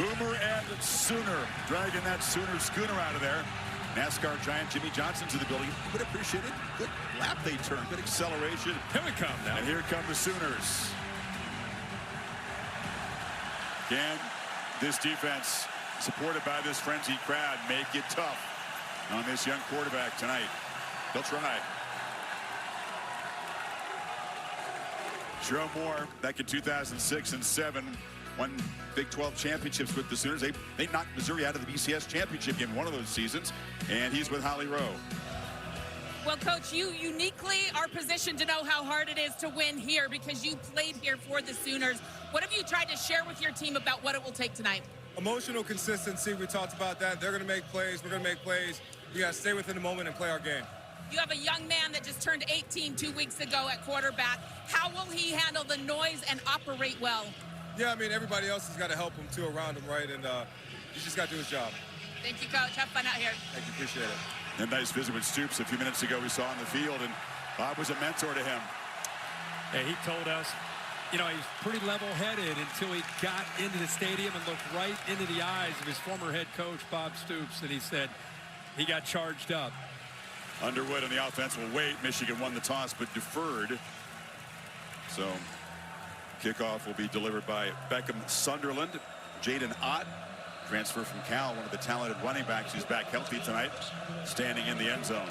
Boomer and Sooner dragging that Sooner schooner out of there. NASCAR giant Jimmy Johnson's in the building. Would appreciate it. Good lap they turn. Good acceleration. Here we come now. And here come the Sooners. Can this defense, supported by this frenzied crowd, make it tough on this young quarterback tonight? They'll try. Jerome Moore, back in 2006 and 7, won Big 12 championships with the Sooners. They knocked Missouri out of the BCS championship game one of those seasons, and he's with Holly Rowe. Well, Coach, you uniquely are positioned to know how hard it is to win here because you played here for the Sooners. What have you tried to share with your team about what it will take tonight? Emotional consistency, we talked about that. They're going to make plays, we're going to make plays. We got to stay within the moment and play our game. You have a young man that just turned 18 2 weeks ago at quarterback. How will he handle the noise and operate well? Yeah, I mean, everybody else has got to help him, too, around him, right? And he's just got to do his job. Thank you, Coach. Have fun out here. Thank you. Appreciate it. A nice visit with Stoops a few minutes ago we saw on the field, and Bob was a mentor to him. Yeah, he told us, you know, he was pretty level-headed until he got into the stadium and looked right into the eyes of his former head coach, Bob Stoops, and he said he got charged up. Underwood on the offense will wait. Michigan won the toss but deferred. So kickoff will be delivered by Beckham Sunderland. Jaden Ott, transfer from Cal, one of the talented running backs who's back healthy tonight, standing in the end zone.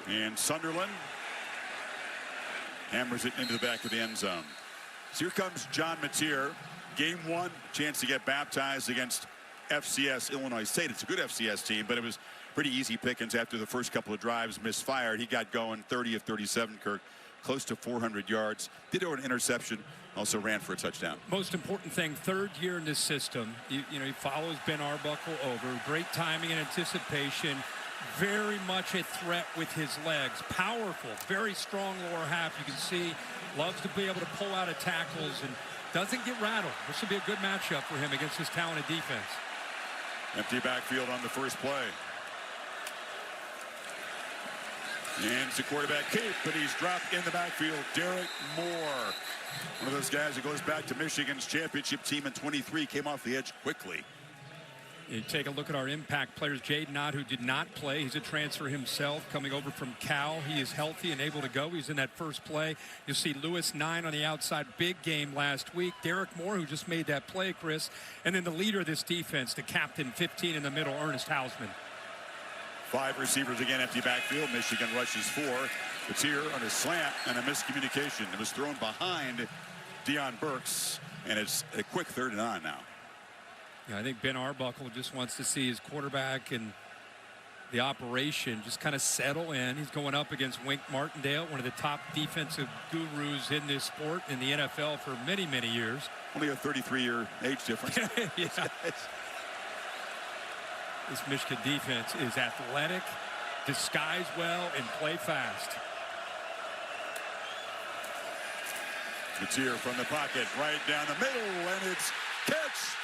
And Sunderland hammers it into the back of the end zone. So here comes John Mateer. Game one, chance to get baptized against FCS Illinois State. It's a good FCS team, but it was pretty easy pickings after the first couple of drives misfired. He got going 30 of 37, Kirk, close to 400 yards. Did over an interception, also ran for a touchdown. Most important thing, third year in this system. You know, he follows Ben Arbuckle over. Great timing and anticipation. Very much a threat with his legs. Powerful, very strong lower half. You can see, loves to be able to pull out of tackles and doesn't get rattled. This should be a good matchup for him against this talented defense. Empty backfield on the first play. And it's a quarterback keep, but he's dropped in the backfield. Derek Moore, one of those guys that goes back to Michigan's championship team in 23, came off the edge quickly. You take a look at our impact players. Jaden Ott, who did not play. He's a transfer himself, coming over from Cal. He is healthy and able to go. He's in that first play. You'll see Lewis 9 on the outside. Big game last week. Derek Moore, who just made that play, Chris. And then the leader of this defense, the captain, 15 in the middle, Ernest Hausman. 5 receivers again, empty backfield. Michigan rushes 4. It's here on a slant and a miscommunication. It was thrown behind Deion Burks, and it's a quick 3rd and on now. Yeah, I think Ben Arbuckle just wants to see his quarterback and the operation just kind of settle in. He's going up against Wink Martindale, one of the top defensive gurus in this sport in the NFL for many, many years. Only a 33-year age difference. Yeah. This Michigan defense is athletic, disguise well, and play fast. Mateer from the pocket, right down the middle, and it's catch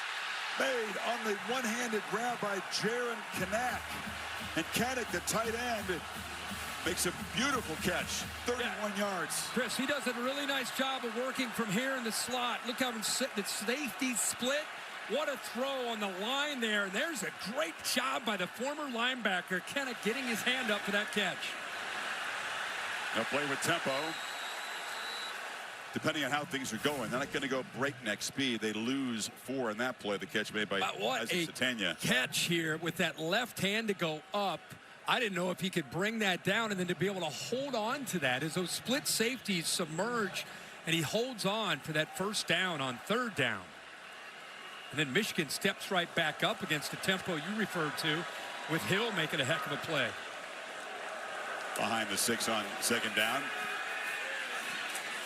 made on the one-handed grab by Jaron Kanak. And Kanak, the tight end, makes a beautiful catch, 31 yards. Chris, he does a really nice job of working from here in the slot. Look how the safety split. What a throw on the line there. And there's a great job by the former linebacker, Kanak, getting his hand up for that catch. They'll play with tempo. Depending on how things are going, they're not going to go breakneck speed. They lose 4 in that play. The catch made by Satania. Catch here with that left hand to go up. I didn't know if he could bring that down and then to be able to hold on to that as those split safeties submerge, and he holds on for that first down on 3rd down. And then Michigan steps right back up against the tempo you referred to, with Hill making a heck of a play. Behind the 6 on 2nd down.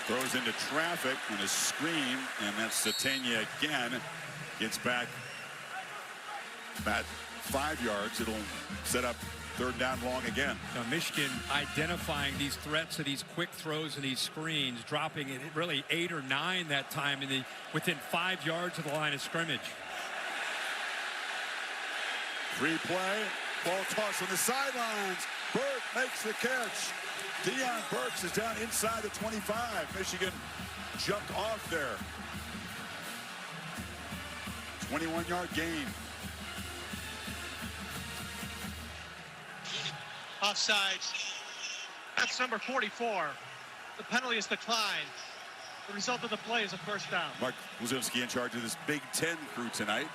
Throws into traffic and a screen, and that's Satania again. Gets back about 5 yards. It'll set up third down long again. Now, Michigan identifying these threats of these quick throws and these screens, dropping it really 8 or 9 that time within 5 yards of the line of scrimmage. Free play, ball toss on the sidelines. Burke makes the catch. Deion Burks is down inside the 25. Michigan jumped off there. 21-yard gain. Offside. That's number 44. The penalty is declined. The result of the play is a first down. Mark Wazowski in charge of this Big Ten crew tonight.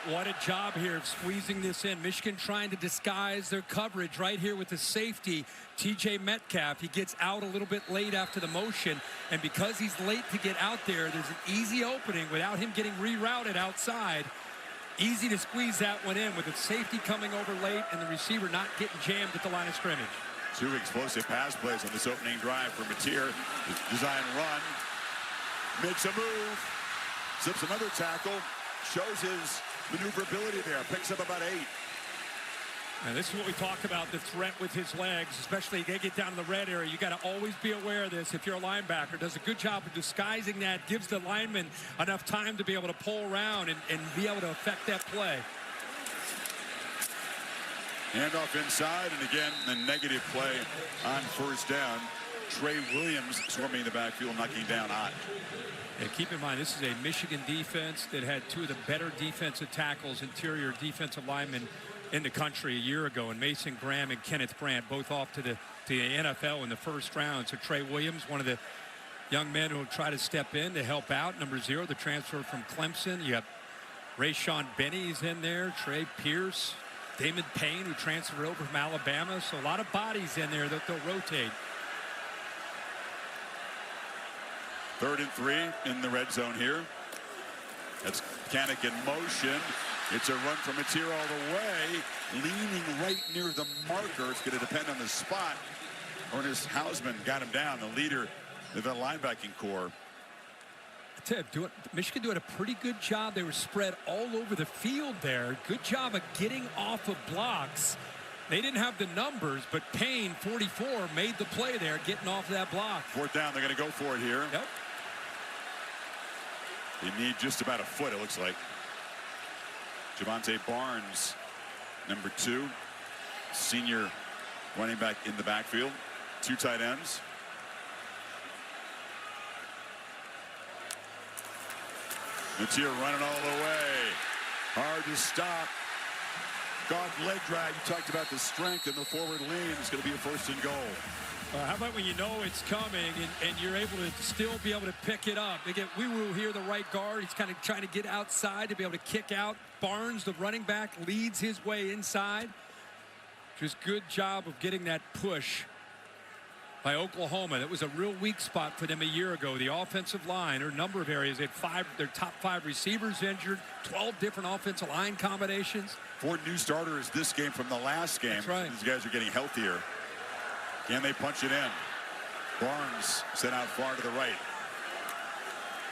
What a job here of squeezing this in. Michigan trying to disguise their coverage right here with the safety, TJ Metcalf. He gets out a little bit late after the motion, and because he's late to get out there, there's an easy opening without him getting rerouted outside. Easy to squeeze that one in with the safety coming over late and the receiver not getting jammed at the line of scrimmage. 2 explosive pass plays on this opening drive for Mateer. Design run. Makes a move. Zips another tackle. Shows his maneuverability there. Picks up about 8. And this is what we talk about, the threat with his legs, especially they get down to the red area. You got to always be aware of this if you're a linebacker. Does a good job of disguising that, gives the lineman enough time to be able to pull around and be able to affect that play. Handoff inside, and again, the negative play on first down. Trey Williams swarming the backfield, knocking down Ott. And keep in mind, this is a Michigan defense that had 2 of the better defensive tackles, interior defensive linemen in the country a year ago, and Mason Graham and Kenneth Grant, both off to the NFL in the first round. So Trey Williams, one of the young men who will try to step in to help out. Number 0, the transfer from Clemson. You have Rayshon Benny's in there, Trey Pierce, Damon Payne, who transferred over from Alabama. So a lot of bodies in there that they'll rotate. 3rd and 3 in the red zone here. That's Kanik in motion. It's a run from Mateer all the way, leaning right near the marker. It's going to depend on the spot. Ernest Hausman got him down, the leader of the linebacking core. Michigan doing a pretty good job. They were spread all over the field there. Good job of getting off of blocks. They didn't have the numbers, but Payne, 44, made the play there, getting off of that block. 4th down, they're going to go for it here. Yep. They need just about a foot, it looks like. Javante Barnes, number 2, senior running back in the backfield. 2 tight ends. Mateer running all the way. Hard to stop. Goff leg drag. You talked about the strength and the forward lean. It's going to be a 1st and goal. How about when you know it's coming and you're able to still be able to pick it up? They get Wee-Woo here, the right guard. He's kind of trying to get outside to be able to kick out. Barnes, the running back, leads his way inside. Just good job of getting that push by Oklahoma. That was a real weak spot for them a year ago. The offensive line, or a number of areas, they had their top 5 receivers injured, 12 different offensive line combinations. 4 new starters this game from the last game. That's right. These guys are getting healthier. Can they punch it in? Barnes sent out far to the right.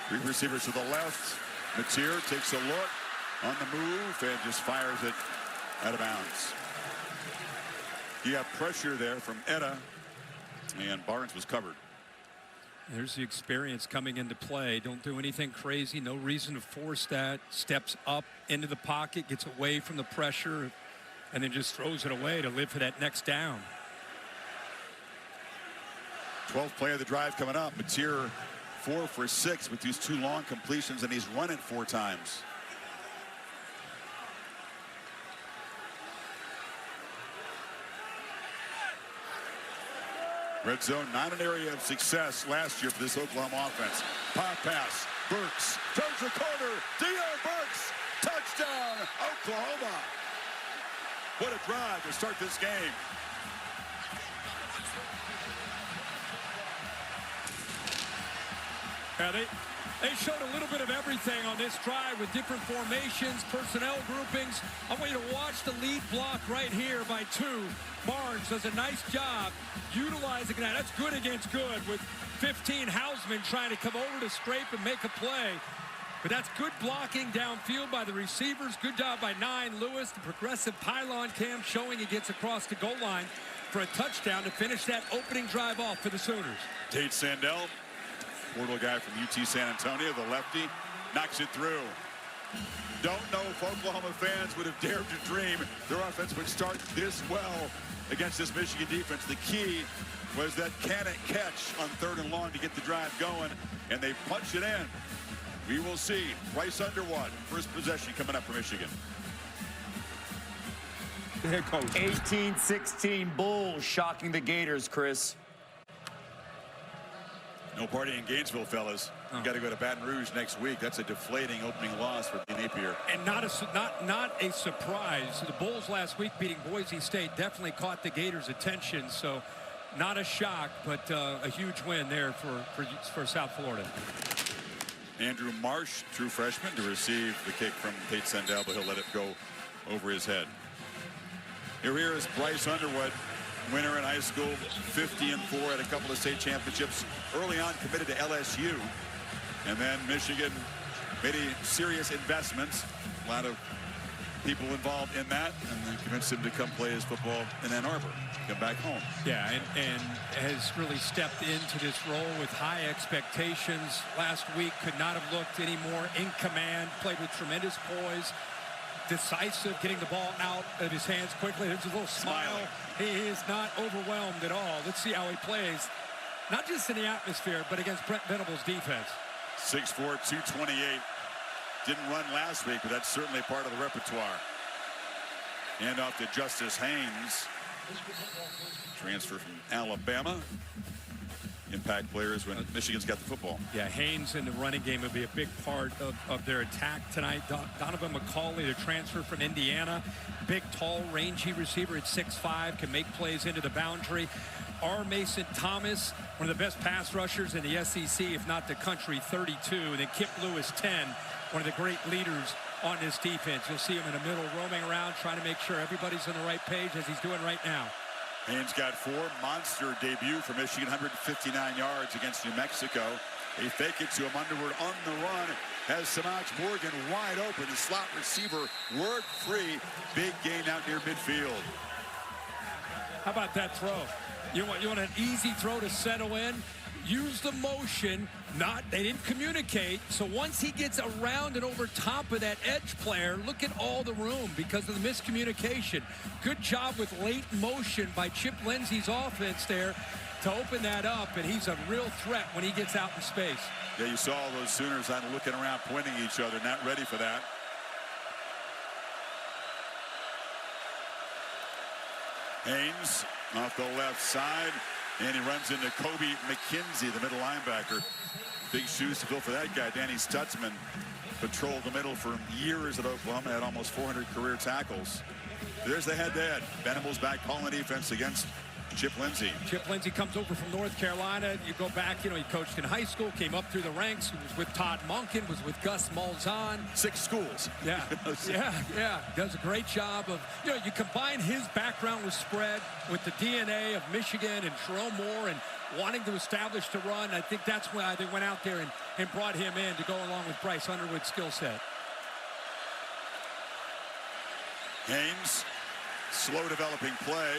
3 receivers to the left. Mateer takes a look on the move and just fires it out of bounds. You got pressure there from Etta, and Barnes was covered. There's the experience coming into play. Don't do anything crazy. No reason to force that. Steps up into the pocket, gets away from the pressure, and then just throws it away to live for that next down. 12th play of the drive coming up. Mateer 4 for 6 with these 2 long completions, and he's run it 4 times. Red zone, not an area of success last year for this Oklahoma offense. Pop pass. Burks turns the corner. Deion Burks. Touchdown, Oklahoma. What a drive to start this game. Yeah, they showed a little bit of everything on this drive with different formations, personnel groupings. I want you to watch the lead block right here by 2. Barnes does a nice job utilizing that. That's good against good with 15. Hausman trying to come over to scrape and make a play. But that's good blocking downfield by the receivers. Good job by 9 Lewis. The progressive pylon cam showing he gets across the goal line for a touchdown to finish that opening drive off for the Sooners. Tate Sandell, portal guy from UT San Antonio, the lefty, knocks it through. Don't know if Oklahoma fans would have dared to dream their offense would start this well against this Michigan defense. The key was that can it catch on 3rd and long to get the drive going, and they punch it in. We will see. Bryce Underwood, first possession coming up for Michigan. Head coach. 18-16 Bulls shocking the Gators, Chris. No party in Gainesville, fellas. You got to go to Baton Rouge next week. That's a deflating opening loss for the Napier. And not a surprise. The Bulls last week beating Boise State definitely caught the Gators' attention. So not a shock, but a huge win there for South Florida. Andrew Marsh, true freshman, to receive the kick from Tate Sandell, but he'll let it go over his head. Here is Bryce Underwood, winner in high school, 50-4 at a couple of state championships. Early on, committed to LSU. And then Michigan made serious investments. A lot of people involved in that, and they convinced him to come play his football in Ann Arbor, come back home. Yeah, and has really stepped into this role with high expectations. Last week could not have looked any more in command, played with tremendous poise, decisive, getting the ball out of his hands quickly. There's a little smile. He is not overwhelmed at all. Let's see how he plays, not just in the atmosphere, but against Brent Venables' defense. 6'4", 228. Didn't run last week, but that's certainly part of the repertoire. Hand off to Justice Haynes. Transfer from Alabama. Impact players when Michigan's got the football. Yeah, Haynes in the running game would be a big part of their attack tonight. Donovan McCauley, the transfer from Indiana. Big, tall, rangy receiver at 6'5", can make plays into the boundary. R. Mason Thomas, one of the best pass rushers in the SEC, if not the country, 32. And then Kip Lewis, 10, one of the great leaders on this defense. You'll see him in the middle, roaming around, trying to make sure everybody's on the right page, as he's doing right now. Haynes got 4. Monster debut for Michigan, 159 yards against New Mexico. They fake it to him. Underwood on the run. Has Samaj Morgan wide open. The slot receiver work free. Big gain out near midfield. How about that throw? You want an easy throw to settle in? Use the motion. They didn't communicate. So once he gets around and over top of that edge player, look at all the room because of the miscommunication. Good job with late motion by Chip Lindsey's offense there to open that up, and he's a real threat when he gets out in space. Yeah, you saw all those Sooners on looking around, pointing at each other, not ready for that. Haynes off the left side, and he runs into Kobe McKenzie, the middle linebacker. Big shoes to fill for that guy. Danny Stutzman patrolled the middle for years at Oklahoma, had almost 400 career tackles. There's the head-to-head. Venables back calling defense against Chip Lindsey. Chip Lindsey comes over from North Carolina. You go back, he coached in high school, came up through the ranks, was with Todd Monken, was with Gus Malzahn. 6 schools. Yeah, yeah. Does a great job of, you combine his background with spread, with the DNA of Michigan and Jerome Moore and wanting to establish the run. I think that's why they went out there and brought him in to go along with Bryce Underwood's skill set. Haynes, slow developing play.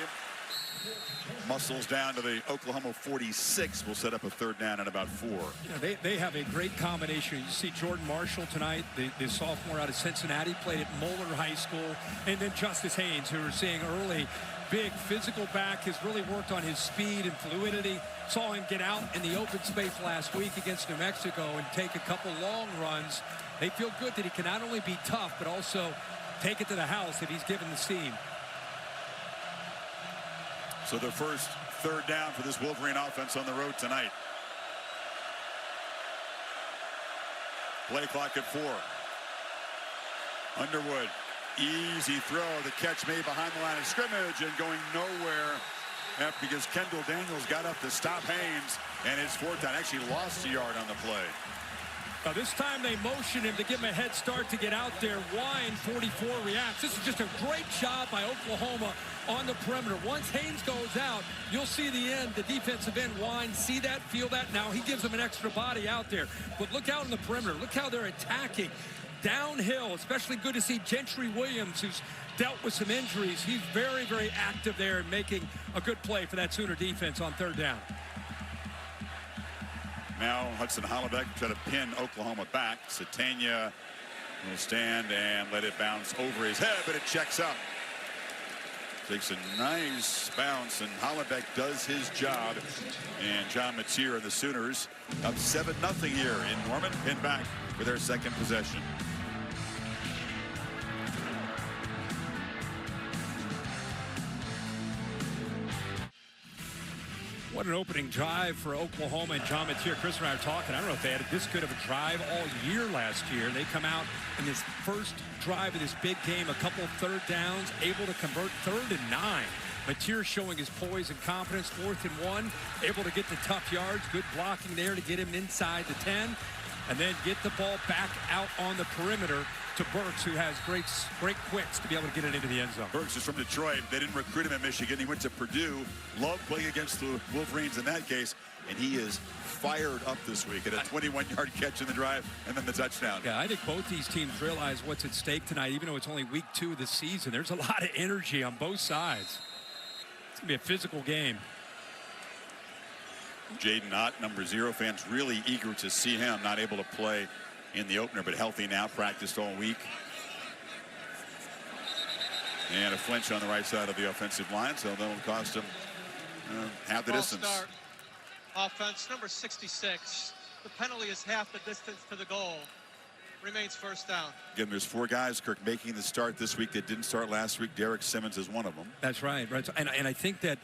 Muscles down to the Oklahoma 46. Will set up a 3rd down at about 4. They have a great combination. You see Jordan Marshall tonight, the sophomore out of Cincinnati, played at Moeller High School. And then Justice Haynes, who we're seeing early, big physical back, has really worked on his speed and fluidity. Saw him get out in the open space last week against New Mexico and take a couple long runs. They feel good that he can not only be tough, but also take it to the house if he's given the seam. So the first 3rd down for this Wolverine offense on the road tonight. Play clock at 4. Underwood, easy throw. The catch made behind the line of scrimmage and going nowhere because Kendall Daniels got up to stop Haynes, and his 4th down. Actually lost a yard on the play. Now this time they motion him to give him a head start to get out there. Wine, 44, reacts. This is just a great job by Oklahoma on the perimeter. Once Haynes goes out, you'll see the end, the defensive end. Wine, see that, feel that. Now he gives him an extra body out there. But look out on the perimeter. Look how they're attacking. Downhill, especially good to see Gentry Williams, who's dealt with some injuries. He's very, very active there and making a good play for that Sooner defense on third down. Now Hudson Hollebeck try to pin Oklahoma back. Satania will stand and let it bounce over his head, but it checks up. Takes a nice bounce, and Hollebeck does his job. And John Mateer and the Sooners up 7-0 here in Norman, pinned back for their second possession. What an opening drive for Oklahoma and John Mateer. Chris and I are talking. I don't know if they had this good of a drive all year last year. They come out in this first drive of this big game, a couple third downs, able to convert 3rd and 9. Mateer showing his poise and confidence, 4th and 1, able to get the tough yards, good blocking there to get him inside the 10, and then get the ball back out on the perimeter to Burks, who has great quicks to be able to get it into the end zone. Burks is from Detroit. They didn't recruit him at Michigan. He went to Purdue. Loved playing against the Wolverines in that case. And he is fired up this week at a 21-yard catch in the drive and then the touchdown. Yeah, I think both these teams realize what's at stake tonight, even though it's only week 2 of the season. There's a lot of energy on both sides. It's going to be a physical game. Jaden Ott, number 0, fans really eager to see him. Not able to play in the opener, but healthy now, practiced all week. And a flinch on the right side of the offensive line, so that'll cost him half the distance. Start. Offense, number 66. The penalty is half the distance to the goal. Remains first down. Again, there's 4 guys, Kirk, making the start this week that didn't start last week. Derek Simmons is one of them. That's right. And I think that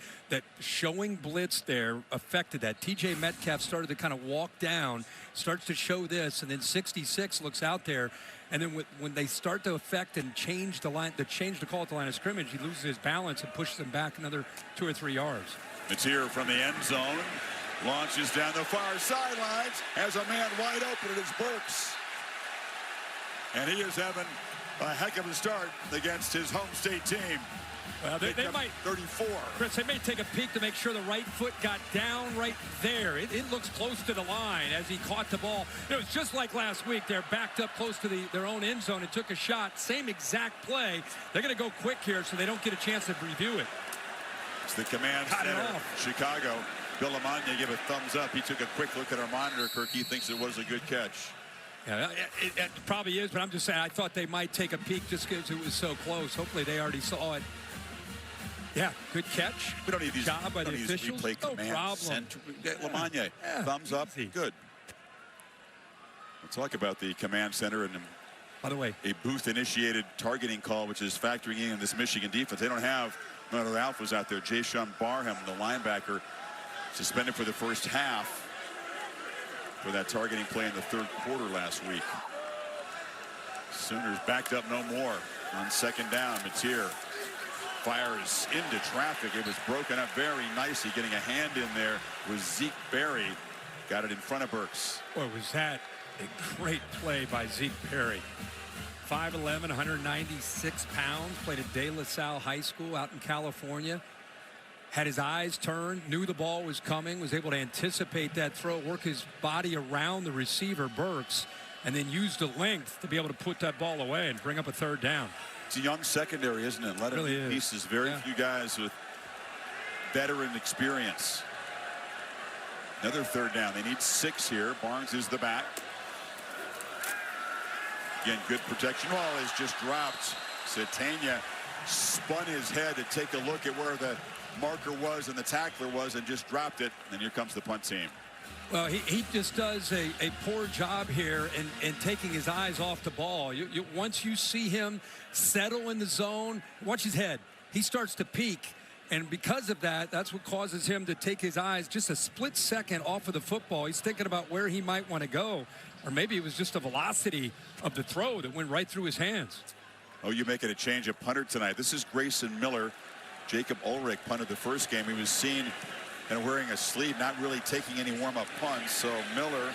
showing blitz there affected that. TJ Metcalf started to kind of walk down, starts to show this, and then 66 looks out there. And then when they start to affect and change the call at the line of scrimmage, he loses his balance and pushes them back another 2 or 3 yards. Mateer from the end zone launches down the far sidelines, has a man wide open. It is Burks. And he is having a heck of a start against his home state team. Well, they might, 34. Chris, they may take a peek to make sure the right foot got down right there. It looks close to the line as he caught the ball. It was just like last week. They're backed up close to their own end zone and took a shot. Same exact play. They're going to go quick here so they don't get a chance to review it. It's the command center, Chicago. Bill Lamagna gave a thumbs up. He took a quick look at our monitor, Kirk. He thinks it was a good catch. Yeah, it probably is, but I'm just saying I thought they might take a peek just because it was so close. Hopefully they already saw it. Yeah, good catch. We don't need these, job by the officials. Replay No command problem. center. Lamagna, thumbs up. Easy. Good. We'll talk about the command center and by the way, a booth-initiated targeting call, which is factoring in this Michigan defense. They don't have none of the alphas out there. Jayshon Barham, the linebacker, suspended for the first half for that targeting play in the 3rd quarter last week. Sooners backed up no more on 2nd down. Mateer fires into traffic. It was broken up very nicely. Getting a hand in there was Zeke Berry. Got it in front of Burks. Boy, was that a great play by Zeke Berry. 5'11", 196 pounds, played at De La Salle High School out in California. Had his eyes turned, knew the ball was coming, was able to anticipate that throw, work his body around the receiver, Burks, and then use the length to be able to put that ball away and bring up a 3rd down. It's a young secondary, isn't it? Let really it be pieces. Very few guys with veteran experience. Another 3rd down. They need 6 here. Barnes is the back. Again, good protection. Ball is just dropped. Satania spun his head to take a look at where the marker was and the tackler was and just dropped it. And here comes the punt team. Well, he just does a poor job here in taking his eyes off the ball. Once you see him settle in the zone, watch his head. He starts to peek. And because of that, that's what causes him to take his eyes just a split second off of the football. He's thinking about where he might want to go. Or maybe it was just the velocity of the throw that went right through his hands. Oh, you making a change of punter tonight. This is Grayson Miller. Jacob Ulrich punted the first game. He was seen and wearing a sleeve, not really taking any warm-up punts. So Miller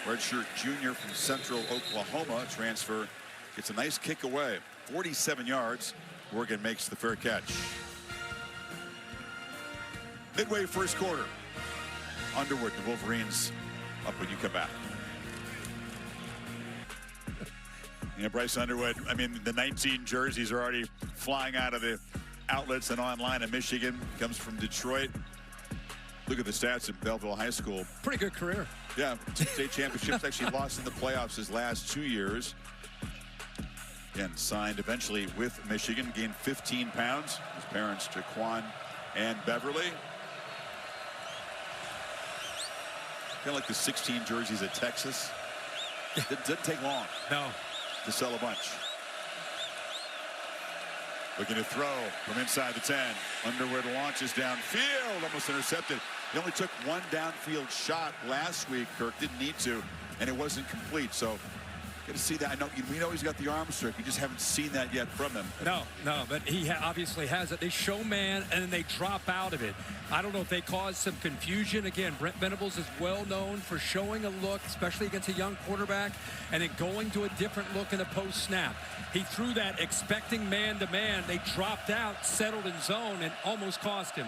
redshirt junior from Central Oklahoma transfer, gets a nice kick away. 47 yards. Morgan makes the fair catch. Midway first quarter. Underwood, the Wolverines up when you come back. Bryce Underwood, I mean, the 19 jerseys are already flying out of the outlets and online in Michigan. Comes from Detroit. Look at the stats in Belleville High School. Pretty good career. Yeah, state championships. Actually lost in the playoffs his last 2 years. Again, signed eventually with Michigan. Gained 15 pounds. His parents, Jaquan and Beverly. Kind of like the 16 jerseys at Texas. It didn't take long. No. To sell a bunch. Looking to throw from inside the 10. Underwood launches downfield, almost intercepted. He only took one downfield shot last week. Kirk didn't need to, and it wasn't complete. So, good to see that. I know we know he's got the arm strength. We just haven't seen that yet from him. No, but he obviously has it. They show man, and then they drop out of it. I don't know if they caused some confusion. Again, Brent Venables is well known for showing a look, especially against a young quarterback, and then going to a different look in the post snap. He threw that expecting man-to-man. They dropped out, settled in zone, and almost cost him.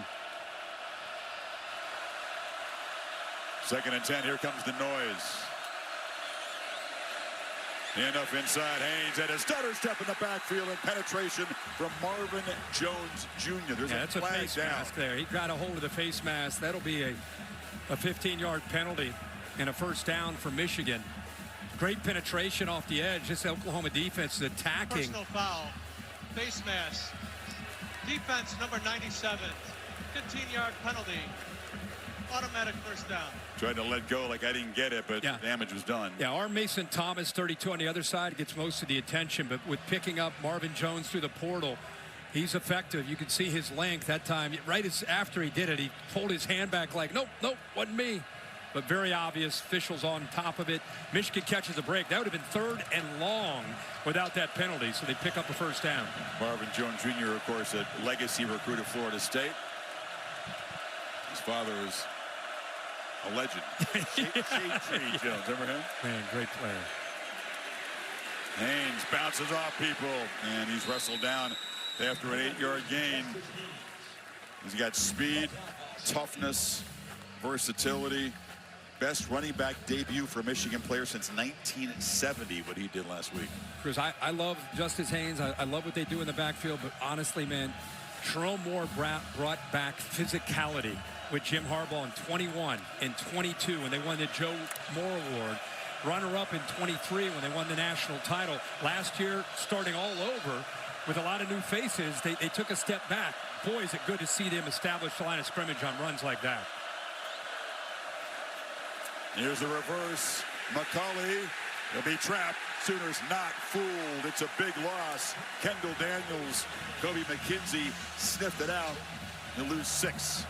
2nd and 10. Here comes the noise. Enough inside. Haynes had a stutter step in the backfield and penetration from Marvin Jones Jr. There's that's a flag face down. mask there. He got a hold of the face mask. That'll be a 15-yard penalty and a first down for Michigan. Great penetration off the edge. This Oklahoma defense is attacking. Personal foul. Face mask. Defense number 97. 15-yard penalty. Automatic first down. Tried to let go like I didn't get it, but damage was done. Yeah, our Mason Thomas, 32 on the other side, gets most of the attention, but with picking up Marvin Jones through the portal, he's effective. You can see his length that time. Right after he did it, he pulled his hand back like, nope, wasn't me. But very obvious, officials on top of it. Michigan catches a break. That would have been 3rd and long without that penalty, so they pick up a first down. Marvin Jones Jr., of course, a legacy recruit of Florida State. His father was a legend. Shade Tree Jones, remember him? Man, great player. Haynes bounces off people, and he's wrestled down after an 8-yard gain. He's got speed, toughness, versatility. Best running back debut for a Michigan player since 1970, what he did last week. Chris, I love Justice Haynes. I love what they do in the backfield, but honestly, man, Jerome Moore brought back physicality with Jim Harbaugh in 21 and 22 when they won the Joe Moore Award. Runner-up in 23 when they won the national title. Last year, starting all over with a lot of new faces, they took a step back. Boy, is it good to see them establish the line of scrimmage on runs like that. Here's the reverse. McCulley will be trapped. Sooners not fooled. It's a big loss. Kendall Daniels, Kobe McKenzie sniffed it out. They lose 6.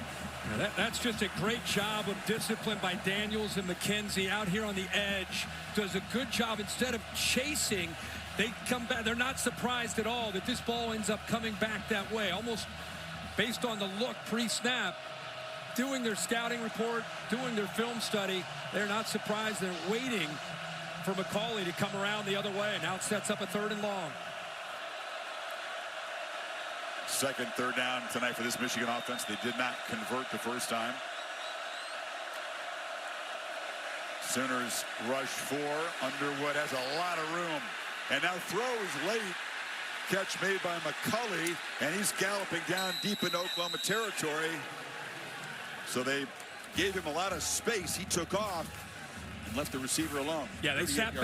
Now that's just a great job of discipline by Daniels and McKenzie out here on the edge. Does a good job. Instead of chasing, they come back. They're not surprised at all that this ball ends up coming back that way. Almost based on the look pre-snap. Doing their scouting report, doing their film study. They're not surprised. They're waiting for McCauley to come around the other way. Now it sets up a 3rd and long. 2nd, 3rd down tonight for this Michigan offense. They did not convert the first time. Sooners rush 4. Underwood has a lot of room. And now throw is late. Catch made by McCulley. And he's galloping down deep in Oklahoma territory. So they gave him a lot of space. He took off and left the receiver alone. Yeah, they sat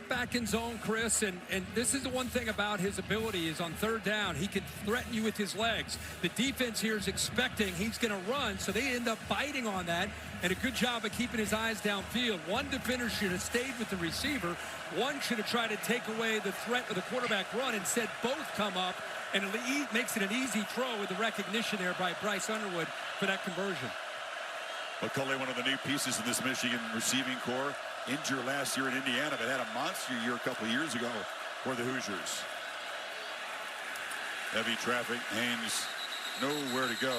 back in zone, Chris, and this is the one thing about his ability is on 3rd down, he can threaten you with his legs. The defense here is expecting he's going to run, so they end up biting on that, and a good job of keeping his eyes downfield. One defender should have stayed with the receiver. One should have tried to take away the threat of the quarterback run. Instead, both come up, and it makes it an easy throw with the recognition there by Bryce Underwood for that conversion. McCulley, one of the new pieces in this Michigan receiving corps, injured last year in Indiana, but had a monster year a couple years ago for the Hoosiers. Heavy traffic. Haynes nowhere to go.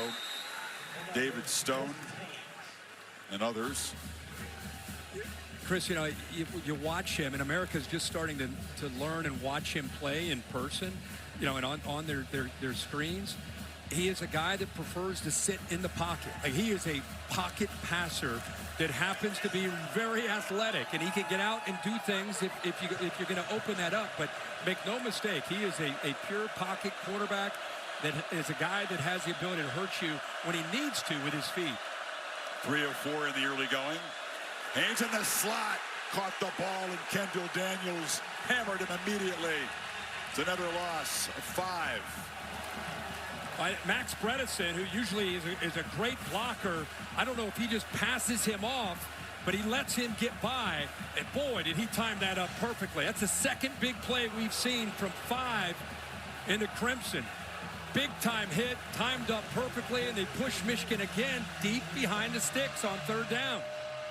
David Stone and others. Chris, you know, you watch him, and America's just starting to learn and watch him play in person, you know, and on their screens. He is a guy that prefers to sit in the pocket. Like, he is a pocket passer that happens to be very athletic, and he can get out and do things if you're going to open that up. But make no mistake, he is a pure pocket quarterback that is a guy that has the ability to hurt you when he needs to with his feet. 3 of 4 in the early going. Haynes in the slot, caught the ball, and Kendall Daniels hammered him immediately. It's another loss of 5. Max Bredesen, who usually is a great blocker, I don't know if he just passes him off, but he lets him get by, and boy, did he time that up perfectly. That's the second big play we've seen from 5 into Crimson. Big time hit, timed up perfectly, and they push Michigan again deep behind the sticks on 3rd down.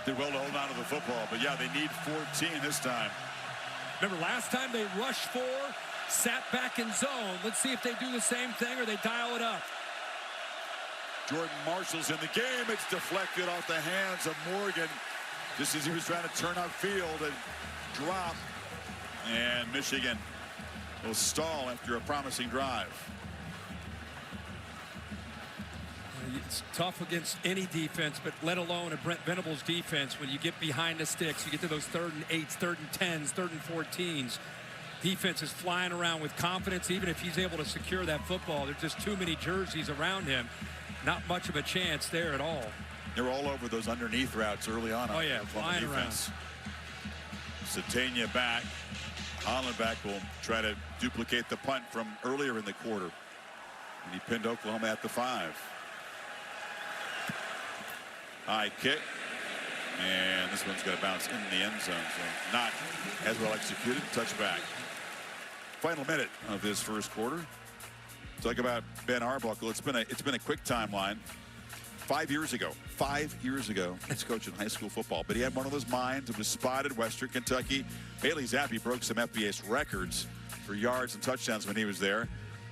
Did well to hold on to the football, but yeah, they need 14 this time. Remember last time they rushed 4, sat back in zone. Let's see if they do the same thing or they dial it up. Jordan Marshall's in the game. It's deflected off the hands of Morgan just as he was trying to turn upfield and drop. And Michigan will stall after a promising drive. It's tough against any defense, but let alone a Brent Venables defense. When you get behind the sticks, you get to those 3rd and 8s, 3rd and 10s, 3rd and 14s. Defense is flying around with confidence. Even if he's able to secure that football, there's just too many jerseys around him. Not much of a chance there at all. They're all over those underneath routes early on. Oh, yeah, flying around. Satania back. Hollenbeck will try to duplicate the punt from earlier in the quarter. And he pinned Oklahoma at the 5. High kick. And this one's going to bounce in the end zone. So not as well executed. Touchback. Final minute of this first quarter. Talk about Ben Arbuckle. It's been a quick timeline. 5 years ago, he's coaching high school football, but he had one of those minds. It was spotted. Western Kentucky. Bailey Zappi broke some FBS records for yards and touchdowns when he was there.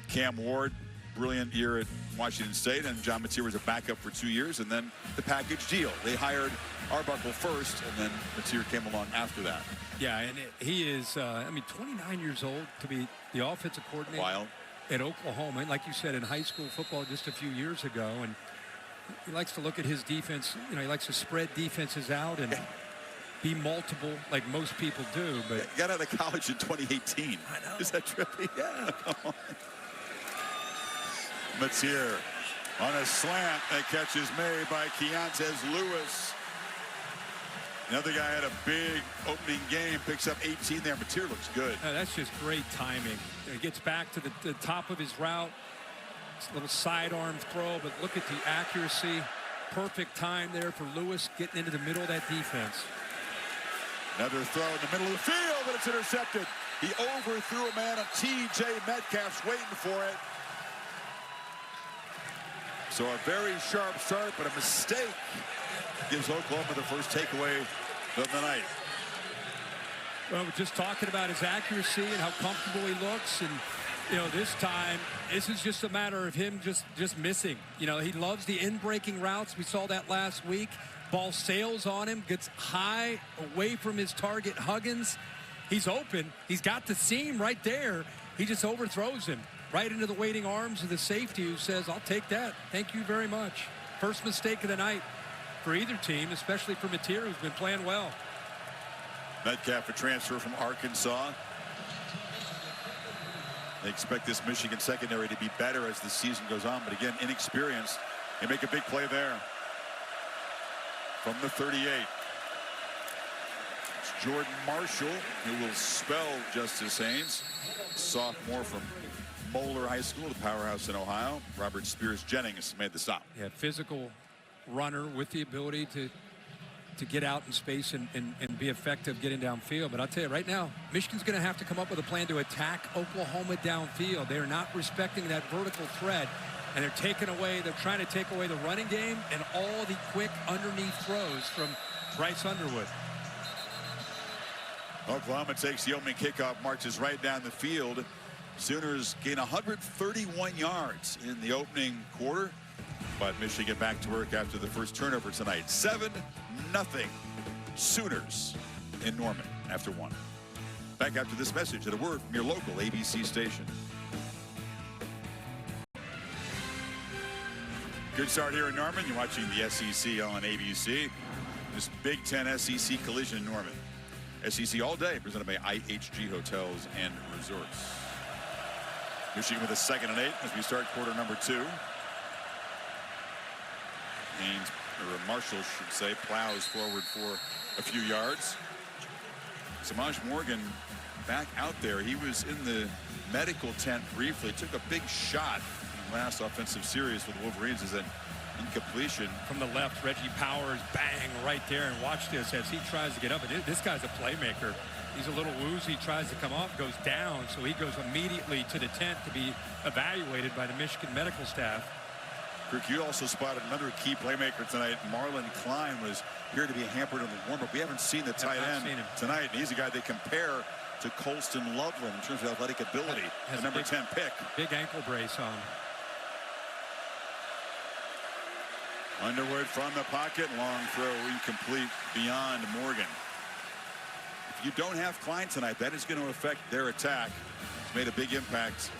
Cam Ward, brilliant year at Washington State, and John Mateer was a backup for 2 years, and then the package deal. They hired Arbuckle first, and then Mateer came along after that. Yeah, and he is, 29 years old to be the offensive coordinator. Wild. At Oklahoma, and like you said, in high school football just a few years ago, and he likes to look at his defense. You know, he likes to spread defenses out and be multiple like most people do. But he got out of college in 2018. I know. Is that trippy? Yeah. Mateer on a slant that catches made by Keontae Lewis. Another guy had a big opening game, picks up 18 there. Mateer looks good. That's just great timing. He gets back to the top of his route. It's a little sidearm throw, but look at the accuracy. Perfect time there for Lewis getting into the middle of that defense. Another throw in the middle of the field, but it's intercepted. He overthrew a man, and T.J. Metcalf's waiting for it. So a very sharp start, but a mistake gives Oklahoma the first takeaway of the night. Well, we're just talking about his accuracy and how comfortable he looks, and you know, this time this is just a matter of him just missing. You know, he loves the in-breaking routes. We saw that last week. Ball sails on him, gets high away from his target, Huggins. He's open. He's got the seam right there. He just overthrows him right into the waiting arms of the safety, who says, "I'll take that. Thank you very much." First mistake of the night for either team, especially for Mateer, who's been playing well. Metcalf, a transfer from Arkansas. They expect this Michigan secondary to be better as the season goes on, but again, inexperienced. They make a big play there. From the 38. It's Jordan Marshall, who will spell Justice Haynes. Sophomore from Moeller High School, the powerhouse in Ohio. Robert Spears Jennings made the stop. Yeah, physical runner with the ability to get out in space and be effective getting downfield. But I'll tell you right now, Michigan's going to have to come up with a plan to attack Oklahoma downfield. They are not respecting that vertical thread, and they're trying to take away the running game and all the quick underneath throws from Bryce Underwood. Oklahoma takes the opening kickoff, marches right down the field. Sooners gain 131 yards in the opening quarter, but Michigan back to work after the first turnover tonight. 7-0 Sooners. in Norman after 1. Back after this message and a word from your local ABC station. Good start here in Norman. You're watching the SEC on ABC. This Big Ten SEC collision in Norman. SEC all day, presented by IHG Hotels and Resorts. Michigan with a 2nd and 8 as we start quarter number 2. Haynes, or Marshall should say, plows forward for a few yards. Samaj Morgan back out there. He was in the medical tent briefly, took a big shot in the last offensive series for the Wolverines as an incompletion. From the left, Reggie Powers, bang, right there. And watch this as he tries to get up. This guy's a playmaker. He's a little woozy, tries to come off, goes down. So he goes immediately to the tent to be evaluated by the Michigan medical staff. Kirk, you also spotted another key playmaker tonight. Marlon Klein was here to be hampered in the warm-up. We haven't seen the tight end tonight, and he's a guy they compare to Colston Loveland in terms of athletic ability. The number 10 pick. Big ankle brace on. Underwood from the pocket, long throw incomplete beyond Morgan. If you don't have Klein tonight, that is going to affect their attack. It's made a big impact.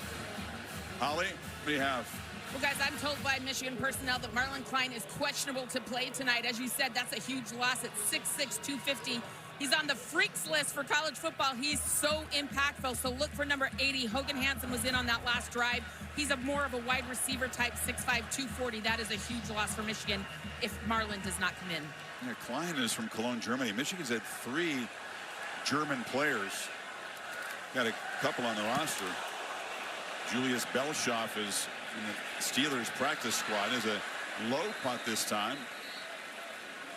Holly, what do you have? Well, guys, I'm told by Michigan personnel that Marlon Klein is questionable to play tonight. As you said, that's a huge loss at 6'6", 250. He's on the freaks list for college football. He's so impactful. So look for number 80. Hogan Hansen was in on that last drive. He's more of a wide receiver type, 6'5", 240. That is a huge loss for Michigan if Marlon does not come in. Yeah, Klein is from Cologne, Germany. Michigan's had 3 German players. Got a couple on the roster. Julius Belshoff is in the Steelers practice squad. There's a low punt this time.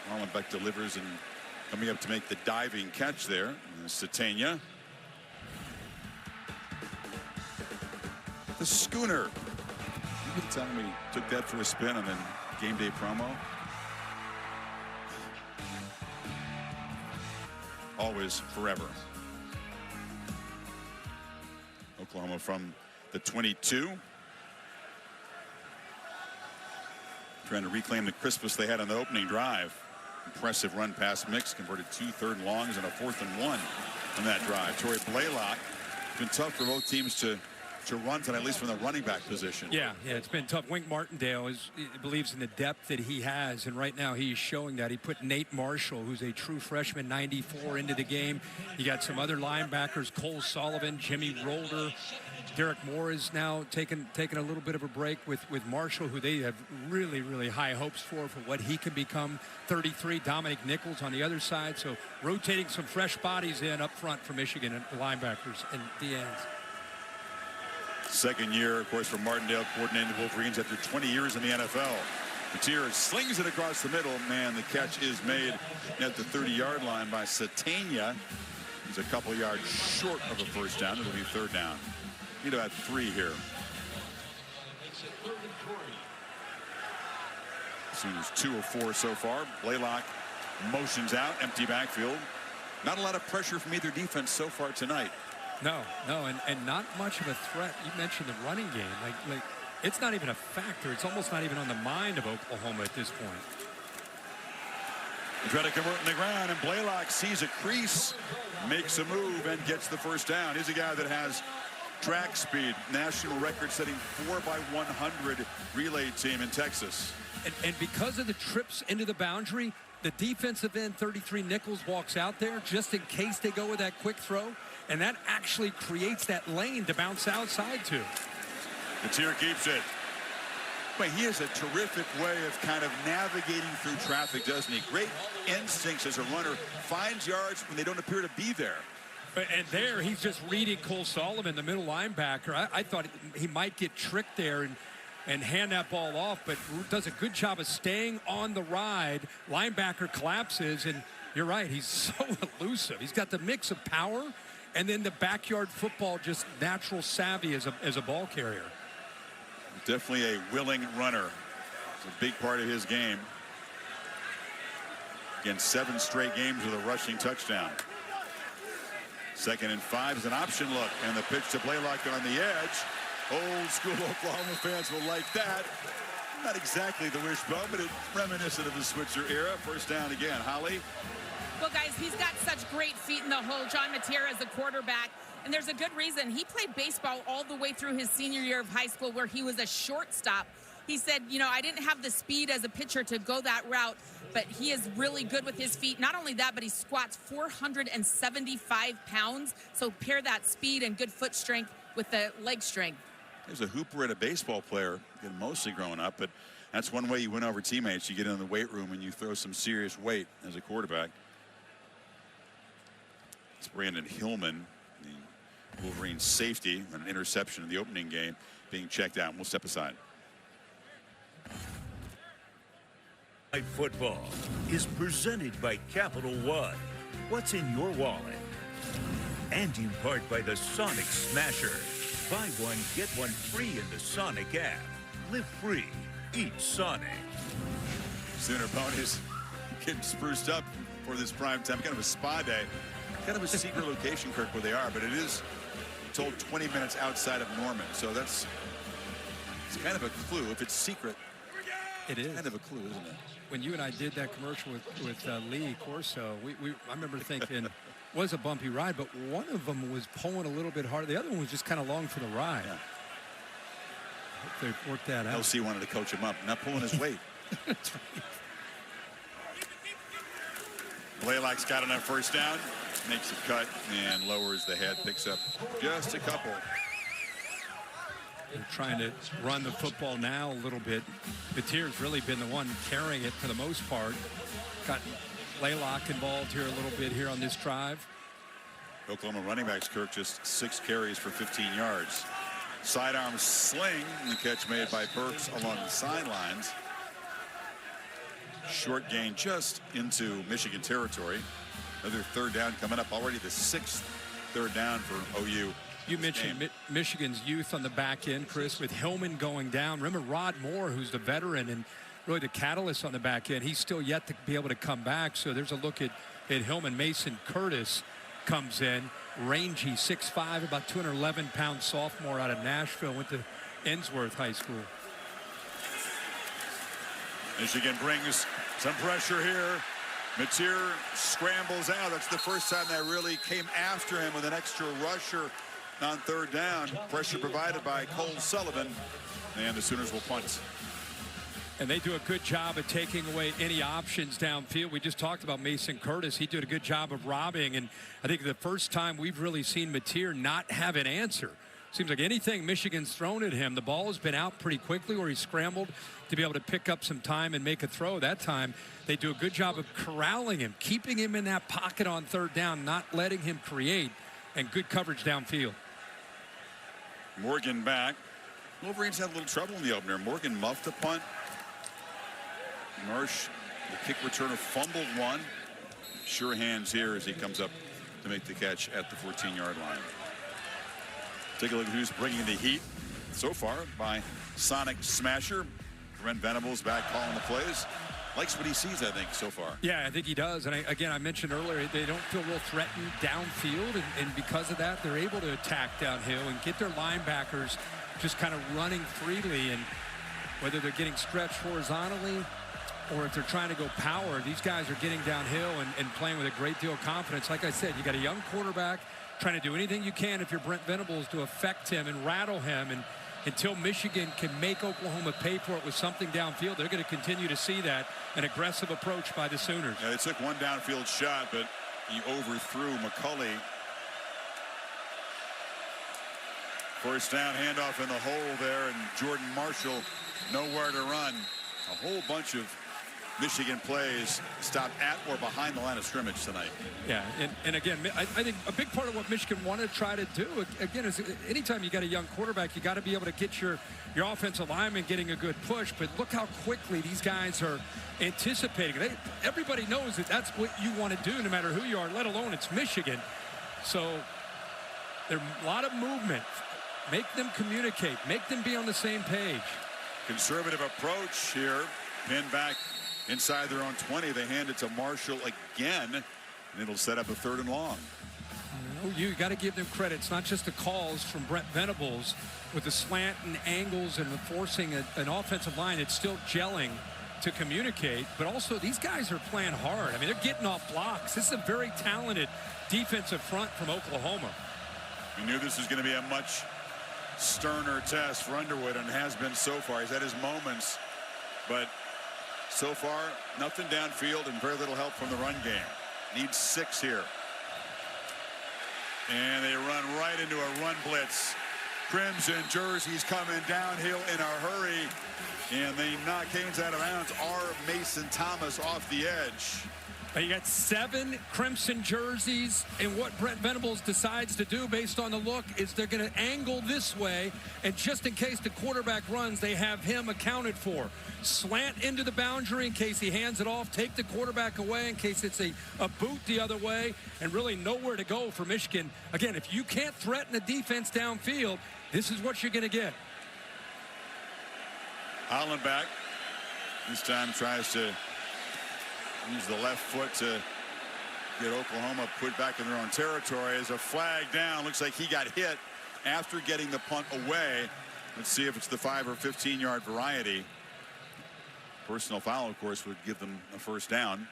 Marlon Beck delivers and coming up to make the diving catch there. Satania. The Schooner. You can tell me took that for a spin on the game day promo. Always, forever. Oklahoma from the 22. Trying to reclaim the crispness they had on the opening drive. Impressive run pass mix, converted 2 third and longs and a 4th and 1 on that drive. Torrey Blaylock. It's been tough for both teams to run tonight, at least from the running back position. Yeah, it's been tough. Wink Martindale believes in the depth that he has, and right now he's showing that. He put Nate Marshall, who's a true freshman, 94, into the game. You got some other linebackers, Cole Sullivan, Jimmy Rolder. Derek Moore is now taking a little bit of a break with Marshall, who they have really, really high hopes for what he can become. 33, Dominic Nichols on the other side. So rotating some fresh bodies in up front for Michigan and linebackers and the ends. 2nd year, of course, for Martindale, coordinating the Wolverines after 20 years in the NFL. Matier slings it across the middle. Man, the catch is made at the 30-yard line by Satania. He's a couple yards short of a first down. It'll be 3rd down. Need about 3 here. As soon as 2 of 4 so far. Blaylock motions out, empty backfield. Not a lot of pressure from either defense so far tonight. No, and not much of a threat. You mentioned the running game. Like it's not even a factor. It's almost not even on the mind of Oklahoma at this point. They try to convert in the ground, and Blaylock sees a crease, makes a move, and gets the first down. He's a guy that has track speed, national record-setting 4x100 relay team in Texas. And because of the trips into the boundary, the defensive end 33 Nichols walks out there just in case they go with that quick throw, and that actually creates that lane to bounce outside to. Matier keeps it. But he has a terrific way of kind of navigating through traffic, doesn't he? Great instincts as a runner, finds yards when they don't appear to be there. And there, he's just reading Cole Sullivan, the middle linebacker. I thought he might get tricked there and hand that ball off, but does a good job of staying on the ride. Linebacker collapses, and you're right, he's so elusive. He's got the mix of power and then the backyard football, just natural savvy as a ball carrier. Definitely a willing runner. It's a big part of his game. Again, 7 straight games with a rushing touchdown. 2nd and 5 is an option look, and the pitch to Blaylock on the edge. Old school Oklahoma fans will like that. Not exactly the wishbone, but it's reminiscent of the Switzer era. First down again. Holly? Well, guys, he's got such great feet in the hole, John Mateer, as a quarterback. And there's a good reason. He played baseball all the way through his senior year of high school where he was a shortstop. He said, you know, I didn't have the speed as a pitcher to go that route, but he is really good with his feet. Not only that, but he squats 475 pounds. So pair that speed and good foot strength with the leg strength. He was a hooper and a baseball player, again, mostly growing up, but that's one way you win over teammates. You get in the weight room and you throw some serious weight as a quarterback. It's Brandon Hillman, the Wolverines safety, an interception in the opening game, being checked out. And we'll step aside. Football is presented by Capital One. What's in your wallet? And in part by the Sonic Smasher. Buy one, get one free in the Sonic app. Live free. Eat Sonic. Sooner ponies getting spruced up for this prime time. Kind of a spa day. Kind of a secret location, Kirk, where they are, but it is told 20 minutes outside of Norman. So it's kind of a clue. If it's secret, it is kind of a clue, isn't it? When you and I did that commercial with Lee Corso, I remember thinking was a bumpy ride, but one of them was pulling a little bit hard. The other one was just kind of long for the ride. Yeah. I hope they worked that out. LC wanted to coach him up, not pulling his weight. That's right. Blaylock's got enough first down, makes a cut and lowers the head, picks up just a couple. They're trying to run the football now a little bit. Mateer's really been the one carrying it for the most part. Got Blaylock involved here a little bit here on this drive. Oklahoma running backs, Kirk, just 6 carries for 15 yards. Sidearm sling, the catch made by Burks along the sidelines. Short gain just into Michigan territory. Another third down coming up, already the 6th third down for OU. You mentioned Michigan's youth on the back end, Chris, with Hillman going down. Remember Rod Moore, who's the veteran and really the catalyst on the back end. He's still yet to be able to come back. So there's a look at Hillman. Mason Curtis comes in, rangy, 6'5", about 211-pound sophomore out of Nashville, went to Ensworth High School. Michigan brings some pressure here. Mateer scrambles out. That's the first time they really came after him with an extra rusher on third down. Pressure provided by Cole Sullivan, and the Sooners will punt. And they do a good job of taking away any options downfield. We just talked about Mason Curtis. He did a good job of robbing, and I think the first time we've really seen Mateer not have an answer. Seems like anything Michigan's thrown at him, the ball has been out pretty quickly, where he scrambled to be able to pick up some time and make a throw. That time, they do a good job of corralling him, keeping him in that pocket on third down, not letting him create, and good coverage downfield. Morgan back. Wolverines had a little trouble in the opener. Morgan muffed a punt. Marsh, the kick returner, fumbled one. Sure hands here as he comes up to make the catch at the 14-yard line. Take a look at who's bringing the heat so far by Sonic Smasher. Brent Venables back calling the plays. Likes what he sees, I think, so far. Yeah, I think he does. And again, I mentioned earlier, they don't feel real threatened downfield. And because of that, they're able to attack downhill and get their linebackers just kind of running freely. And whether they're getting stretched horizontally or if they're trying to go power, these guys are getting downhill and playing with a great deal of confidence. Like I said, you got a young quarterback trying to do anything you can if you're Brent Venables to affect him and rattle him. And until Michigan can make Oklahoma pay for it with something downfield, they're going to continue to see that, an aggressive approach by the Sooners. Yeah, they took one downfield shot, but he overthrew McCulley. First down, handoff in the hole there, and Jordan Marshall nowhere to run. A whole bunch of Michigan plays stopped at or behind the line of scrimmage tonight. Yeah, and again, I think a big part of what Michigan wanted to try to do, again, is anytime you got a young quarterback, you got to be able to get your offensive lineman getting a good push. But look how quickly these guys are anticipating. Everybody knows that that's what you want to do no matter who you are, let alone it's Michigan. So there's a lot of movement. Make them communicate. Make them be on the same page. Conservative approach here. Pinned back inside their own 20. They hand it to Marshall again, and it'll set up a 3rd and long. You got to give them credit. It's not just the calls from Brent Venables with the slant and angles and forcing an offensive line. It's still gelling to communicate, but also these guys are playing hard. I mean, they're getting off blocks. This is a very talented defensive front from Oklahoma. We knew this was going to be a much sterner test for Underwood, and has been so far. He's had his moments, but so far, nothing downfield and very little help from the run game. Needs 6 here. And they run right into a run blitz. Crimson jerseys coming downhill in a hurry. And they knock Haynes out of bounds. Mason Thomas off the edge. You got 7 crimson jerseys, and what Brent Venables decides to do based on the look is they're going to angle this way, and just in case the quarterback runs, they have him accounted for. Slant into the boundary in case he hands it off, take the quarterback away in case it's a boot the other way, and really nowhere to go for Michigan. Again, if you can't threaten the defense downfield, this is what you're going to get. Holland back. This time tries to use the left foot to get Oklahoma put back in their own territory. As a flag down, looks like he got hit after getting the punt away. Let's see if it's the 5 or 15-yard variety. Personal foul, of course, would give them a first down.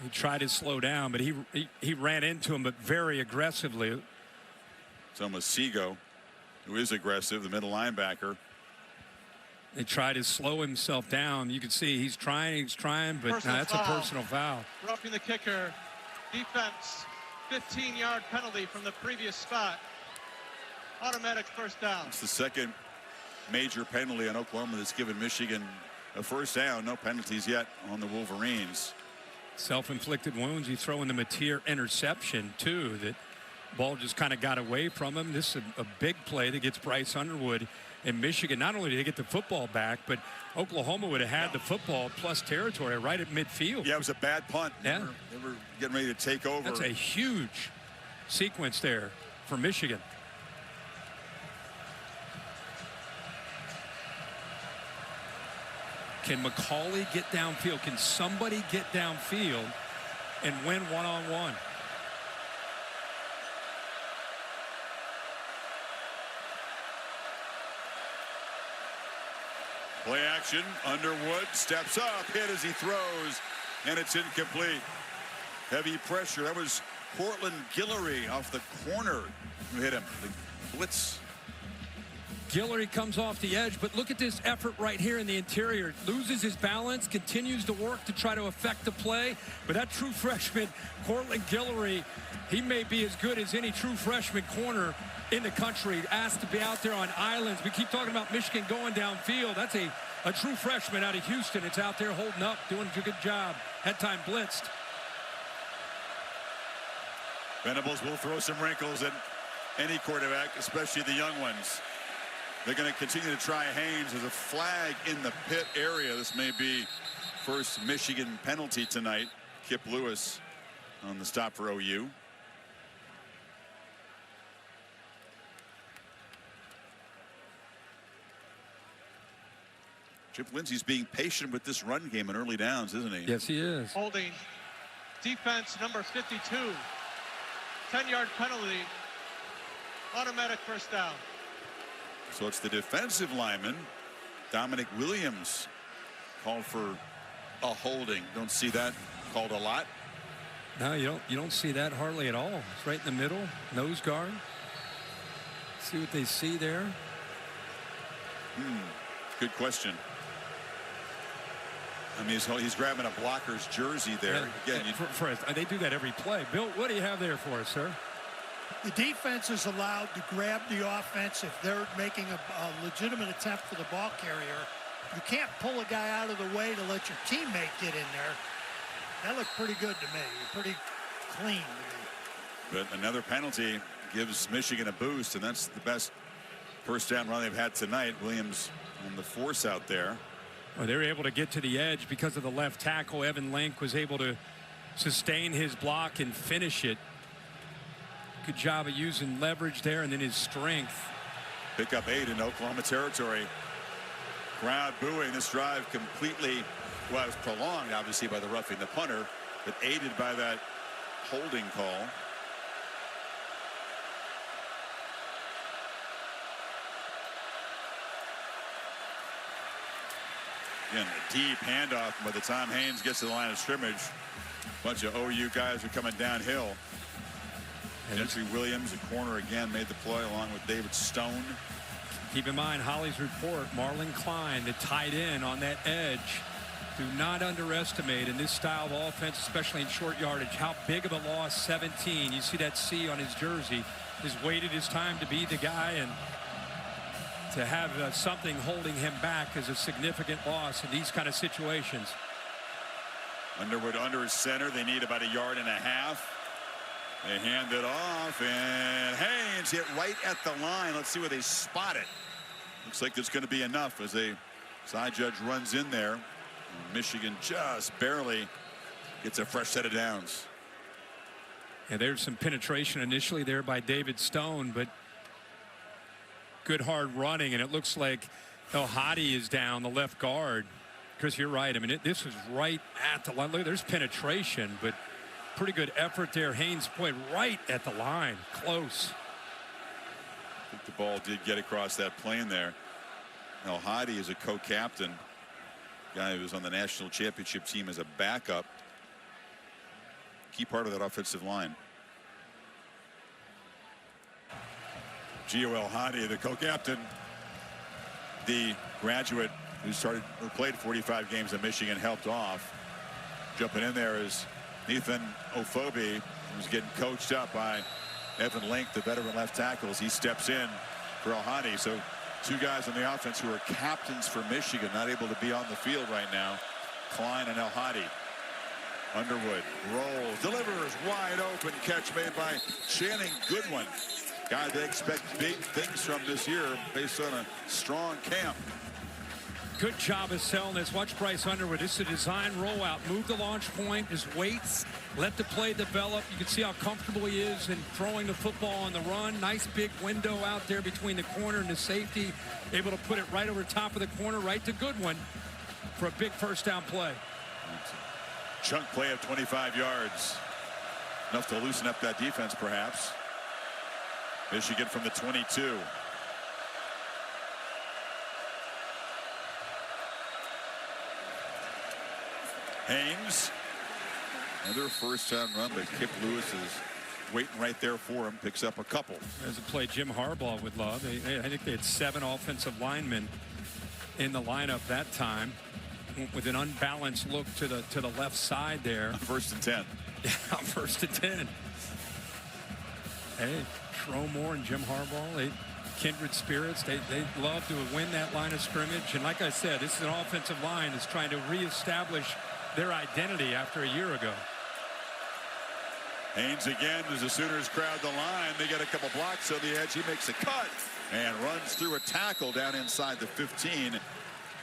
He tried to slow down, but he ran into him, but very aggressively. It's almost Seago, who is aggressive, the middle linebacker. They tried to slow himself down. You can see he's trying, but that's a personal foul. Roughing the kicker. Defense, 15-yard penalty from the previous spot. Automatic first down. It's the second major penalty on Oklahoma that's given Michigan a first down. No penalties yet on the Wolverines. Self-inflicted wounds. You throw in the Mateer interception, too. That ball just kind of got away from him. This is a big play that gets Bryce Underwood. In Michigan, not only did they get the football back, but Oklahoma would have had the football plus territory right at midfield. Yeah, it was a bad punt. Yeah. They were getting ready to take over. That's a huge sequence there for Michigan. Can McCauley get downfield? Can somebody get downfield and win one-on-one? Play action. Underwood steps up, hit as he throws, and it's incomplete. Heavy pressure. That was Cortland Guillory off the corner who hit him. The blitz. Guillory comes off the edge, but look at this effort right here in the interior. Loses his balance, continues to work to try to affect the play. But that true freshman, Cortland Guillory, he may be as good as any true freshman corner in the country. Asked to be out there on islands. We keep talking about Michigan going downfield. That's a true freshman out of Houston. It's out there holding up, doing a good job. Head time blitzed. Venables will throw some wrinkles at any quarterback, especially the young ones. They're going to continue to try Haynes. There's a flag in the pit area. This may be first Michigan penalty tonight. Kip Lewis on the stop for OU. Chip Lindsey's being patient with this run game in early downs, isn't he? Yes, he is. Holding defense number 52. 10-yard penalty. Automatic first down. So it's the defensive lineman, Dominic Williams, called for a holding. Don't see that called a lot. No, you don't see that hardly at all. It's right in the middle, nose guard. See what they see there. Good question. I mean, he's grabbing a blocker's jersey there. Yeah, again, they do that every play. Bill, what do you have there for us, sir? The defense is allowed to grab the offense if they're making a legitimate attempt for the ball carrier. You can't pull a guy out of the way to let your teammate get in there. That looked pretty good to me. Pretty clean to me. But another penalty gives Michigan a boost, and that's the best first down run they've had tonight. Williams on the force out there. Well, they were able to get to the edge because of the left tackle. Evan Link was able to sustain his block and finish it. Good job of using leverage there and then his strength. Pick up 8 in Oklahoma territory. Crowd booing. This drive completely was prolonged, obviously, by the roughing the punter, but aided by that holding call. Again, a deep handoff. By the time Haynes gets to the line of scrimmage, a bunch of OU guys are coming downhill. Gentry Williams, a corner again, made the play along with David Stone. Keep in mind Holly's report, Marlon Klein, the tight end on that edge. Do not underestimate in this style of offense, especially in short yardage, how big of a loss 17. You see that C on his jersey. Has waited his time to be the guy, and to have something holding him back is a significant loss in these kind of situations. Underwood under his center. They need about 1.5 yards. They hand it off, and Haynes hit right at the line. Let's see where they spot it. Looks like there's going to be enough as a side judge runs in there. Michigan just barely gets a fresh set of downs. And there's some penetration initially there by David Stone, but good hard running, and it looks like Hadi is down, the left guard. Chris, you're right. I mean, this was right at the line. Look, there's penetration, but pretty good effort there. Haynes played right at the line, close. I think the ball did get across that plane there. Now Hadi is a co-captain, guy who was on the national championship team as a backup. Key part of that offensive line. Gio El-Hadi, the co-captain, the graduate who played 45 games at Michigan, helped off. Jumping in there is Nathan Ofobi, who's getting coached up by Evan Link, the veteran left tackle, as he steps in for El-Hadi. So two guys on the offense who are captains for Michigan, not able to be on the field right now. Klein and El-Hadi. Underwood rolls, delivers, wide open catch made by Channing Goodwin. Guy they expect big things from this year based on a strong camp. Good job of selling this. Watch Bryce Underwood. This is a design rollout. Move the launch point, just waits, let the play develop. You can see how comfortable he is in throwing the football on the run. Nice big window out there between the corner and the safety. Able to put it right over top of the corner, right to Goodwin for a big first down play. Chunk play of 25 yards. Enough to loosen up that defense, perhaps. Michigan from the 22. Haynes. Another first down run, but Kip Lewis is waiting right there for him. Picks up a couple. There's a play Jim Harbaugh would love. I think they had 7 offensive linemen in the lineup that time, with an unbalanced look to the left side there. First and 10. Yeah, first and 10. Hey, Shromore and Jim Harbaugh, they kindred spirits. They love to win that line of scrimmage. And like I said, this is an offensive line that's trying to reestablish their identity after a year ago. Haynes again as the Sooners crowd the line. They get a couple blocks on the edge. He makes a cut and runs through a tackle down inside the 15.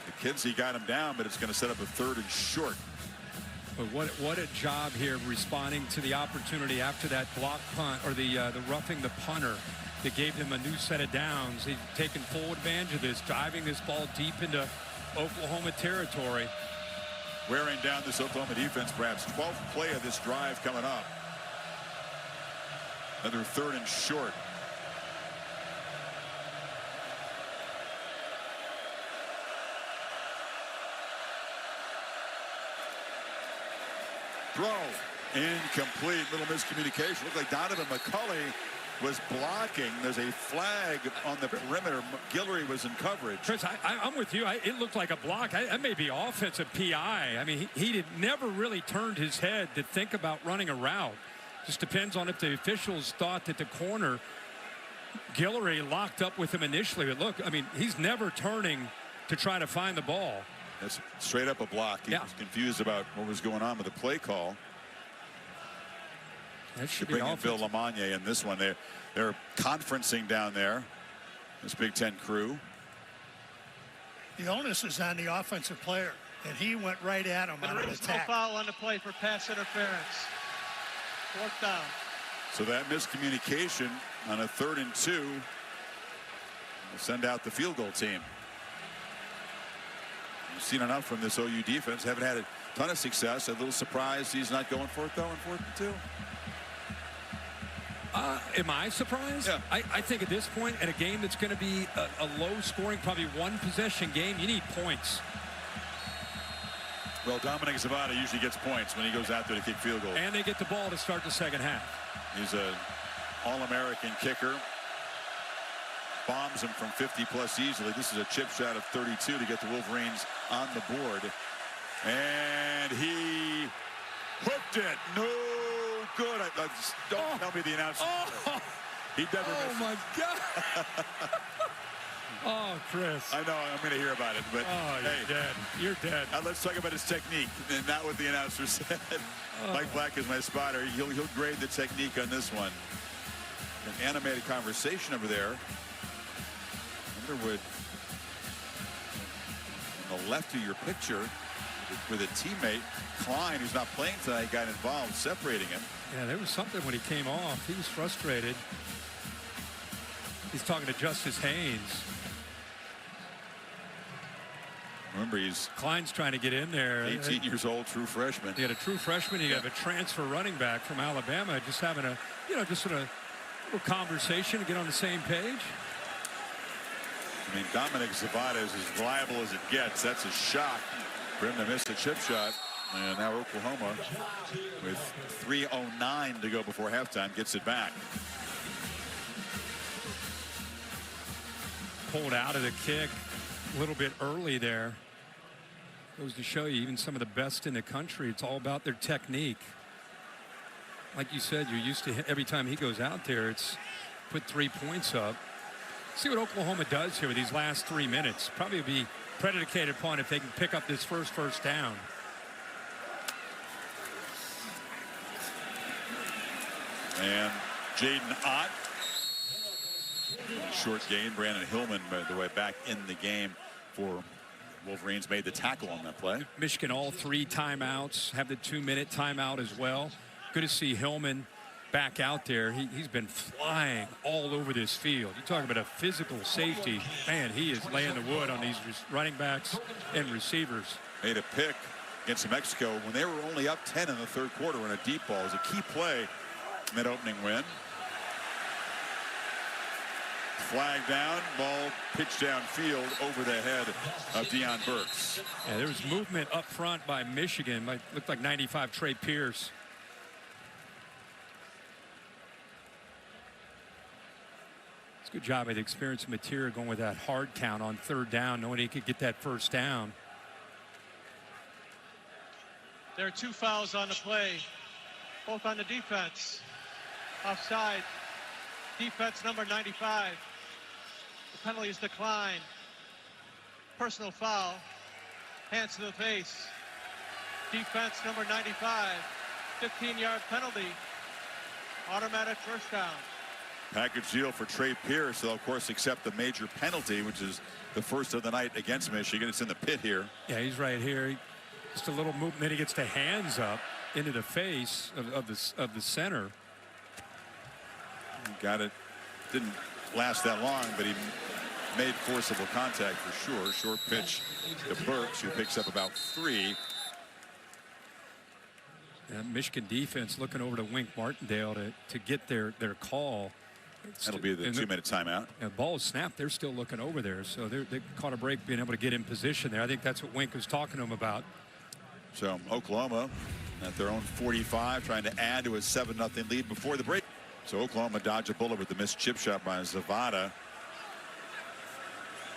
McKenzie got him down, but it's going to set up a 3rd and short. But what a job here responding to the opportunity after that block punt, or the roughing the punter that gave him a new set of downs. He's taken full advantage of this, driving this ball deep into Oklahoma territory. Wearing down this Oklahoma defense, perhaps 12th play of this drive coming up. Another 3rd and short. Throw incomplete. Little miscommunication. Looked like Donovan McCulley was blocking. There's a flag on the perimeter. Guillory was in coverage. Chris, I'm with you. It looked like a block. That may be offensive PI. I mean, he never really turned his head to think about running a route. Just depends on if the officials thought that the corner, Guillory, locked up with him initially. But look, I mean, he's never turning to try to find the ball. That's straight up a block. He was confused about what was going on with the play call. That should be bring in Bill LaMagna in this one. They're conferencing down there, this Big Ten crew. The onus is on the offensive player, and he went right at him on an attack. No foul on the play for pass interference. 4th down. So that miscommunication on a 3rd and 2 will send out the field goal team. We've seen enough from this OU defense. Haven't had a ton of success. A little surprised he's not going for it, though, in 4th and 2. Am I surprised? Yeah. I think at this point, at a game that's going to be a low-scoring, probably one-possession game, you need points. Well, Dominic Zavada usually gets points when he goes out there to kick field goals. And they get the ball to start the second half. He's an All-American kicker. Bombs him from 50-plus easily. This is a chip shot of 32 to get the Wolverines on the board. And he hooked it. No good. Don't tell me the announcer. Oh, He never missed. my God. Oh, Chris. I know. I'm going to hear about it. But Oh, you're hey, dead. You're dead. now let's talk about his technique, and not what the announcer said. Mike Black is my spotter. He'll grade the technique on this one. An animated conversation over there. Underwood on the left of your picture with a teammate. Klein, who's not playing tonight, got involved, separating him. Yeah, there was something when he came off. He was frustrated. He's talking to Justice Haynes. Remember, he's Klein's trying to get in there. 18 years old, true freshman. You got a true freshman. You have a transfer running back from Alabama, just having a, just sort of little conversation to get on the same page. I mean, Dominic Zavada is as reliable as it gets. That's a shock for him to miss a chip shot. And now Oklahoma, with 3:09 to go before halftime, gets it back. Pulled out of the kick a little bit early there. Goes to show you, even some of the best in the country, it's all about their technique. Like you said, you're used to every time he goes out there, it's put 3 points up. See what Oklahoma does here with these last 3 minutes. Probably be predicated upon if they can pick up this first down. And Jaden Ott. Short gain. Brandon Hillman, by the way, back in the game for Wolverines, made the tackle on that play. Michigan all 3 timeouts, have the 2-minute timeout as well. Good to see Hillman back out there. He's been flying all over this field. You talk about a physical safety. Man, he is laying the wood on these running backs and receivers. Made a pick against New Mexico when they were only up 10 in the third quarter on a deep ball. It was a key play in that opening win. Flag down, ball pitched downfield over the head of Deion Burks. Yeah, there was movement up front by Michigan. Looked like 95 Trey Pierce. It's a good job by the experienced Mateer going with that hard count on third down, knowing he could get that first down. There are 2 fouls on the play, both on the defense. Offside. Defense number 95. The penalty is declined. Personal foul. Hands to the face. Defense number 95. 15-yard penalty. Automatic first down. Package deal for Trey Pierce. They'll, of course, accept the major penalty, which is the first of the night against Michigan. It's in the pit here. Yeah, he's right here. Just a little movement. Then he gets the hands up into the face of the center. Got it. Didn't last that long, but he made forcible contact for sure. Short pitch to Burks, who picks up about 3. Michigan defense looking over to Wink Martindale to get their call. That'll be the 2-minute timeout. The ball is snapped. They're still looking over there, so they caught a break being able to get in position there. I think that's what Wink was talking to him about. So Oklahoma at their own 45, trying to add to a 7-0 lead before the break. So Oklahoma dodged a bullet with the missed chip shot by Zavada.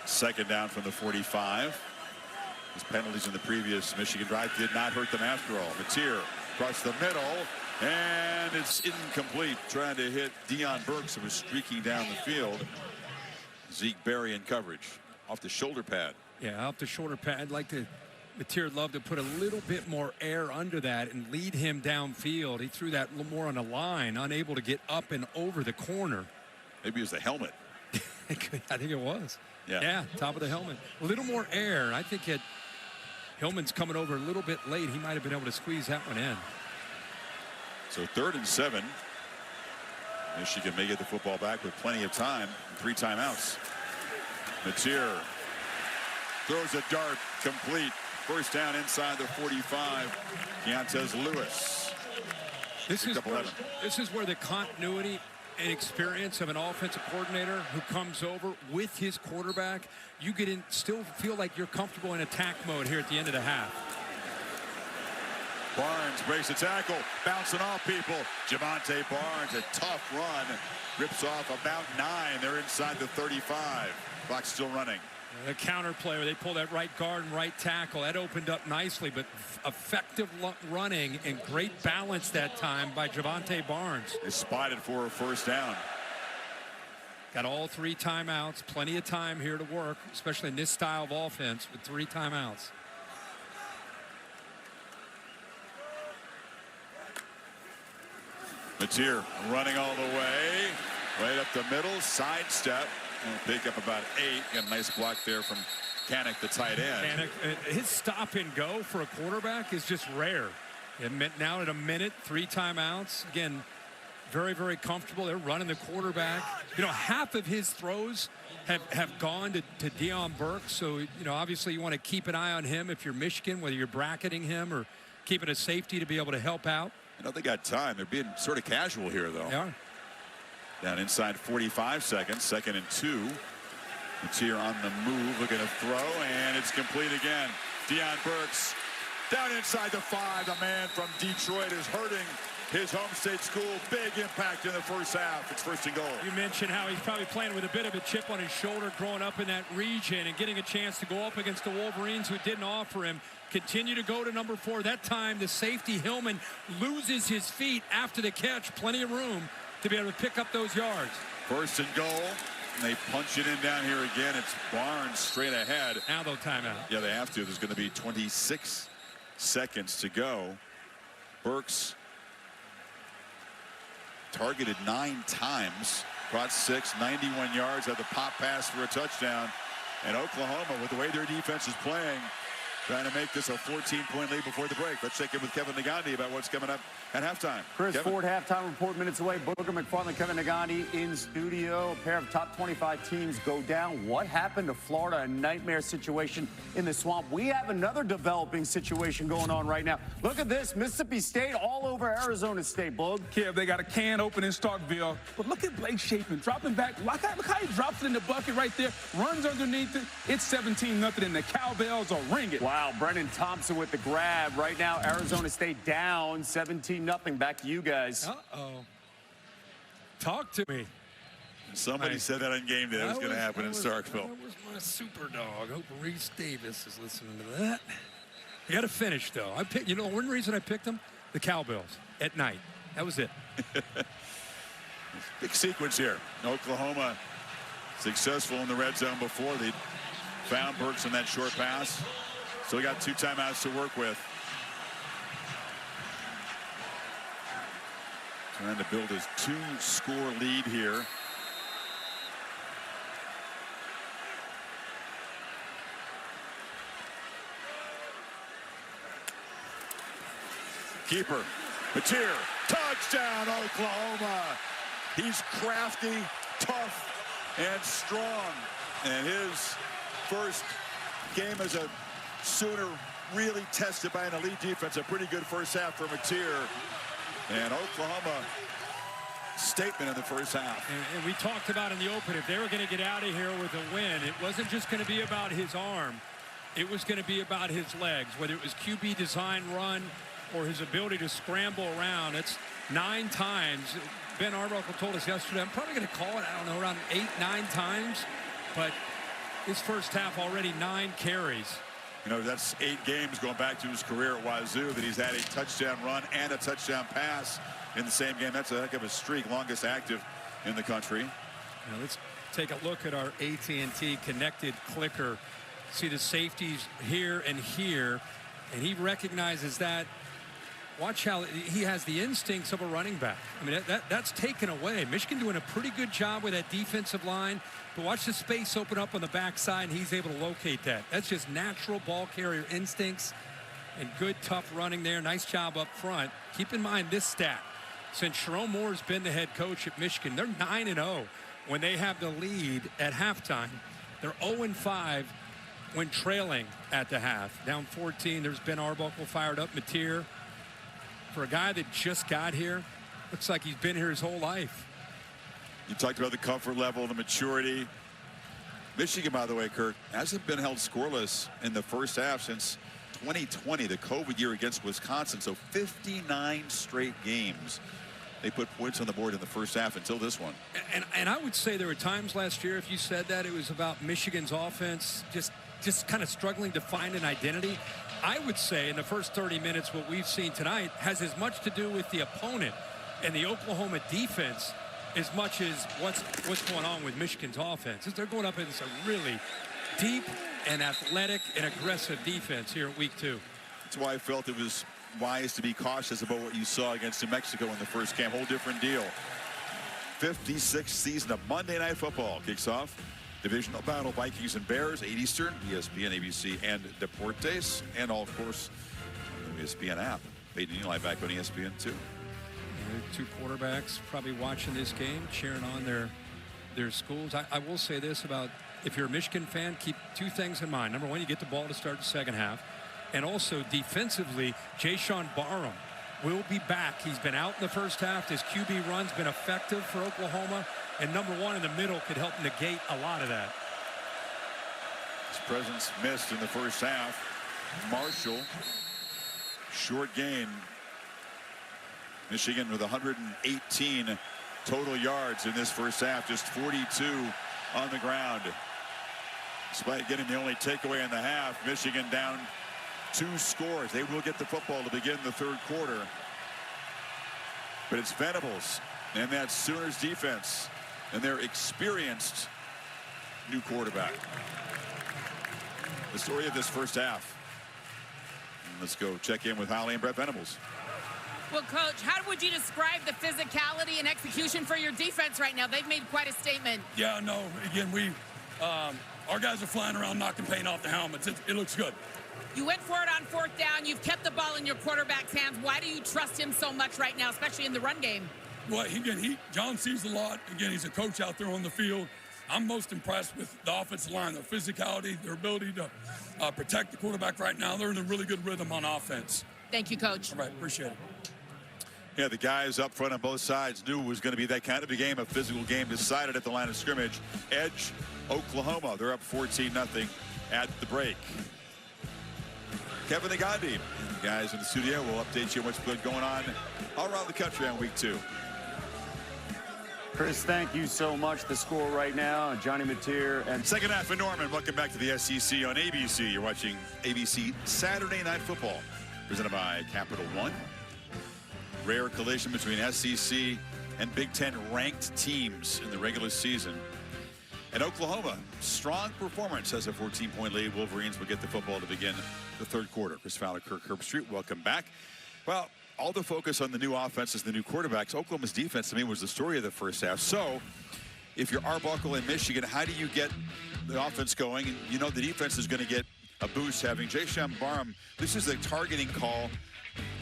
Second down from the 45. His penalties in the previous Michigan drive did not hurt them after all. Mateer across the middle, and it's incomplete. Trying to hit Deion Burks, who was streaking down the field. Zeke Berry in coverage off the shoulder pad. Yeah, off the shoulder pad. Mateer loved to put a little bit more air under that and lead him downfield. He threw that a little more on the line, unable to get up and over the corner. Maybe it was the helmet. I think it was. Yeah, top of the helmet. A little more air. I think Hillman's coming over a little bit late. He might have been able to squeeze that one in. So 3rd and 7. Michigan may get the football back with plenty of time. 3 timeouts. Mateer throws a dart, complete. First down inside the 45. Keontez Lewis. This is where the continuity and experience of an offensive coordinator who comes over with his quarterback, you still feel like you're comfortable in attack mode here at the end of the half. Barnes breaks the tackle, bouncing off people. Javonte Barnes, a tough run, rips off about 9. They're inside the 35. Clock's still running. The counter player, they pull that right guard and right tackle. That opened up nicely, but effective running and great balance that time by Javonte Barnes. Is spotted for a first down. Got all 3 timeouts. Plenty of time here to work, especially in this style of offense with 3 timeouts. Mateer running all the way. Right up the middle. Sidestep. And pick up about 8. Got a nice block there from Kanak, the tight end. Kanak, his stop and go for a quarterback is just rare. Now at a minute, 3 timeouts. Again, very, very comfortable. They're running the quarterback. You know, half of his throws have gone to Deion Burks. So, you know, obviously you want to keep an eye on him if you're Michigan, whether you're bracketing him or keeping a safety to be able to help out. I know they got time. They're being sort of casual here, though. They are. Down inside 45 seconds. 2nd and 2. Mateer on the move, looking to throw, and it's complete again. Deion Burks down inside the 5. The man from Detroit is hurting his home state school. Big impact in the first half. It's 1st and goal. You mentioned how he's probably playing with a bit of a chip on his shoulder growing up in that region and getting a chance to go up against the Wolverines, who didn't offer him. Continue to go to number 4. That time the safety Hillman loses his feet after the catch. Plenty of room to be able to pick up those yards. 1st and goal. And they punch it in down here again. It's Barnes straight ahead. Now they'll timeout. Yeah, they have to. There's going to be 26 seconds to go. Burks targeted 9 times. Caught 6, 91 yards. Had the pop pass for a touchdown. And Oklahoma, with the way their defense is playing, trying to make this a 14-point lead before the break. Let's check in with Kevin Nagandi about what's coming up at halftime. Chris Kevin. Ford halftime report minutes away. Booker McFarland, Kevin Nagandi in studio. A pair of top 25 teams go down. What happened to Florida? A nightmare situation in the swamp. We have another developing situation going on right now. Look at this. Mississippi State all over Arizona State, Boog. Kev, they got a can open in Starkville. But look at Blake Shapen dropping back. Look how he drops it in the bucket right there. Runs underneath it. It's 17-0 and the cowbells are ringing. Wow, Brennan Thompson with the grab. Right now, Arizona State down 17-0. Back to you guys. Uh-oh. Talk to me. Somebody said that on game day. That was going to happen in Starkville. That was my super dog. Hope Reese Davis is listening to that. I got to finish, though. You know, one reason I picked them? The cowbells at night. That was it. Big sequence here. Oklahoma successful in the red zone before. They found Burks on that short pass. So we got 2 timeouts to work with. Trying to build his 2-score lead here. Keeper, Mateer, touchdown Oklahoma. He's crafty, tough, and strong. And his first game as a Sooner really tested by an elite defense. A pretty good first half for Mateer. And Oklahoma, statement in the first half. And we talked about in the open, if they were going to get out of here with a win, it wasn't just going to be about his arm. It was going to be about his legs, whether it was QB design run or his ability to scramble around. It's 9 times. Ben Arbuckle told us yesterday, I'm probably going to call it, I don't know, around 8, 9 times. But his first half already 9 carries. You know, that's 8 games going back to his career at Wazoo that he's had a touchdown run and a touchdown pass in the same game. That's a heck of a streak, longest active in the country. Now let's take a look at our AT&T connected clicker. See the safeties here and here, and he recognizes that. Watch how he has the instincts of a running back. I mean, that's taken away. Michigan doing a pretty good job with that defensive line, but watch the space open up on the backside, and he's able to locate that. That's just natural ball carrier instincts and good, tough running there. Nice job up front. Keep in mind this stat. Since Sharon Moore's been the head coach at Michigan, they're 9-0 when they have the lead at halftime. They're 0-5 when trailing at the half. Down 14, there's Ben Arbuckle fired up. Mateer. For a guy that just got here, looks like he's been here his whole life. You talked about the comfort level, the maturity. Michigan, by the way, Kurt, hasn't been held scoreless in the first half since 2020, the COVID year against Wisconsin. So 59 straight games they put points on the board in the first half until this one. And I would say there were times last year, if you said that, it was about Michigan's offense just kind of struggling to find an identity. I would say in the first 30 minutes, what we've seen tonight has as much to do with the opponent and the Oklahoma defense as much as what's going on with Michigan's offense. They're going up against a really deep and athletic and aggressive defense here in week 2. That's why I felt it was wise to be cautious about what you saw against New Mexico in the first game. Whole different deal. 56th season of Monday Night Football kicks off. Divisional battle, Vikings and Bears, 8 Eastern, ESPN, ABC, and Deportes, and all, of course, the ESPN app. Peyton Eli back on ESPN, too. Two quarterbacks probably watching this game, cheering on their schools. I will say this about, if you're a Michigan fan, keep 2 things in mind. Number one, you get the ball to start the second half. And also defensively, Jayshon Barham will be back. He's been out in the first half. His QB run's been effective for Oklahoma. And number one in the middle could help negate a lot of that. His presence missed in the first half. Marshall, short gain. Michigan with 118 total yards in this first half, just 42 on the ground. Despite getting the only takeaway in the half, Michigan down 2 scores. They will get the football to begin the third quarter. But it's Venables and that Sooners defense and their experienced new quarterback. The story of this first half. Let's go check in with Holly and Brett Venables. Well, Coach, how would you describe the physicality and execution for your defense right now? They've made quite a statement. Yeah, no, again, our guys are flying around knocking paint off the helmets. It looks good. You went for it on 4th down. You've kept the ball in your quarterback's hands. Why do you trust him so much right now, especially in the run game? Well, John sees a lot. Again, he's a coach out there on the field. I'm most impressed with the offensive line, their physicality, their ability to protect the quarterback right now. They're in a really good rhythm on offense. Thank you, Coach. All right, appreciate it. Yeah, the guys up front on both sides knew it was going to be that kind of a game, a physical game decided at the line of scrimmage. Edge, Oklahoma, they're up 14-0 at the break. Kevin Nagandi and the guys in the studio will update you on what's good going on all around the country on week 2. Chris, thank you so much. The score right now, Johnny Mateer and second half in Norman. Welcome back to the SEC on ABC. You're watching ABC Saturday Night Football, presented by Capital One. Rare collision between SEC and Big Ten ranked teams in the regular season. And Oklahoma, strong performance, has a 14-point lead. Wolverines will get the football to begin the third quarter. Chris Fowler, Kirk Herbstreit, welcome back. Well, all the focus on the new offenses, the new quarterbacks. Oklahoma's defense, to me, was the story of the first half. So, if you're Arbuckle in Michigan, how do you get the offense going? And you know the defense is going to get a boost having Jayshon Barham. This is a targeting call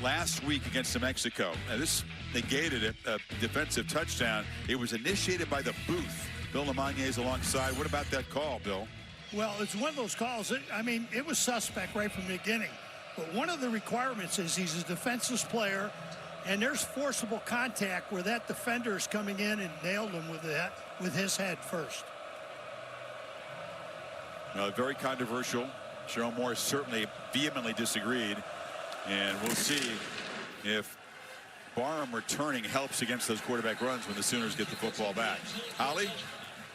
last week against New Mexico. Now, this negated a defensive touchdown. It was initiated by the booth. Bill Lamagne's alongside. What about that call, Bill? Well, it's one of those calls. It was suspect right from the beginning. But one of the requirements is he's a defenseless player, and there's forcible contact where that defender is coming in and nailed him with his head first. Very controversial. Cheryl Moore certainly vehemently disagreed. And we'll see if Barham returning helps against those quarterback runs when the Sooners get the football back. Holly?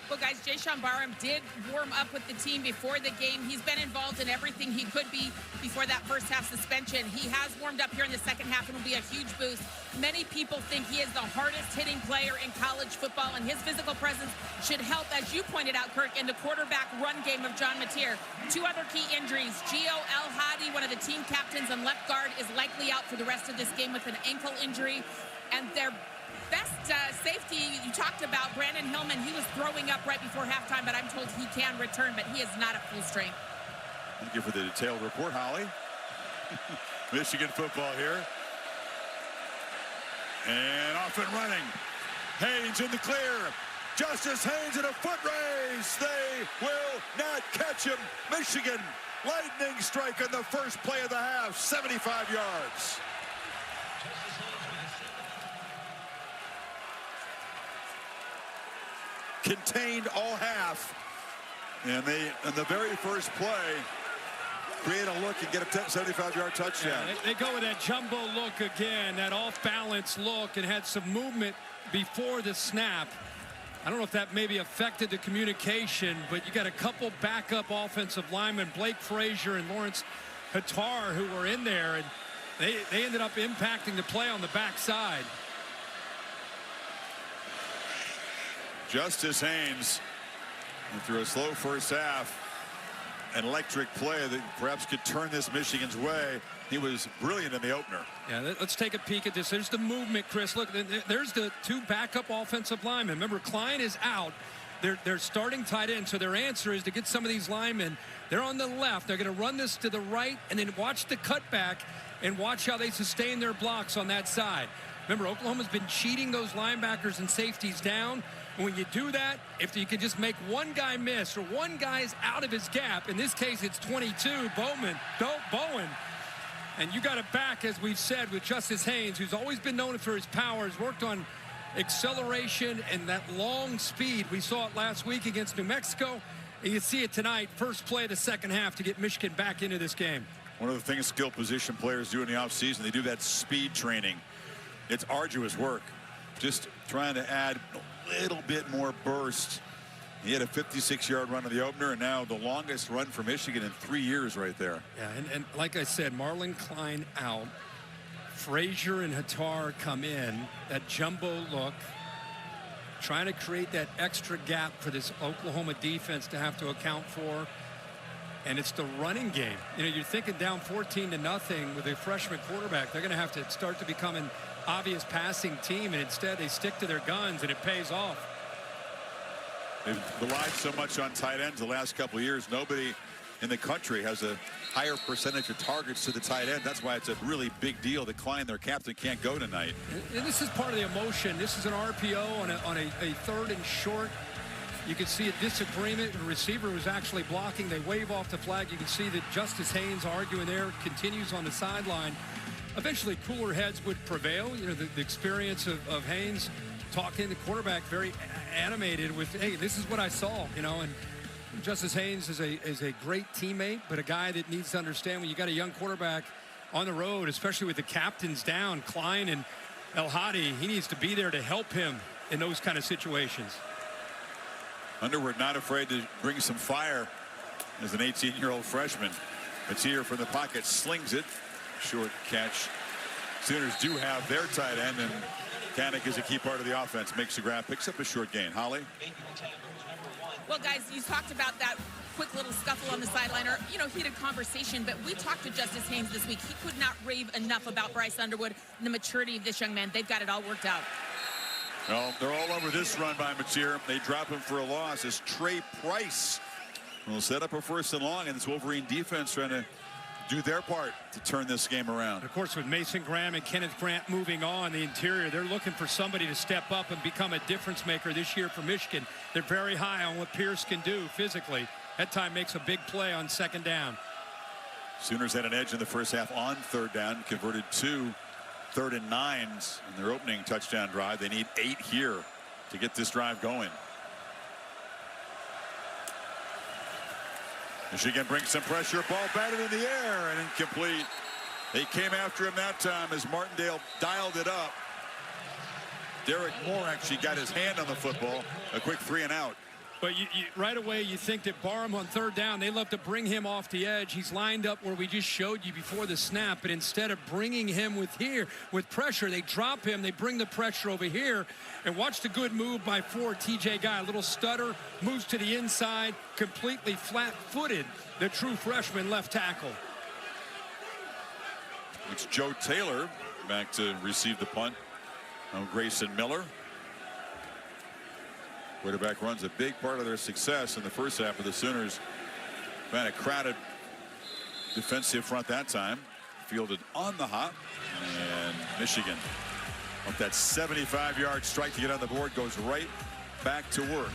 Well, guys, Jayshon Barham did warm up with the team before the game. He's been involved in everything he could be before that first half suspension. He has warmed up here in the second half and will be a huge boost. Many people think he is the hardest hitting player in college football, and his physical presence should help, as you pointed out, Kirk, in the quarterback run game of John Mateer. 2 other key injuries. Gio El-Hadi, one of the team captains and left guard, is likely out for the rest of this game with an ankle injury. And their best safety, you talked about, Brandon Hillman, he was throwing up right before halftime, but I'm told he can return, but he is not at full strength. Thank you for the detailed report, Holly. Michigan football here. And off and running. Haynes in the clear. Justice Haynes in a foot race. They will not catch him. Michigan, lightning strike on the first play of the half, 75 yards. Contained all half. And they, in the very first play, create a look and get a 75-yard touchdown. Yeah, they go with that jumbo look again, that off-balance look, and had some movement before the snap. I don't know if that maybe affected the communication, but you got a couple backup offensive linemen, Blake Frazier and Lawrence Hattar, who were in there, and they ended up impacting the play on the backside. Justice Haynes, through a slow first half, an electric play that perhaps could turn this Michigan's way. He was brilliant in the opener. Yeah, let's take a peek at this. There's the movement, Chris. Look, there's the two backup offensive linemen. Remember, Klein is out. They're starting tight end, so their answer is to get some of these linemen. They're on the left. They're going to run this to the right, and then watch the cutback and watch how they sustain their blocks on that side. Remember, Oklahoma's been cheating those linebackers and safeties down. And when you do that, if you can just make one guy miss or one guy's out of his gap, in this case it's 22, Bowen. And you got it back, as we've said, with Justice Haynes, who's always been known for his powers, worked on acceleration and that long speed. We saw it last week against New Mexico, and you see it tonight, first play of the second half to get Michigan back into this game. One of the things skill position players do in the offseason, they do that speed training. It's arduous work, just trying to add a little bit more burst. He had a 56-yard run in the opener, and now the longest run for Michigan in 3 years right there. Yeah, and like I said, Marlon Klein out. Frazier and Hattar come in. That jumbo look, trying to create that extra gap for this Oklahoma defense to have to account for. And it's the running game. You know, you're thinking down 14-0 with a freshman quarterback. They're going to have to start to become an obvious passing team, and instead they stick to their guns, and it pays off. They've relied so much on tight ends the last couple of years. Nobody in the country has a higher percentage of targets to the tight end. That's why it's a really big deal that Klein, their captain, can't go tonight. And this is part of the emotion. This is an RPO on a third and short. You can see a disagreement. The receiver was actually blocking. They wave off the flag. You can see that Justice Haynes arguing there, continues on the sideline. Eventually, cooler heads would prevail. You know, the experience of Haynes talking, the quarterback very animated with, hey, this is what I saw, you know. And Justice Haynes is a great teammate, but a guy that needs to understand when you got a young quarterback on the road, especially with the captains down, Klein and El Hadi, he needs to be there to help him in those kind of situations. Underwood not afraid to bring some fire as an 18-year-old freshman. Matier from the pocket slings it. Short catch. Sooners do have their tight end, and Kanik is a key part of the offense. Makes the grab, picks up a short gain. Holly? Well, guys, you talked about that quick little scuffle on the sideline, or, you know, heated conversation, but we talked to Justice Haynes this week. He could not rave enough about Bryce Underwood and the maturity of this young man. They've got it all worked out. Well, they're all over this run by Matier. They drop him for a loss as Trey Price will set up a first and long, and this Wolverine defense trying to do their part to turn this game around. Of course, with Mason Graham and Kenneth Grant moving on the interior, they're looking for somebody to step up and become a difference maker this year for Michigan. They're very high on what Pierce can do physically. That time makes a big play on second down. Sooners had an edge in the first half on third down, converted 2 3rd and 9s in their opening touchdown drive. They need 8 here to get this drive going. Michigan brings some pressure. Ball batted in the air and incomplete. They came after him that time as Martindale dialed it up. Derek Moore actually got his hand on the football. A quick 3 and out. But right away, you think that Barham on third down, they love to bring him off the edge. He's lined up where we just showed you before the snap. But instead of bringing him with pressure, they drop him. They bring the pressure over here. And watch the good move by TJ Guy. A little stutter, moves to the inside, completely flat-footed, the true freshman left tackle. It's Joe Taylor back to receive the punt. Now Grayson Miller. Quarterback runs a big part of their success in the first half of the Sooners. Ran a crowded defensive front that time. Fielded on the hop. And Michigan, with that 75-yard strike to get on the board, goes right back to work.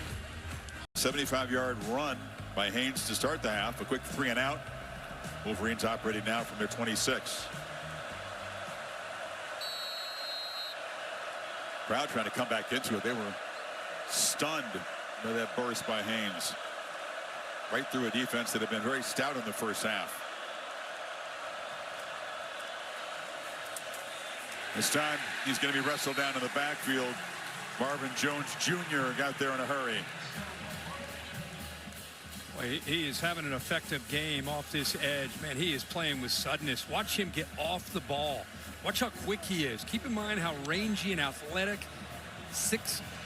75-yard run by Haynes to start the half. A quick 3 and out. Wolverines operating now from their 26. Crowd trying to come back into it. They were stunned by that burst by Haynes. Right through a defense that had been very stout in the first half. This time, he's going to be wrestled down in the backfield. Marvin Jones Jr. got there in a hurry. Well, he is having an effective game off this edge. Man, he is playing with suddenness. Watch him get off the ball. Watch how quick he is. Keep in mind how rangy and athletic.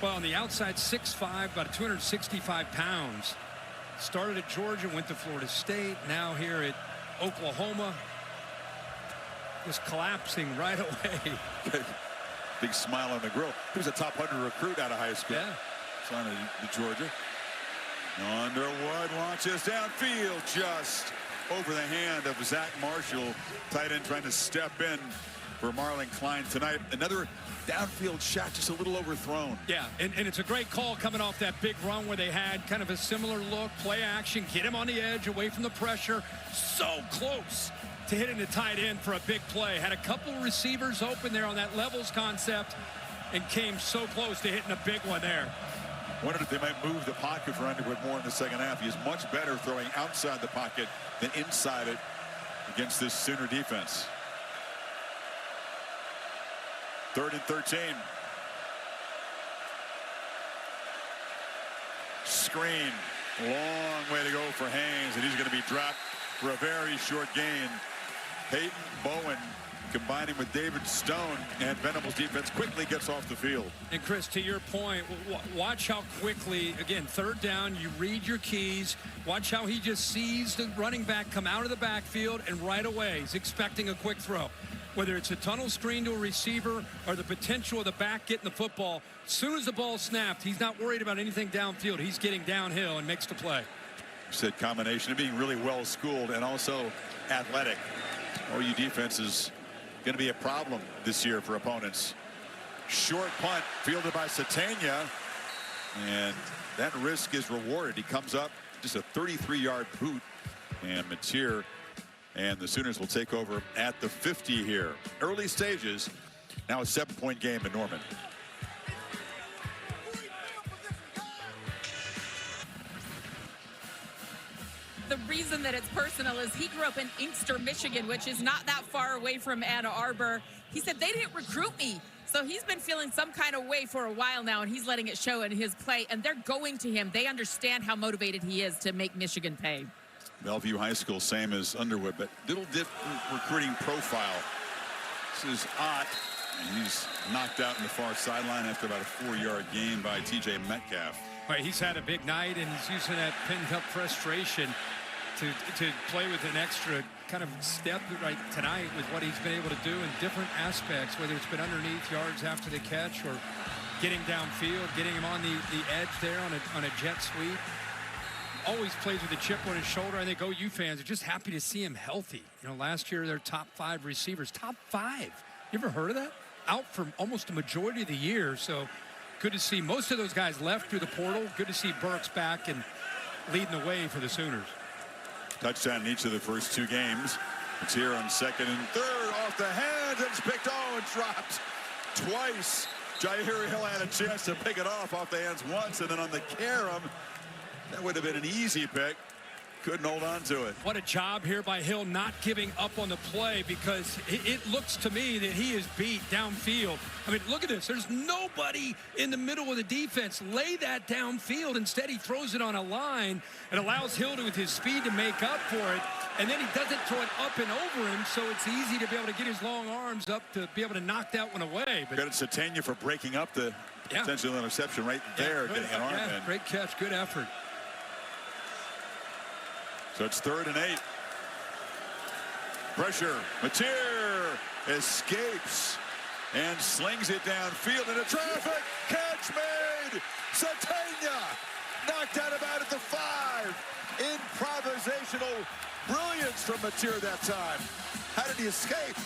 On the outside, 6'5", about 265 pounds. Started at Georgia, went to Florida State. Now here at Oklahoma. Just collapsing right away. Big smile on the grill. He was a top 100 recruit out of high school. Yeah. Signed to Georgia. Underwood launches downfield, just over the hand of Zach Marshall. Tight end trying to step in for Marlon Klein tonight. Another downfield shot, just a little overthrown. Yeah, and it's a great call coming off that big run where they had kind of a similar look, play action, get him on the edge, away from the pressure. So close to hitting the tight end for a big play. Had a couple receivers open there on that levels concept and came so close to hitting a big one there. Wondered if they might move the pocket for Underwood more in the second half. He is much better throwing outside the pocket than inside it against this Sooner defense. 3rd and 13. Screen. Long way to go for Haynes, and he's going to be dropped for a very short gain. Peyton Bowen combining with David Stone, and Venables' defense quickly gets off the field. And Chris, to your point, watch how quickly, again, 3rd down, you read your keys. Watch how he just sees the running back come out of the backfield, and right away he's expecting a quick throw. Whether it's a tunnel screen to a receiver or the potential of the back getting the football, as soon as the ball snapped, he's not worried about anything downfield. He's getting downhill and makes the play. You said combination of being really well schooled and also athletic. OU defense is going to be a problem this year for opponents. Short punt fielded by Satania, and that risk is rewarded. He comes up, just a 33-yard boot, and Mateer and the Sooners will take over at the 50 here. Early stages, now a 7-point game in Norman. The reason that it's personal is he grew up in Inkster, Michigan, which is not that far away from Ann Arbor. He said they didn't recruit me. So he's been feeling some kind of way for a while now, and he's letting it show in his play. And they're going to him. They understand how motivated he is to make Michigan pay. Bellevue High School, same as Underwood, but little different recruiting profile. This is Ott. He's knocked out in the far sideline after about a 4-yard gain by T.J. Metcalf. Right, he's had a big night, and he's using that pent-up frustration to play with an extra kind of step right tonight with what he's been able to do in different aspects, whether it's been underneath yards after the catch or getting downfield, getting him on the edge there on a jet sweep. Always plays with a chip on his shoulder. I think OU fans are just happy to see him healthy. You know, last year, their top 5 receivers, top 5. You ever heard of that? Out for almost a majority of the year. So good to see most of those guys left through the portal. Good to see Burks back and leading the way for the Sooners. Touchdown in each of the first 2 games. It's here on 2nd and 3rd off the hands. It's picked and dropped twice. Jair Hill had a chance to pick it off the hands once, and then on the carom, that would have been an easy pick. Couldn't hold on to it. What a job here by Hill not giving up on the play, because it looks to me that he is beat downfield. I mean, look at this. There's nobody in the middle of the defense. Lay that downfield. Instead, he throws it on a line and allows Hill with his speed to make up for it. And then he doesn't throw it up and over him, so it's easy to be able to get his long arms up to be able to knock that one away. But credit Satania for breaking up the potential interception right there, getting an arm in. Great catch, good effort. So it's 3rd and 8. Pressure. Mateer escapes and slings it downfield into traffic. Catch made. Satania knocked out about at the 5. Improvisational brilliance from Mateer that time. How did he escape?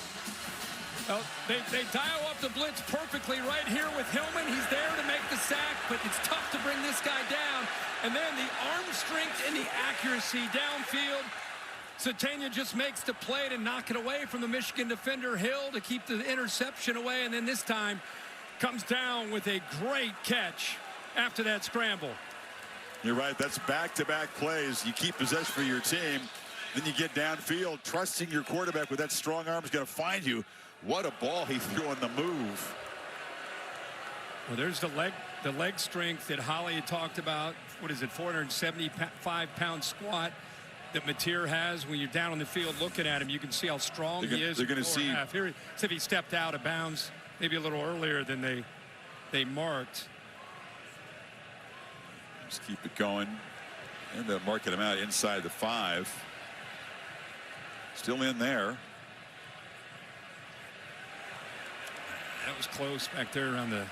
Well, they dial up the blitz perfectly right here with Hillman. He's there to make the sack, but it's tough to bring this guy down. And then the arm strength and the accuracy downfield. Satania just makes the play to knock it away from the Michigan defender Hill to keep the interception away. And then this time comes down with a great catch after that scramble. You're right. That's back-to-back plays. You keep possession for your team. Then you get downfield, trusting your quarterback with that strong arm is going to find you. What a ball he threw on the move. Well, there's the leg strength that Holly had talked about. What is it, 475-pound squat that Mateer has. When you're down on the field looking at him, you can see how strong he is. They're going to see. Here, as if he stepped out of bounds maybe a little earlier than they marked. Just keep it going. And they're marking him out inside the 5. Still in there. That was close back there around the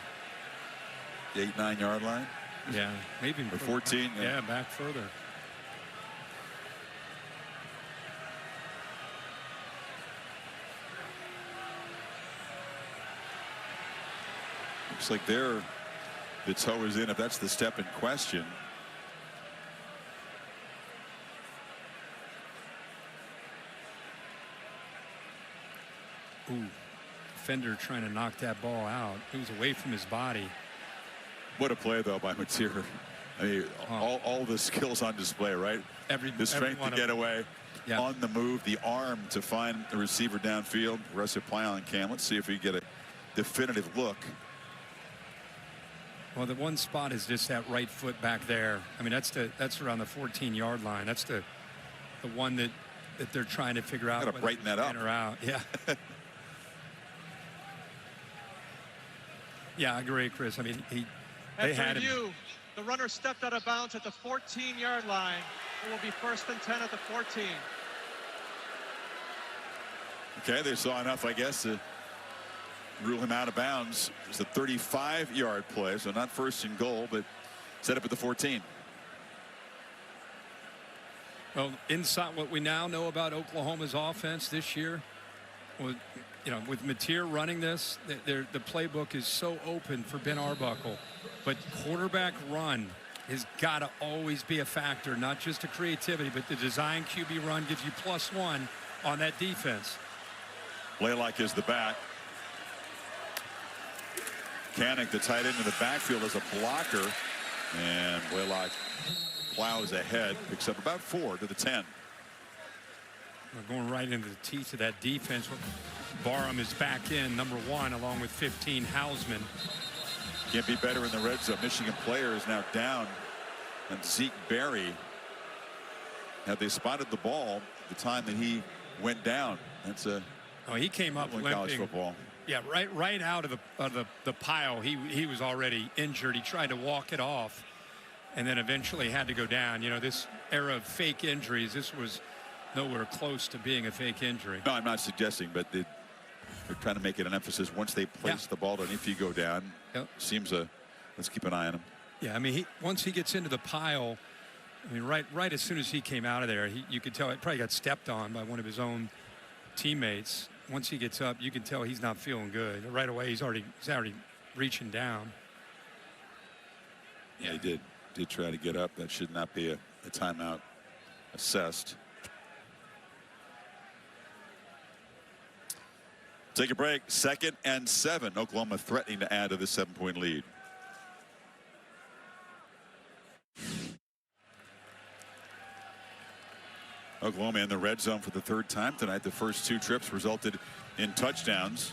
8-9 yard line. Yeah, maybe or 14. Yeah, back further. Looks like the toe is in, if that's the step in question. Ooh, defender trying to knock that ball out. It was away from his body. What a play, though, by Mateer. I mean, all the skills on display, right? The strength to get away, on the move, the arm to find the receiver downfield. Aggressive play on Cam. Let's see if we get a definitive look. Well, the one spot is just that right foot back there. I mean, that's around the 14-yard line. That's the one that they're trying to figure out. Got to brighten that up. Or out. Yeah. Yeah, I agree, Chris. I mean, they had him. The runner stepped out of bounds at the 14-yard line. It will be 1st and 10 at the 14. Okay, they saw enough, I guess, to rule him out of bounds. It's a 35-yard play, so not 1st and goal, but set up at the 14. Well, inside what we now know about Oklahoma's offense this year, with Mateer running this, the playbook is so open for Ben Arbuckle. But quarterback run has got to always be a factor, not just the creativity, but the design QB run gives you +1 on that defense. Blaylock is the back. Canick, the tight end in the backfield, as a blocker. And Blaylock plows ahead, picks up about 4 to the 10. We're going right into the teeth of that defense. Barham is back in, number 1, along with 15, Hausman. Can't be better in the red zone. Michigan player is now down. And Zeke Berry, had they spotted the ball the time that he went down. That's he came up limping. College football. Yeah, right out of the pile. He was already injured. He tried to walk it off, and then eventually had to go down. You know, this era of fake injuries, this was nowhere close to being a fake injury. No, I'm not suggesting, but they're trying to make it an emphasis once they place the ball down. If you go down, seems let's keep an eye on him. Yeah, I mean, once he gets into the pile, I mean, right as soon as he came out of there, you could tell it probably got stepped on by one of his own teammates. Once he gets up, you can tell he's not feeling good. Right away, he's already reaching down. Yeah, he did try to get up. That should not be a timeout assessed. Take a break. 2nd and 7. Oklahoma threatening to add to the 7-point lead. Oklahoma in the red zone for the 3rd time tonight. The first 2 trips resulted in touchdowns.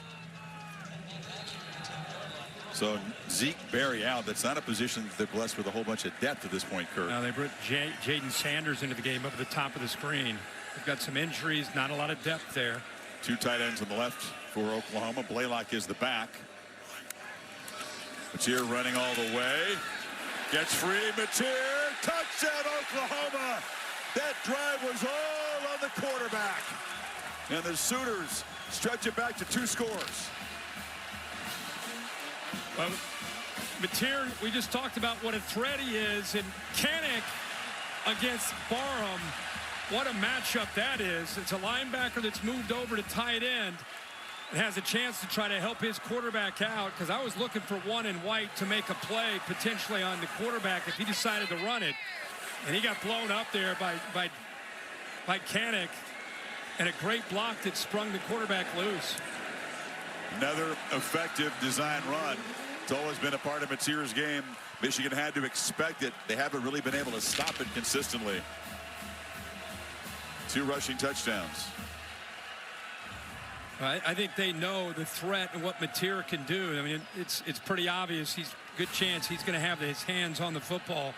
So Zeke Berry out. That's not a position that they're blessed with a whole bunch of depth at this point, Kurt. Now they brought Jaden Sanders into the game up at the top of the screen. They've got some injuries, not a lot of depth there. 2 tight ends on the left for Oklahoma. Blaylock is the back. Mateer running all the way. Gets free. Mateer. Touchdown, Oklahoma. That drive was all on the quarterback. And the Sooners stretch it back to 2 scores. Well, Mateer, we just talked about what a threat he is. And Canick against Barham. What a matchup that is. It's a linebacker that's moved over to tight end and has a chance to try to help his quarterback out, because I was looking for one in white to make a play potentially on the quarterback if he decided to run it. And he got blown up there by Canick, and a great block that sprung the quarterback loose. Another effective design run. It's always been a part of Mateer's game. Michigan had to expect it. They haven't really been able to stop it consistently. 2 rushing touchdowns. I think they know the threat and what Mateer can do. I mean, it's pretty obvious. He's good chance he's going to have his hands on the football.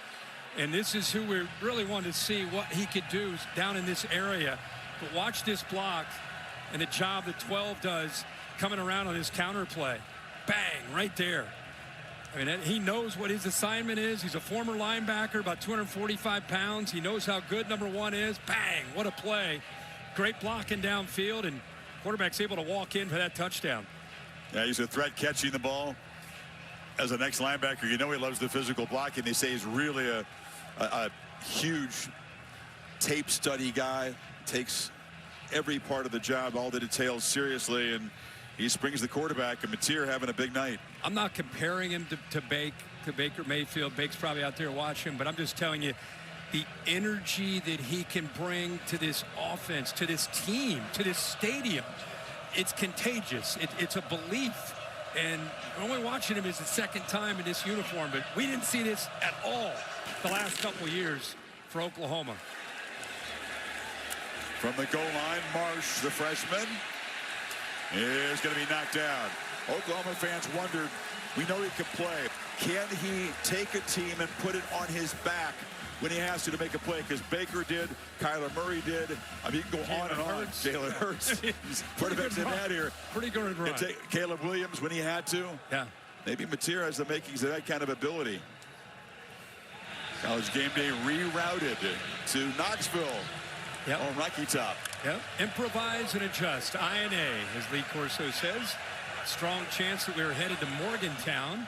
And this is who we really wanted to see what he could do down in this area. But watch this block and the job that 12 does coming around on his counter play. Bang, right there. I mean, he knows what his assignment is. He's a former linebacker, about 245 pounds. He knows how good number 1 is. Bang, what a play. Great blocking downfield, and quarterback's able to walk in for that touchdown. Yeah, he's a threat catching the ball. As a next linebacker, you know he loves the physical blocking. They say he's really a huge tape study guy. Takes every part of the job, all the details seriously, and he springs the quarterback, and Mateer having a big night. I'm not comparing him to Baker Mayfield. Bake's probably out there watching, but I'm just telling you, the energy that he can bring to this offense, to this team, to this stadium, it's contagious. It's a belief. And only watching him is the second time in this uniform, but we didn't see this at all the last couple of years for Oklahoma. From the goal line, Marsh, the freshman, is going to be knocked down. Oklahoma fans wondered, we know he can play. Can he take a team and put it on his back when he has to make a play? Because Baker did, Kyler Murray did. I mean, you can go on and on. Jalen Hurts. Quarterbacks in that here. Pretty good run. Caleb Williams when he had to. Yeah. Maybe Mateer has the makings of that kind of ability. College game day rerouted to Knoxville. Yep. On Rocky Top. Yep. Improvise and adjust. INA, as Lee Corso says. Strong chance that we were headed to Morgantown.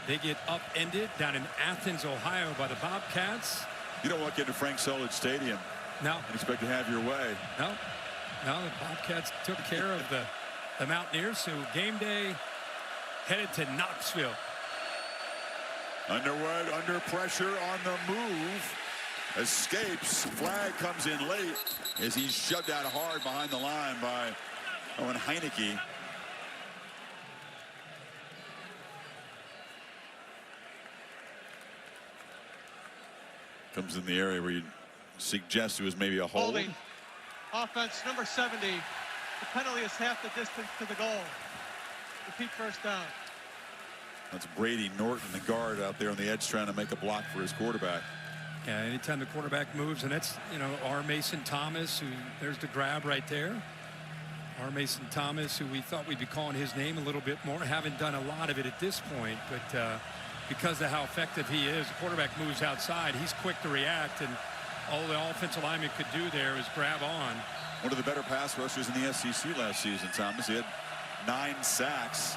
They get upended down in Athens, Ohio by the Bobcats. You don't walk into Frank Solid Stadium. No. And expect to have your way. No. No, the Bobcats took care of the Mountaineers. So game day headed to Knoxville. Underwood under pressure on the move. Escapes. Flag comes in late as he's shoved out hard behind the line by Owen Heineke. Comes in the area where you suggest it was maybe a hold. Holding. Offense number 70. The penalty is half the distance to the goal. Repeat first down. That's Brady Norton, the guard out there on the edge trying to make a block for his quarterback. Yeah, anytime the quarterback moves, and that's, you know, R. Mason Thomas, who, there's the grab right there. R. Mason Thomas, who we thought we'd be calling his name a little bit more. Haven't done a lot of it at this point, but because of how effective he is, the quarterback moves outside. He's quick to react, and all the offensive lineman could do there is grab on. One of the better pass rushers in the SEC last season, Thomas. He had 9 sacks.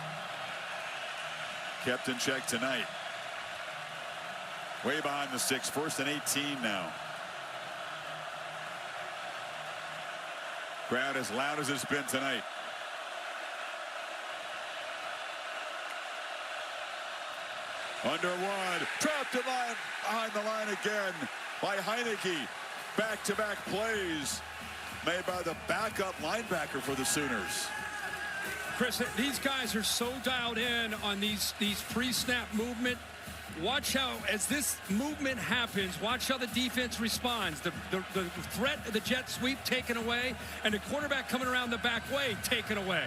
Kept in check tonight. Way behind the sticks. 1st and 18 now. Crowd as loud as it's been tonight. Underwood. Trapped in line. Behind the line again by Heineke. Back-to-back plays made by the backup linebacker for the Sooners. Chris, these guys are so dialed in on these pre-snap movement. Watch how, as this movement happens, watch how the defense responds. The threat of the jet sweep taken away, and the quarterback coming around the back way taken away.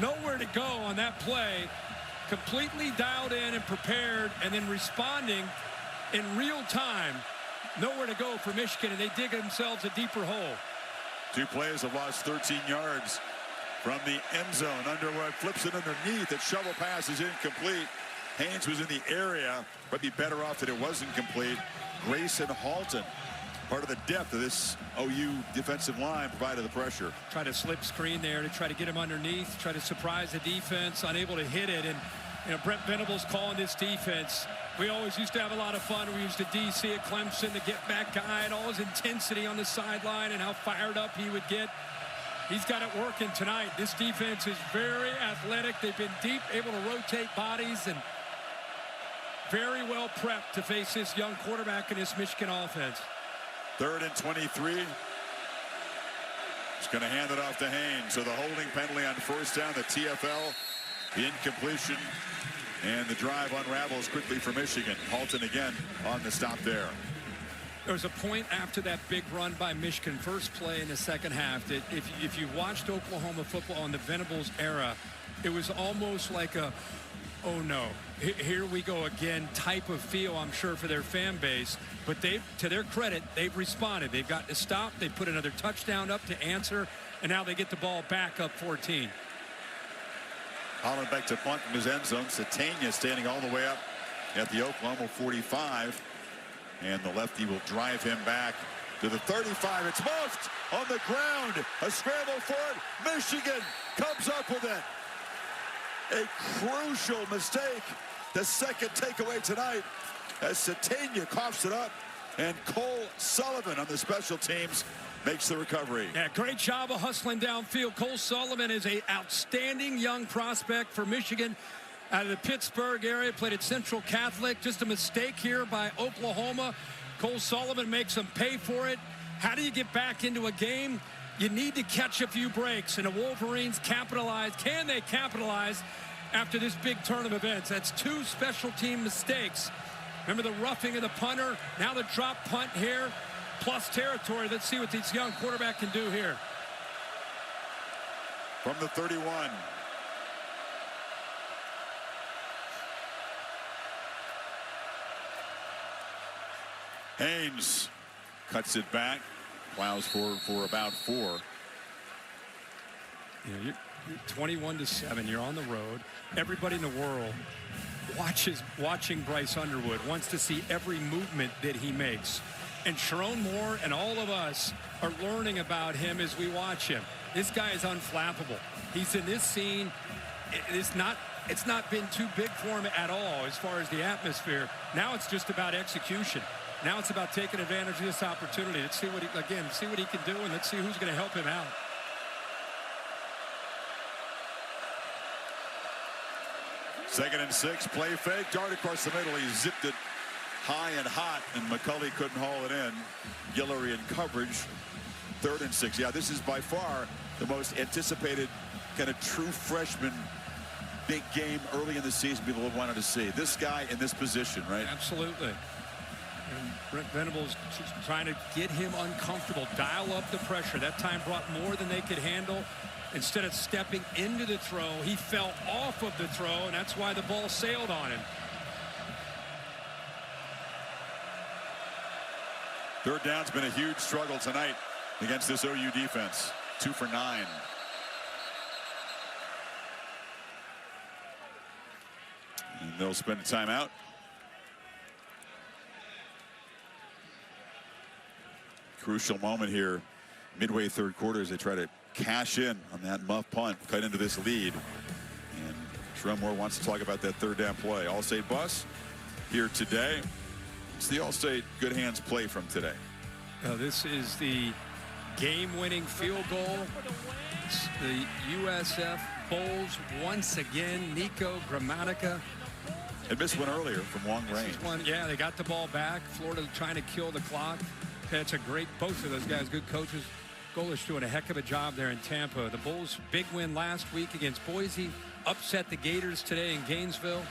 Nowhere to go on that play. Completely dialed in and prepared, and then responding in real time. Nowhere to go for Michigan, and they dig themselves a deeper hole. 2 plays have lost 13 yards from the end zone. Underwood flips it underneath. That shovel pass is incomplete. Haynes was in the area, but be better off that it wasn't complete. Grayson Halton, part of the depth of this OU defensive line, provided the pressure. Try to slip screen there to try to get him underneath, try to surprise the defense, unable to hit it. And, you know, Brent Venables calling this defense. We always used to have a lot of fun. We used to DC at Clemson, the get back guy, and all his intensity on the sideline and how fired up he would get. He's got it working tonight. This defense is very athletic. They've been deep, able to rotate bodies, and very well prepped to face this young quarterback in this Michigan offense. 3rd and 23. He's going to hand it off to Haynes. So the holding penalty on 1st down, the TFL, the incompletion, and the drive unravels quickly for Michigan. Halton again on the stop there. There was a point after that big run by Michigan, first play in the second half, that if you watched Oklahoma football in the Venables era, it was almost like a, oh no, here we go again type of feel, I'm sure, for their fan base. But to their credit, they've responded. They've got to stop. They put another touchdown up to answer, and now they get the ball back up 14. Holland back to punt from his end zone. Satania standing all the way up at the Oklahoma 45. And the lefty will drive him back to the 35. It's muffed on the ground. A scramble for it. Michigan comes up with it. A crucial mistake. The second takeaway tonight as Satania coughs it up. And Cole Sullivan on the special teams makes the recovery. Yeah, great job of hustling downfield. Cole Sullivan is an outstanding young prospect for Michigan out of the Pittsburgh area. Played at Central Catholic. Just a mistake here by Oklahoma. Cole Sullivan makes them pay for it. How do you get back into a game? You need to catch a few breaks, and the Wolverines capitalize. Can they capitalize after this big turn of events? That's two special team mistakes. Remember the roughing of the punter, now the drop punt here, plus territory. Let's see what this young quarterback can do here. From the 31. Haynes cuts it back, plows forward for about 4. You know, you're 21-7. You're on the road. Everybody in the world watching Bryce Underwood, wants to see every movement that he makes. And Sharon Moore and all of us are learning about him as we watch him. This guy is unflappable. He's in this scene. It's not been too big for him at all as far as the atmosphere. Now it's just about execution. Now it's about taking advantage of this opportunity. Let's see what he can do, and let's see who's going to help him out. Second and 6, play fake, dart across the middle. He zipped it high and hot, and McCulley couldn't haul it in. Guillory in coverage. 3rd and 6. Yeah, this is by far the most anticipated kind of true freshman big game early in the season people wanted to see. This guy in this position, right? Absolutely. And Brent Venables trying to get him uncomfortable, dial up the pressure. That time brought more than they could handle. Instead of stepping into the throw, he fell off of the throw, and that's why the ball sailed on him. 3rd down's been a huge struggle tonight against this OU defense. 2 for 9. And they'll spend a timeout. Crucial moment here, midway 3rd quarter, as they try to cash in on that muff punt, cut into this lead. And Sharon Moore wants to talk about that 3rd down play. Allstate bus here today. It's the Allstate good hands play from today. This is the game-winning field goal. It's the USF Bulls once again. Nico Gramatica. Had missed one earlier from long range. Yeah, they got the ball back. Florida trying to kill the clock. That's a great, both of those guys, good coaches. Golish doing a heck of a job there in Tampa. The Bulls' big win last week against Boise. Upset the Gators today in Gainesville.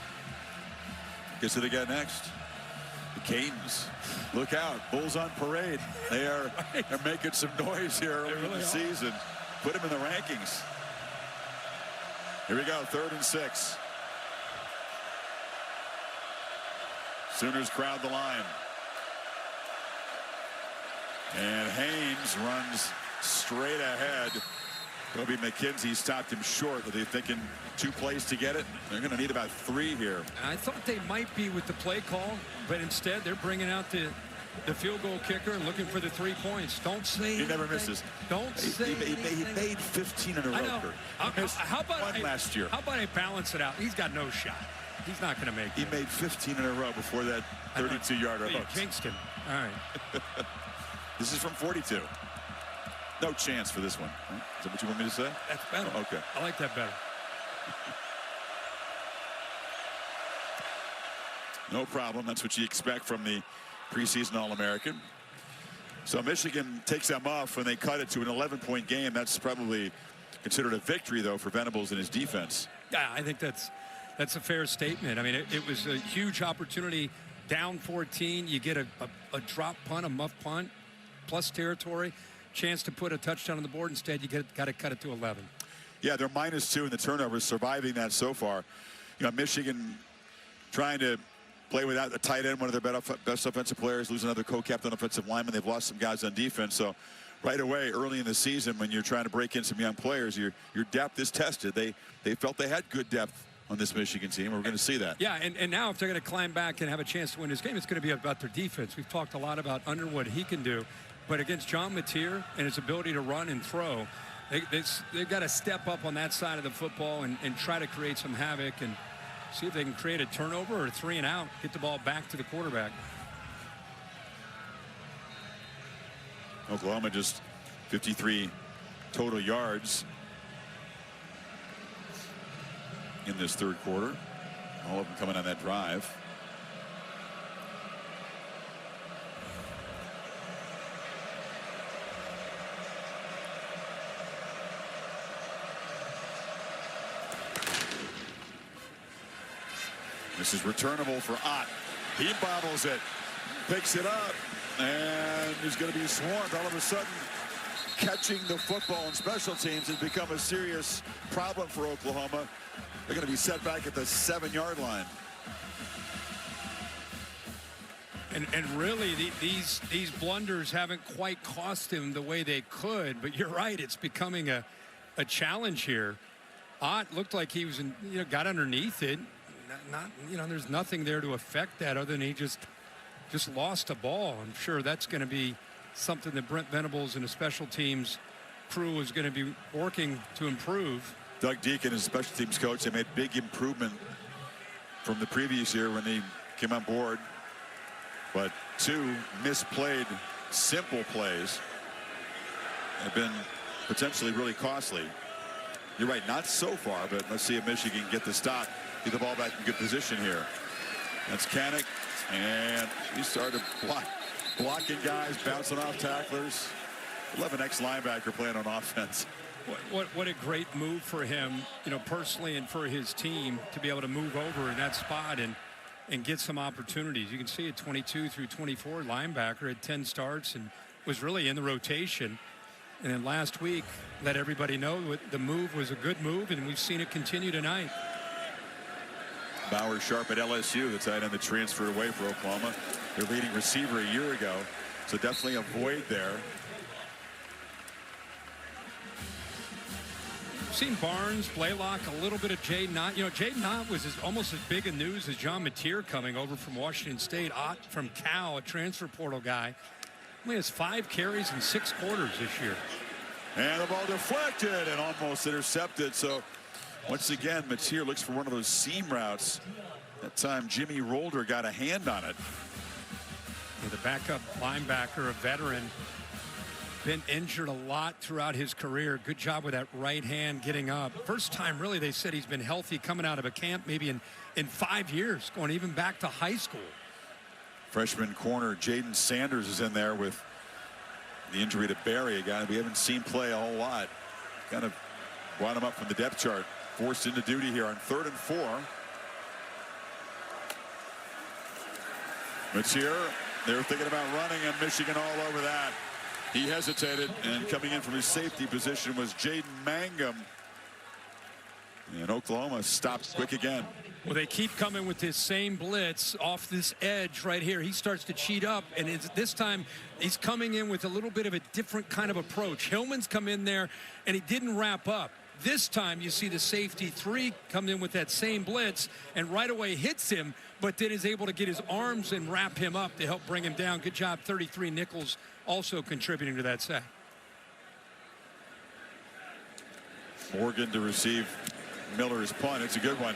Guess who they got next? The Canes. Look out, Bulls on parade. They're making some noise here early in the season. Put them in the rankings. Here we go, 3rd and 6. Sooners crowd the line. And Haynes runs straight ahead. Kobe McKenzie stopped him short. Are they thinking 2 plays to get it? They're going to need about 3 here. I thought they might be with the play call, but instead they're bringing out the field goal kicker and looking for the 3 points. Don't say he never misses. Don't say he made 15 in a row. I know. How about one last year? How about I balance it out? He's got no shot. He's not going to make it. He made 15 in a row before that 32-yarder hook. Jinxed him. All right. This is from 42. No chance for this one. Right? Is that what you want me to say? That's better. Oh, okay. I like that better. No problem. That's what you expect from the preseason All-American. So Michigan takes them off when they cut it to an 11-point game. That's probably considered a victory, though, for Venables and his defense. Yeah, I think that's a fair statement. I mean, it was a huge opportunity down 14, you get a drop punt, a muff punt, plus territory, chance to put a touchdown on the board. Instead, you got to cut it to 11. Yeah, they're -2 in the turnovers, surviving that so far. You know, Michigan trying to play without the tight end, one of their best offensive players, lose another co-captain offensive lineman. They've lost some guys on defense. So right away, early in the season, when you're trying to break in some young players, your depth is tested. They felt they had good depth on this Michigan team. We're going to see that. Yeah, and now if they're going to climb back and have a chance to win this game, it's going to be about their defense. We've talked a lot about Underwood, he can do. But against John Mateer and his ability to run and throw, they've got to step up on that side of the football and try to create some havoc and see if they can create a turnover or 3 and out, get the ball back to the quarterback. Oklahoma just 53 total yards in this third quarter. All of them coming on that drive. This is returnable for Ott. He bobbles it, picks it up, and he's going to be swarmed. All of a sudden, catching the football in special teams has become a serious problem for Oklahoma. They're going to be set back at the 7-yard line. And really, these blunders haven't quite cost him the way they could. But you're right, it's becoming a challenge here. Ott looked like he was, got underneath it. There's nothing there to affect that other than he just lost a ball. I'm sure that's going to be something that Brent Venables and the special teams crew is going to be working to improve. Doug Deacon is special teams coach. They made big improvement from the previous year when he came on board. But 2 misplayed simple plays have been potentially really costly. You're right, not so far, but let's see if Michigan can get the stop. Get the ball back in good position here. That's Kanik, and he started blocking guys, bouncing off tacklers. 11 ex-linebacker playing on offense. What a great move for him, personally and for his team to be able to move over in that spot and get some opportunities. You can see a 22 through 24 linebacker had 10 starts and was really in the rotation. And then last week, let everybody know the move was a good move, and we've seen it continue tonight. Bauer Sharp at LSU, the tight end that transferred away for Oklahoma. Their leading receiver a year ago. So definitely a void there. Seen Barnes, Blaylock, a little bit of Jaden Ott. Jaden Ott was almost as big a news as John Mateer coming over from Washington State. Ott from Cal, a transfer portal guy. Only has 5 carries in 6 quarters this year. And the ball deflected and almost intercepted. So once again, Mateer looks for one of those seam routes. That time, Jimmy Rolder got a hand on it. The backup linebacker, a veteran, been injured a lot throughout his career. Good job with that right hand getting up. First time, really, they said he's been healthy coming out of a camp maybe in 5 years, going even back to high school. Freshman corner Jaden Sanders is in there with the injury to Barry, a guy we haven't seen play a whole lot. Kind of brought him up from the depth chart. Forced into duty here on 3rd and 4. Mateer, they were thinking about running, and Michigan all over that. He hesitated, and coming in from his safety position was Jaden Mangum. And Oklahoma stopped quick again. Well, they keep coming with this same blitz off this edge right here. He starts to cheat up, and this time he's coming in with a little bit of a different kind of approach. Hillman's come in there, and he didn't wrap up. This time you see the safety 3 come in with that same blitz and right away hits him, but then is able to get his arms and wrap him up to help bring him down. Good job, 33 Nichols also contributing to that sack. Morgan to receive Miller's punt. It's a good one.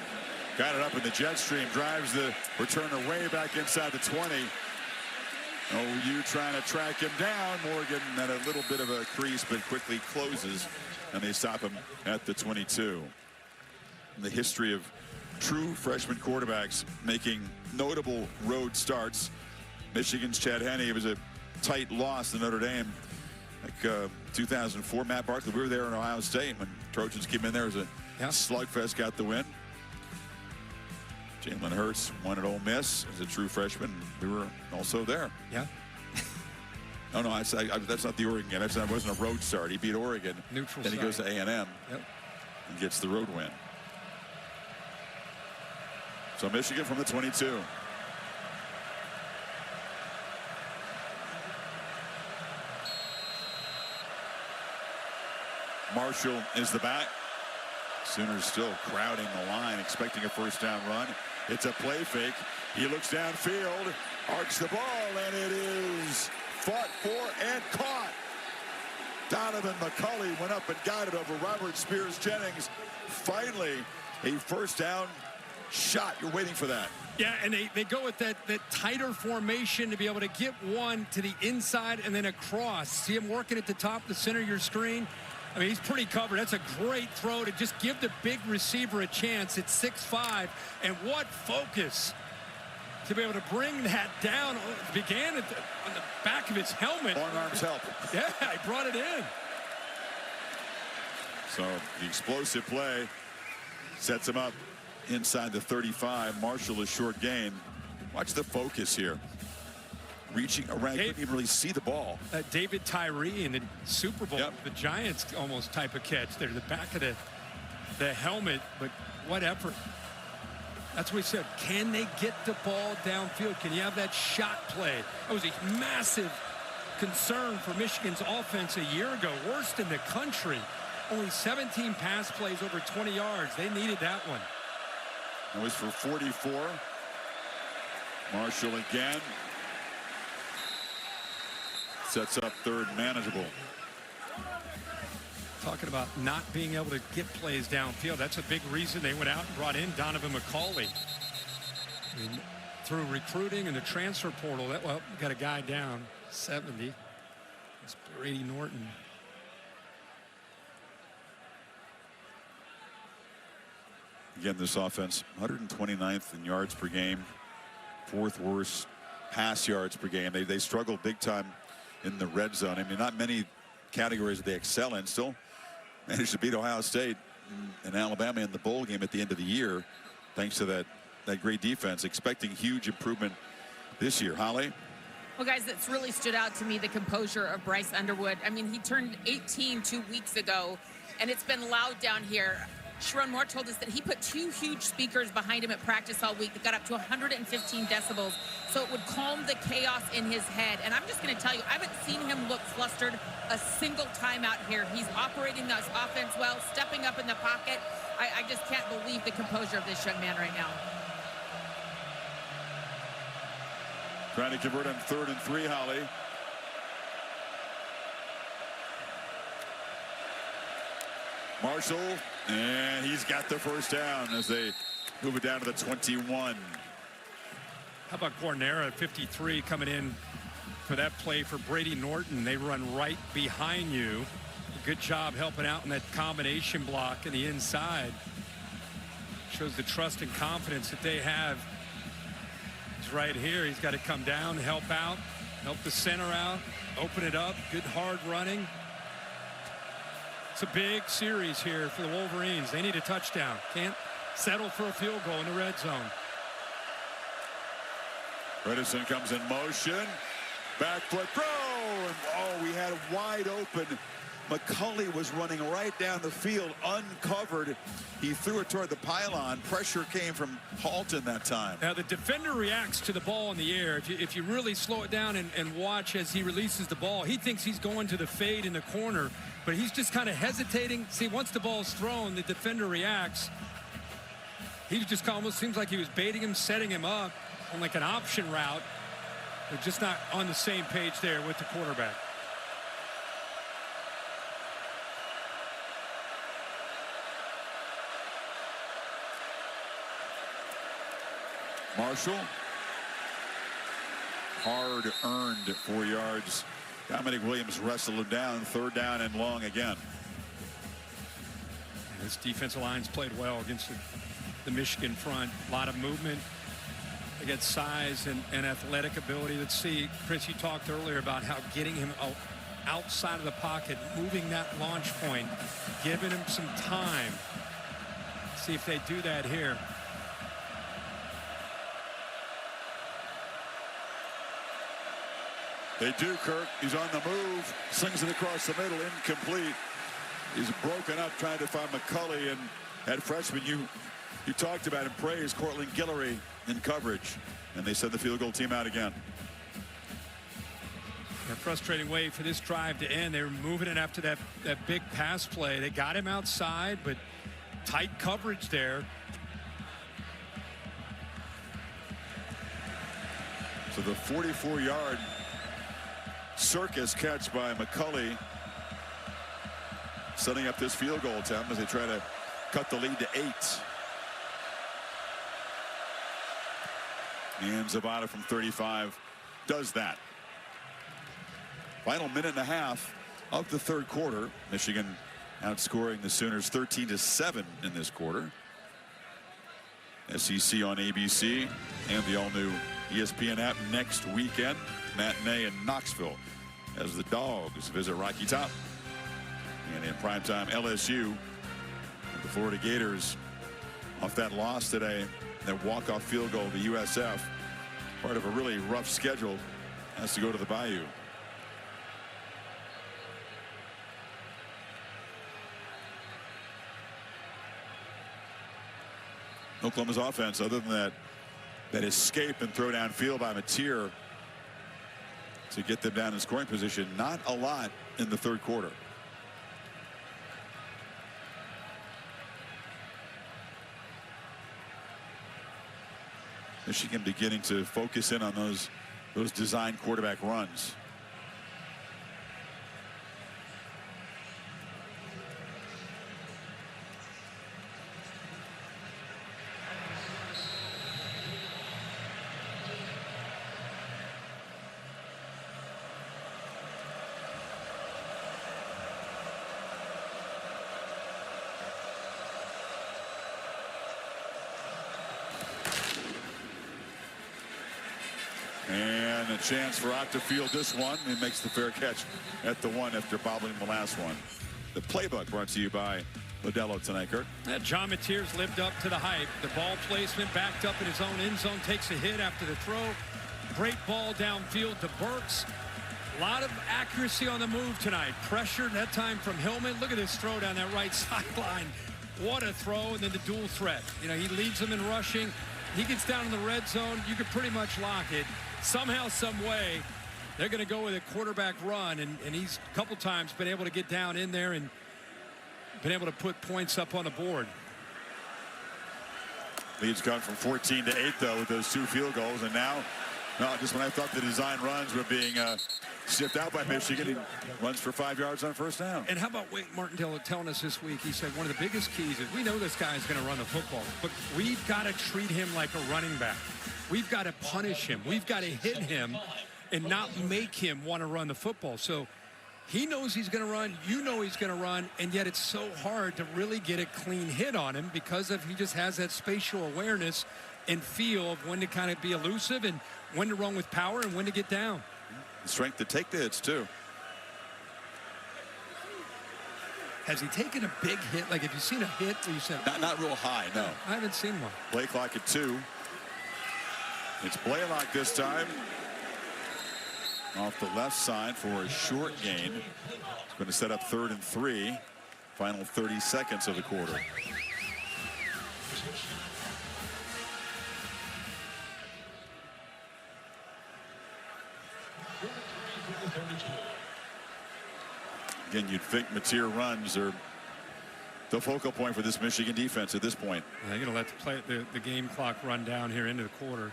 Got it up in the jet stream, drives the returner way back inside the 20. OU trying to track him down. Morgan at a little bit of a crease, but quickly closes, and they stop him at the 22. In the history of true freshman quarterbacks making notable road starts, Michigan's Chad Henne, it was a tight loss to Notre Dame. Like 2004, Matt Barkley, we were there in Ohio State when Trojans came in there as a slugfest, got the win. Jalen Hurts won at Ole Miss as a true freshman. We were also there. Yeah. No, that's not the Oregon game. That wasn't a road start. He beat Oregon. Neutral then he goes to A&M Yep. and gets the road win. So Michigan from the 22. Marshall is the back. Sooners still crowding the line, expecting a first down run. It's a play fake. He looks downfield, arcs the ball, and it is fought for and caught. Donovan McCulley went up and got it over Robert Spears-Jennings. Finally, a first down shot. You're waiting for that. Yeah, and they go with that tighter formation to be able to get one to the inside and then across. See him working at the top, the center of your screen. I mean, he's pretty covered. That's a great throw to just give the big receiver a chance. It's 6'5", and what focus to be able to bring that down. It began on the back of his helmet. Long arms help. Yeah, he brought it in. So the explosive play sets him up inside the 35. Marshall a short gain. Watch the focus here. Reaching around, couldn't even really see the ball. David Tyree in the Super Bowl, the Giants almost type of catch there, the back of the helmet, but what effort. That's what we said. Can they get the ball downfield? Can you have that shot play? That was a massive concern for Michigan's offense a year ago, worst in the country. Only 17 pass plays over 20 yards. They needed that one. It was for 44. Marshall again. Sets up third manageable. Talking about not being able to get plays downfield. That's a big reason they went out and brought in Donovan McCulley. I mean, through recruiting and the transfer portal, we got a guy down, 70. It's Brady Norton. Again, this offense, 129th in yards per game, 4th worst pass yards per game. They struggled big time in the red zone. I mean, not many categories that they excel in. Still managed to beat Ohio State and Alabama in the bowl game at the end of the year, thanks to that great defense. Expecting huge improvement this year. Holly? Well, guys, it's really stood out to me, the composure of Bryce Underwood. I mean, he turned 18 2 weeks ago, and it's been loud down here. Sharon Moore told us that he put 2 huge speakers behind him at practice all week that got up to 115 decibels, so it would calm the chaos in his head. And I'm just going to tell you, I haven't seen him look flustered a single time out here. He's operating this offense well, stepping up in the pocket. I just can't believe the composure of this young man right now. Trying to convert on 3rd and 3, Holly. Marshall, and he's got the first down as they move it down to the 21. How about Guarnera at 53 coming in for that play for Brady Norton? They run right behind you. Good job helping out in that combination block in the inside. Shows the trust and confidence that they have. He's right here. He's got to come down, help out, help the center out, open it up. Good hard running. It's a big series here for the Wolverines. They need a touchdown. Can't settle for a field goal in the red zone. Bredesen comes in motion. Back foot throw. And, oh, we had wide open. McCulley was running right down the field, uncovered. He threw it toward the pylon. Pressure came from Halton that time. Now, the defender reacts to the ball in the air. If you really slow it down and watch as he releases the ball, he thinks he's going to the fade in the corner, but he's just kind of hesitating. See, once the ball's thrown, the defender reacts. He just almost seems like he was baiting him, setting him up on like an option route. They're just not on the same page there with the quarterback. Marshall, hard-earned 4 yards. Dominic Williams wrestled him down. 3rd down and long again. This defensive line's played well against the Michigan front. A lot of movement. They got size and athletic ability. Let's see, Chris, you talked earlier about how getting him outside of the pocket, moving that launch point, giving him some time. See if they do that here. They do, Kirk. He's on the move. Slings it across the middle. Incomplete. He's broken up trying to find McCulley. And at freshman, you talked about and praised Cortland Guillory in coverage. And they send the field goal team out again. A frustrating way for this drive to end. They were moving it after that big pass play. They got him outside, but tight coverage there. So the 44-yard circus catch by McCulley, setting up this field goal attempt as they try to cut the lead to 8. And Zapata from 35 does that. Final minute and a half of the third quarter. Michigan outscoring the Sooners 13-7 in this quarter. SEC on ABC and the all-new ESPN app next weekend. Matinee in Knoxville as the Dogs visit Rocky Top. And in primetime, LSU, the Florida Gators, off that loss today, that walk-off field goal, the USF, part of a really rough schedule, has to go to the Bayou. Oklahoma's offense, other than that escape and throw downfield by Mateer to get them down in scoring position, not a lot in the third quarter. Michigan beginning to focus in on those design quarterback runs. And a chance for Ott to field this one. He makes the fair catch at the 1 after bobbling the last one. The playbook brought to you by Modelo tonight, Kirk. John Mateer's lived up to the hype. The ball placement backed up in his own end zone, takes a hit after the throw. Great ball downfield to Burks. A lot of accuracy on the move tonight. Pressure that time from Hillman. Look at this throw down that right sideline. What a throw, and then the dual threat. You know, he leads them in rushing. He gets down in the red zone. You could pretty much lock it. Somehow, some way, they're going to go with a quarterback run, and he's a couple times been able to get down in there and been able to put points up on the board. Lead's gone from 14 to 8, though, with those 2 field goals. And now, just when I thought the design runs were being sniffed out by Michigan, he runs for 5 yards on first down. And how about Wink Martindale telling us this week, he said one of the biggest keys is we know this guy is going to run the football, but we've got to treat him like a running back. We've got to punish him. We've got to hit him and not make him want to run the football. So he knows he's going to run. You know he's going to run. And yet it's so hard to really get a clean hit on him because he just has that spatial awareness and feel of when to kind of be elusive and when to run with power and when to get down. The strength to take the hits, too. Has he taken a big hit? Like, have you seen a hit where you said... Not real high, no. I haven't seen one. Play clock at 2. It's Blaylock this time. Off the left side for a short gain. It's going to set up 3rd and 3. Final 30 seconds of the quarter. Again, you'd think Mateer runs are the focal point for this Michigan defense at this point. They're going to let the game clock run down here into the quarter.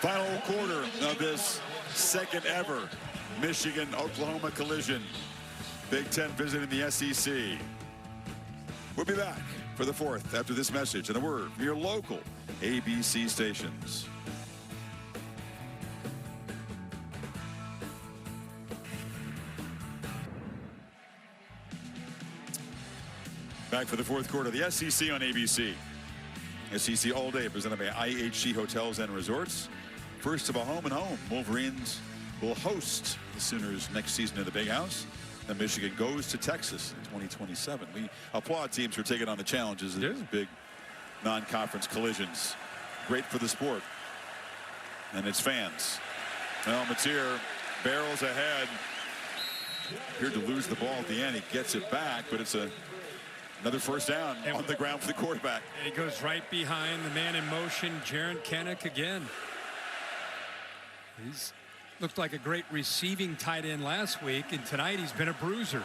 Final quarter of this second ever Michigan-Oklahoma collision. Big Ten visiting the SEC. We'll be back for the 4th after this message and a word from your local ABC stations. Back for the 4th quarter of the SEC on ABC. SEC All Day presented by IHG Hotels and Resorts. First of a home and home. Wolverines will host the Sooners next season in the Big House. And Michigan goes to Texas in 2027. We applaud teams for taking on the challenges of these big non-conference collisions. Great for the sport and its fans. Well, Mateer barrels ahead. Appeared to lose the ball at the end. He gets it back, but it's another first down on the ground for the quarterback. And he goes right behind the man in motion, Jaron Kennick again. He's looked like a great receiving tight end last week, and tonight he's been a bruiser.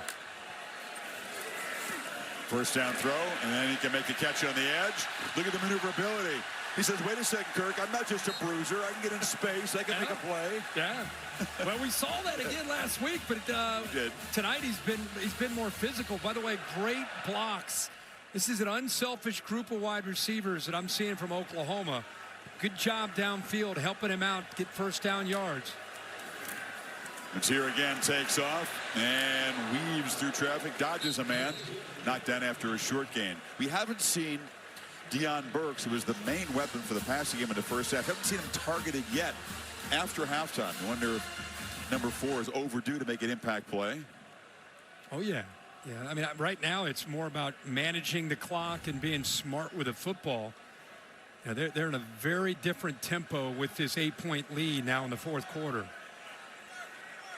First down throw, and then he can make the catch on the edge. Look at the maneuverability. He says, wait a second, Kirk, I'm not just a bruiser. I can get into space. I can make a play. Yeah. Well, we saw that again last week, but tonight he's been more physical. By the way, great blocks. This is an unselfish group of wide receivers that I'm seeing from Oklahoma. Good job downfield, helping him out get first down yards. Mateer again takes off and weaves through traffic, dodges a man, knocked down after a short gain. We haven't seen Deion Burks, who was the main weapon for the passing game in the first half. Haven't seen him targeted yet after halftime. I wonder if number 4 is overdue to make an impact play. Oh, yeah. Yeah, I mean, right now it's more about managing the clock and being smart with the football. You know, they're in a very different tempo with this 8-point lead now in the fourth quarter.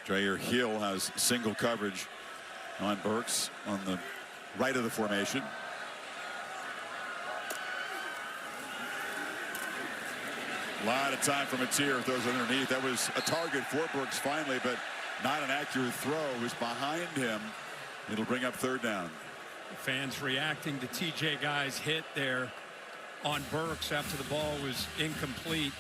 Jair Hill has single coverage on Burks on the right of the formation. A lot of time for Mateer. Throws underneath. That was a target for Burks finally, but not an accurate throw. It was behind him. It'll bring up third down. Fans reacting to TJ Guy's hit there on Burks after the ball was incomplete.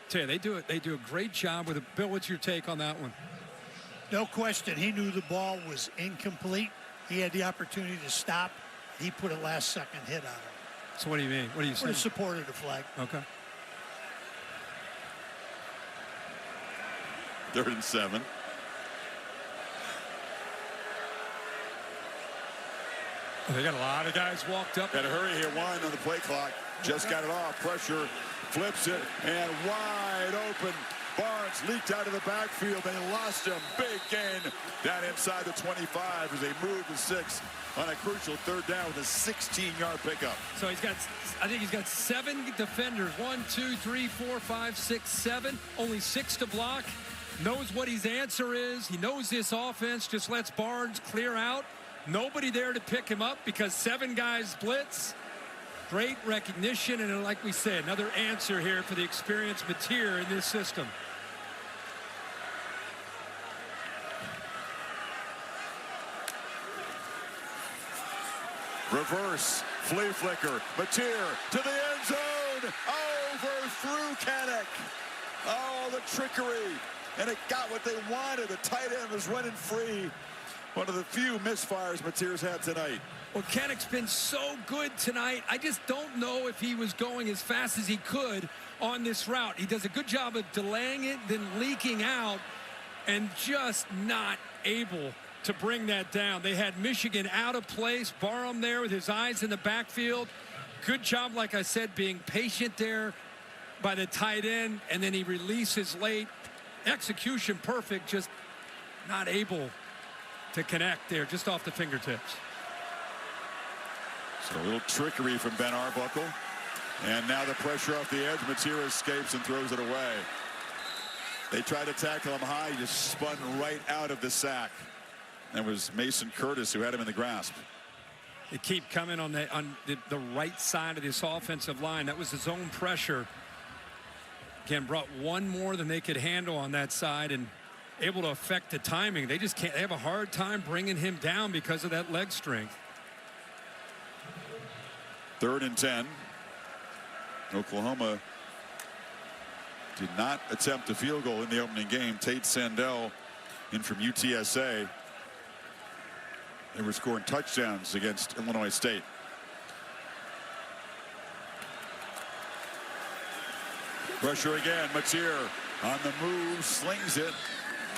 Tell you, they do a great job with it. Bill, what's your take on that one? No question. He knew the ball was incomplete. He had the opportunity to stop. He put a last-second hit on him. So what do you mean? What are you saying? Would have supported the flag. Okay. 3rd and 7. They got a lot of guys walked up. Got to hurry here. 1 on the play clock. Just got it off. Pressure. Flips it. And wide open. Barnes leaked out of the backfield. They lost him. Big gain down inside the 25 as they move to 6 on a crucial third down with a 16-yard pickup. So I think he's got 7 defenders. 1, 2, 3, 4, 5, 6, 7. Only 6 to block. Knows what his answer is. He knows this offense just lets Barnes clear out. Nobody there to pick him up because 7 guys blitz. Great recognition, and like we said, another answer here for the experienced Mateer in this system. Reverse, flea flicker, Mateer to the end zone, overthrew Kennick. Oh, the trickery, and it got what they wanted. The tight end was running free. One of the few misfires Mateer's had tonight. Well, Kennick's been so good tonight. I just don't know if he was going as fast as he could on this route. He does a good job of delaying it, then leaking out, and just not able to bring that down. They had Michigan out of place. Barham there with his eyes in the backfield. Good job, like I said, being patient there by the tight end, and then he releases late. Execution perfect, just not able to connect there, just off the fingertips. So a little trickery from Ben Arbuckle. And now the pressure off the edge. Mateer escapes and throws it away. They tried to tackle him high. He just spun right out of the sack. That was Mason Curtis who had him in the grasp. They keep coming on the right side of this offensive line. That was the zone pressure. Again, brought one more than they could handle on that side and able to affect the timing. They just can't. They have a hard time bringing him down because of that leg strength. 3rd and 10. Oklahoma did not attempt a field goal in the opening game. Tate Sandell in from UTSA. They were scoring touchdowns against Illinois State. Pressure again. Mateer on the move, slings it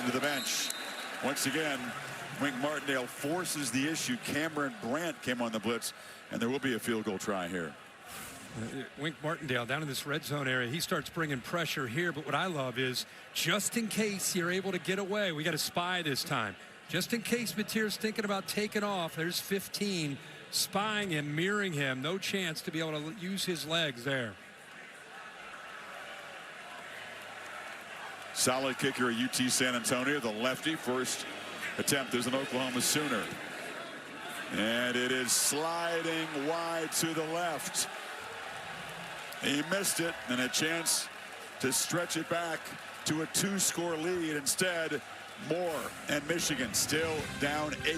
into the bench. Once again, Wink Martindale forces the issue. Cameron Brandt came on the blitz, and there will be a field goal try here. Wink Martindale down in this red zone area. He starts bringing pressure here, but what I love is just in case you're able to get away, we got a spy this time. Just in case Mateer's thinking about taking off, there's 15 spying him, mirroring him. No chance to be able to use his legs there. Solid kicker at UT San Antonio, the lefty. First attempt is an Oklahoma Sooner. And it is sliding wide to the left. He missed it, and a chance to stretch it back to a 2-score lead. Instead, Moore and Michigan still down 8.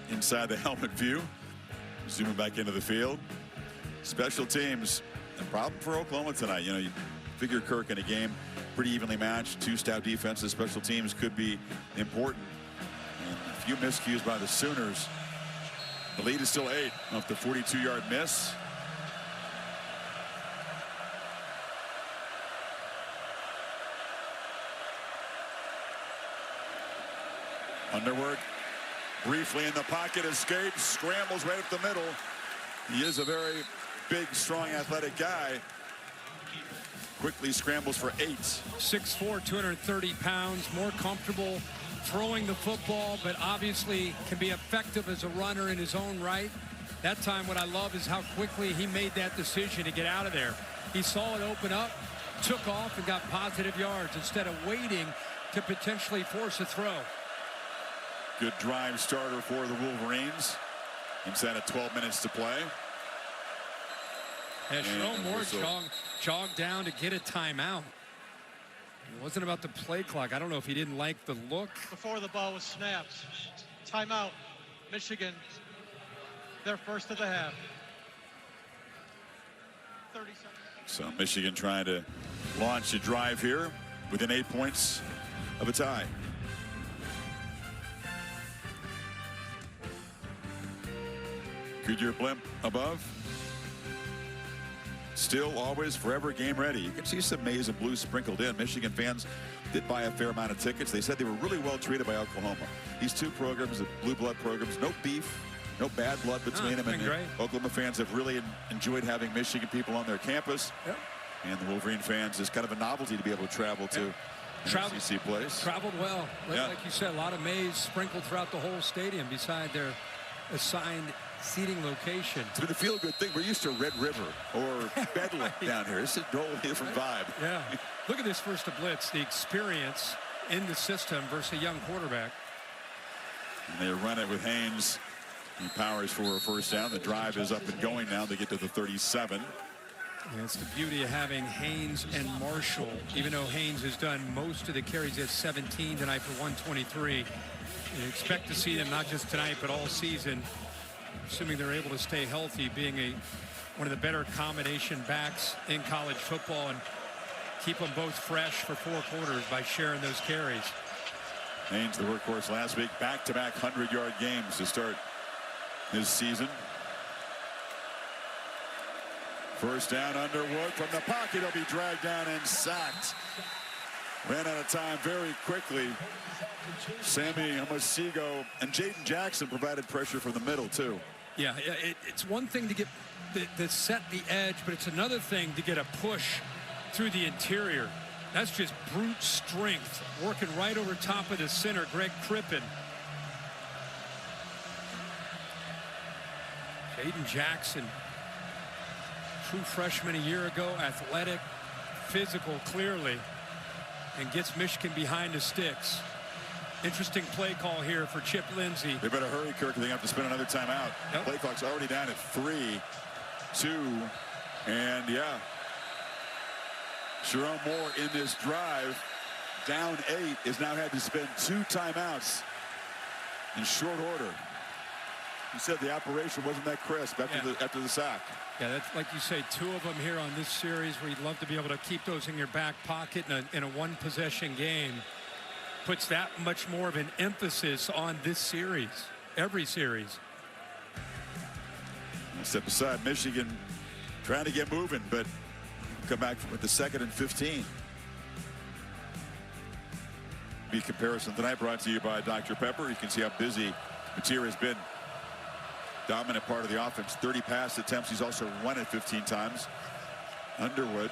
Inside the helmet view, zooming back into the field. Special teams, a problem for Oklahoma tonight. You know, you figure Kirk in a game pretty evenly matched, 2 stout defenses. Special teams could be important. And a few miscues by the Sooners. The lead is still 8 off the 42-yard miss. Underwood briefly in the pocket, escapes, scrambles right up the middle. He is a very big, strong, athletic guy. Quickly scrambles for 8. 6'4", 230 pounds, more comfortable throwing the football, but obviously can be effective as a runner in his own right. That time, what I love is how quickly he made that decision to get out of there. He saw it open up, took off, and got positive yards instead of waiting to potentially force a throw. Good drive starter for the Wolverines. Inside of 12 minutes to play. And Sharon Moore jogged down to get a timeout. It wasn't about the play clock. I don't know if he didn't like the look. Before the ball was snapped. Timeout. Michigan. Their first of the half. 30 seconds. So Michigan trying to launch a drive here within 8 points of a tie. Goodyear blimp above. Still always forever game ready. You can see some maize and blue sprinkled in. Michigan fans did buy a fair amount of tickets. They said they were really well treated by Oklahoma. These 2 programs, the blue blood programs, no beef, no bad blood between them. And Oklahoma fans have really enjoyed having Michigan people on their campus. Yep. And the Wolverine fans, is kind of a novelty to be able to travel to SEC place. Traveled well. Like you said, a lot of maize sprinkled throughout the whole stadium beside their assigned seating location. It's been a feel-good thing. We're used to Red River or Bedlam down here. It's a totally different vibe. Yeah. Look at this first to blitz, the experience in the system versus a young quarterback. And they run it with Haynes. He powers for a first down. The drive is up and going now. They get to the 37. And it's the beauty of having Haynes and Marshall. Even though Haynes has done most of the carries at 17 tonight for 123. You expect to see them not just tonight, but all season. Assuming they're able to stay healthy, being one of the better combination backs in college football, and keep them both fresh for 4 quarters by sharing those carries. Haynes, the workhorse last week, back-to-back 100-yard games to start his season. First down, Underwood from the pocket. He'll be dragged down and sacked. Ran out of time very quickly. Sammy Amasigo and Jaden Jackson provided pressure from the middle, too. Yeah, it's one thing to get to set the edge, but it's another thing to get a push through the interior. That's just brute strength, working right over top of the center, Greg Crippen. Jaden Jackson, true freshman a year ago, athletic, physical, clearly, and gets Michigan behind the sticks. Interesting play call here for Chip Lindsey. They better hurry, Kirk. They have to spend another timeout. Yep. Play clock's already down at 3, 2, and yeah. Sharon Moore in this drive, down 8, has now had to spend 2 timeouts in short order. He said the operation wasn't that crisp after the sack. Yeah, that's like you say, 2 of them here on this series where you'd love to be able to keep those in your back pocket in a one-possession game. Puts that much more of an emphasis on this series, every series. Step aside, Michigan trying to get moving, but come back with the 2nd and 15. rugby comparison tonight brought to you by Dr. Pepper. You can see how busy Mateer has been. Dominant part of the offense. 30 pass attempts. He's also run it 15 times. Underwood,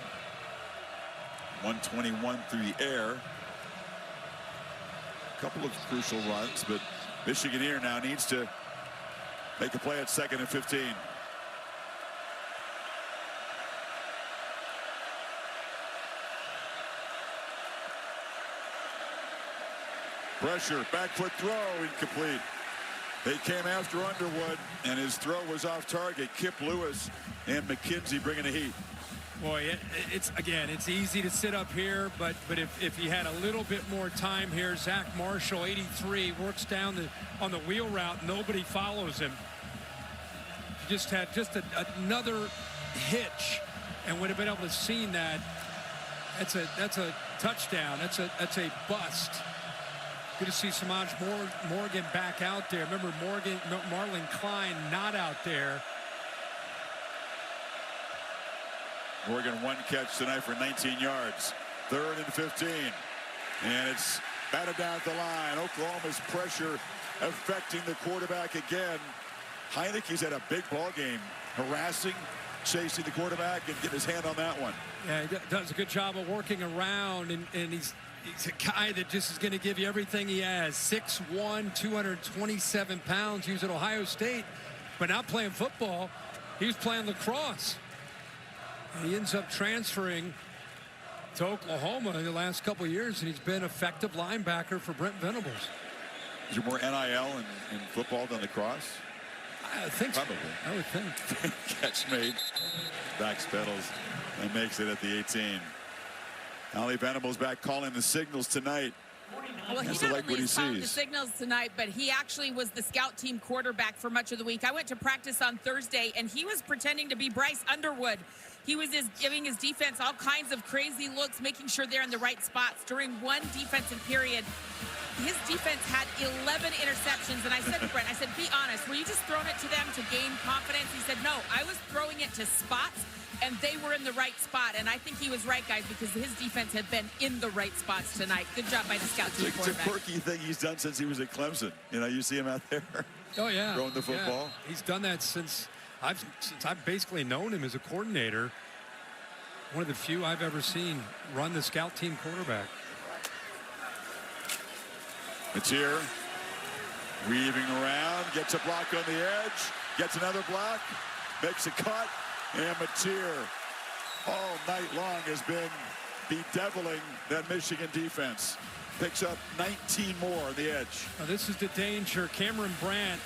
121 through the air. A couple of crucial runs, but Michigan here now needs to make a play at 2nd and 15. Pressure, back foot throw, incomplete. They came after Underwood, and his throw was off target. Kip Lewis and McKenzie bringing the heat. Boy, it's easy to sit up here, but if he had a little bit more time here, Zach Marshall, 83, works down on the wheel route. Nobody follows him. Just had another hitch, and would have been able to see that. That's a touchdown. That's a bust. Good to see Samaj Morgan back out there. Remember, Marlon Klein not out there. Morgan, one catch tonight for 19 yards. 3rd and 15. And it's batted down at the line. Oklahoma's pressure affecting the quarterback again. Heineke's had a big ball game, harassing, chasing the quarterback, and getting his hand on that one. Yeah, he does a good job of working around, and he's a guy that just is going to give you everything he has. 6'1", 227 pounds. He was at Ohio State, but not playing football. He was playing lacrosse. And he ends up transferring to Oklahoma in the last couple of years, and he's been effective linebacker for Brent Venables. Is there more NIL in football than lacrosse? I think probably. So. I would think. Catch made. Backs pedals and makes it at the 18. Allie Venables back calling the signals tonight. Well, he not only is calling the signals tonight, but he actually was the scout team quarterback for much of the week. I went to practice on Thursday, and he was pretending to be Bryce Underwood. He was giving his defense all kinds of crazy looks, making sure they're in the right spots. During one defensive period, his defense had 11 interceptions, and I said to Brent, I said, be honest, were you just throwing it to them to gain confidence? He said, no, I was throwing it to spots, and they were in the right spot. And I think he was right, guys, because his defense had been in the right spots tonight. Good job by the scout team quarterback. It's a quirky thing he's done since he was at Clemson. You know, you see him out there. Oh, yeah. Throwing the football. Yeah. He's done that since I've basically known him as a coordinator. One of the few I've ever seen run the scout team quarterback. Mateer weaving around, gets a block on the edge, gets another block, makes a cut, and Mateer all night long has been bedeviling that Michigan defense. Picks up 19 more on the edge. Now this is the danger. Cameron Brandt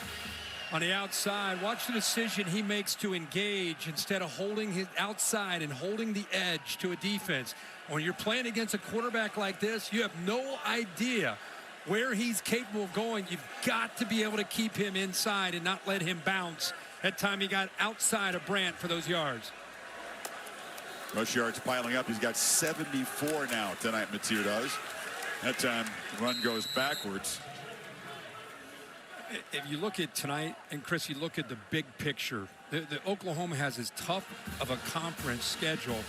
on the outside. Watch the decision he makes to engage instead of holding his outside and holding the edge to a defense. When you're playing against a quarterback like this, you have no idea where he's capable of going. You've got to be able to keep him inside and not let him bounce. That time he got outside of Brandt for those yards. Rush yards piling up. He's got 74 now tonight, Mateer does. That time, the run goes backwards. If you look at tonight, and Chris, you look at the big picture, the Oklahoma has as tough of a conference schedule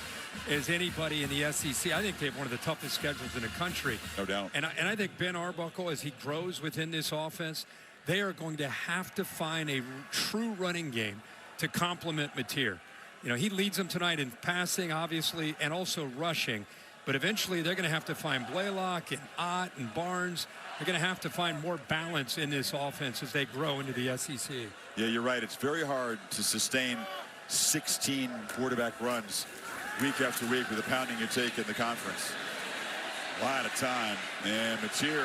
as anybody in the SEC. I think they have one of the toughest schedules in the country. No doubt. And I think Ben Arbuckle, as he grows within this offense, they are going to have to find a true running game to complement Mateer. You know, he leads them tonight in passing, obviously, and also rushing. But eventually, they're going to have to find Blaylock and Ott and Barnes. They're going to have to find more balance in this offense as they grow into the SEC. Yeah, you're right. It's very hard to sustain 16 quarterback runs week after week with the pounding you take in the conference. A lot of time. And Mateer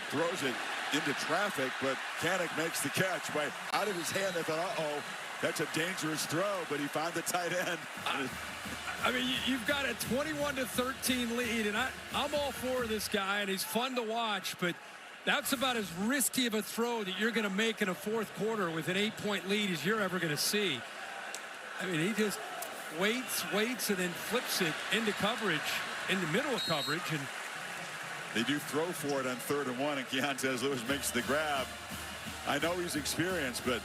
throws it into traffic, but Kanik makes the catch by out of his hand. I thought, uh-oh, that's a dangerous throw, but he found the tight end. I mean, you've got a 21-13 lead, and I'm all for this guy, and he's fun to watch, but that's about as risky of a throw that you're going to make in a fourth quarter with an 8-point lead as you're ever going to see. I mean, he just waits, and then flips it into coverage, in the middle of coverage. And they do throw for it on 3rd and 1, and Keontez Lewis makes the grab. I know he's experienced, but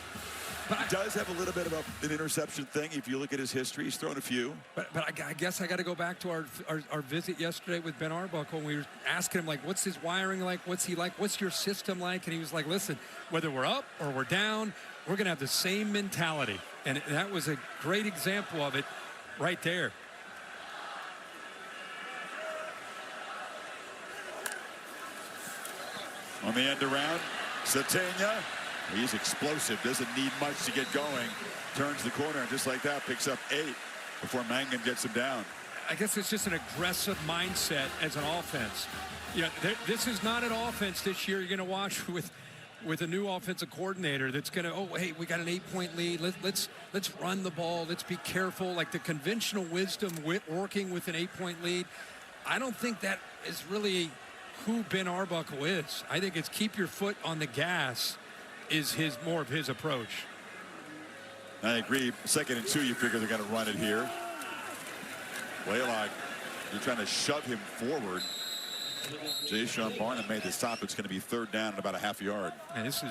But he does have a little bit of an interception thing. If you look at his history, he's thrown a few. But I guess I got to go back to our visit yesterday with Ben Arbuckle. We were asking him, like, what's his wiring like? What's he like? What's your system like? And he was like, listen, whether we're up or we're down, we're going to have the same mentality. And that was a great example of it right there. On the end around, Satania. He's explosive, doesn't need much to get going. Turns the corner, and just like that, picks up 8 before Mangan gets him down. I guess it's just an aggressive mindset as an offense. Yeah, this is not an offense this year you're going to watch with a new offensive coordinator that's going to, oh, hey, we got an 8-point lead. Let's run the ball. Let's be careful. Like the conventional wisdom working with an 8-point lead, I don't think that is really who Ben Arbuckle is. I think it's keep your foot on the gas is more of his approach. I agree. 2nd and 2, you figure they're going to run it here. Blaylock, you're trying to shove him forward. Jayshon Barnum made the stop. It's going to be 3rd down at about a half yard. And this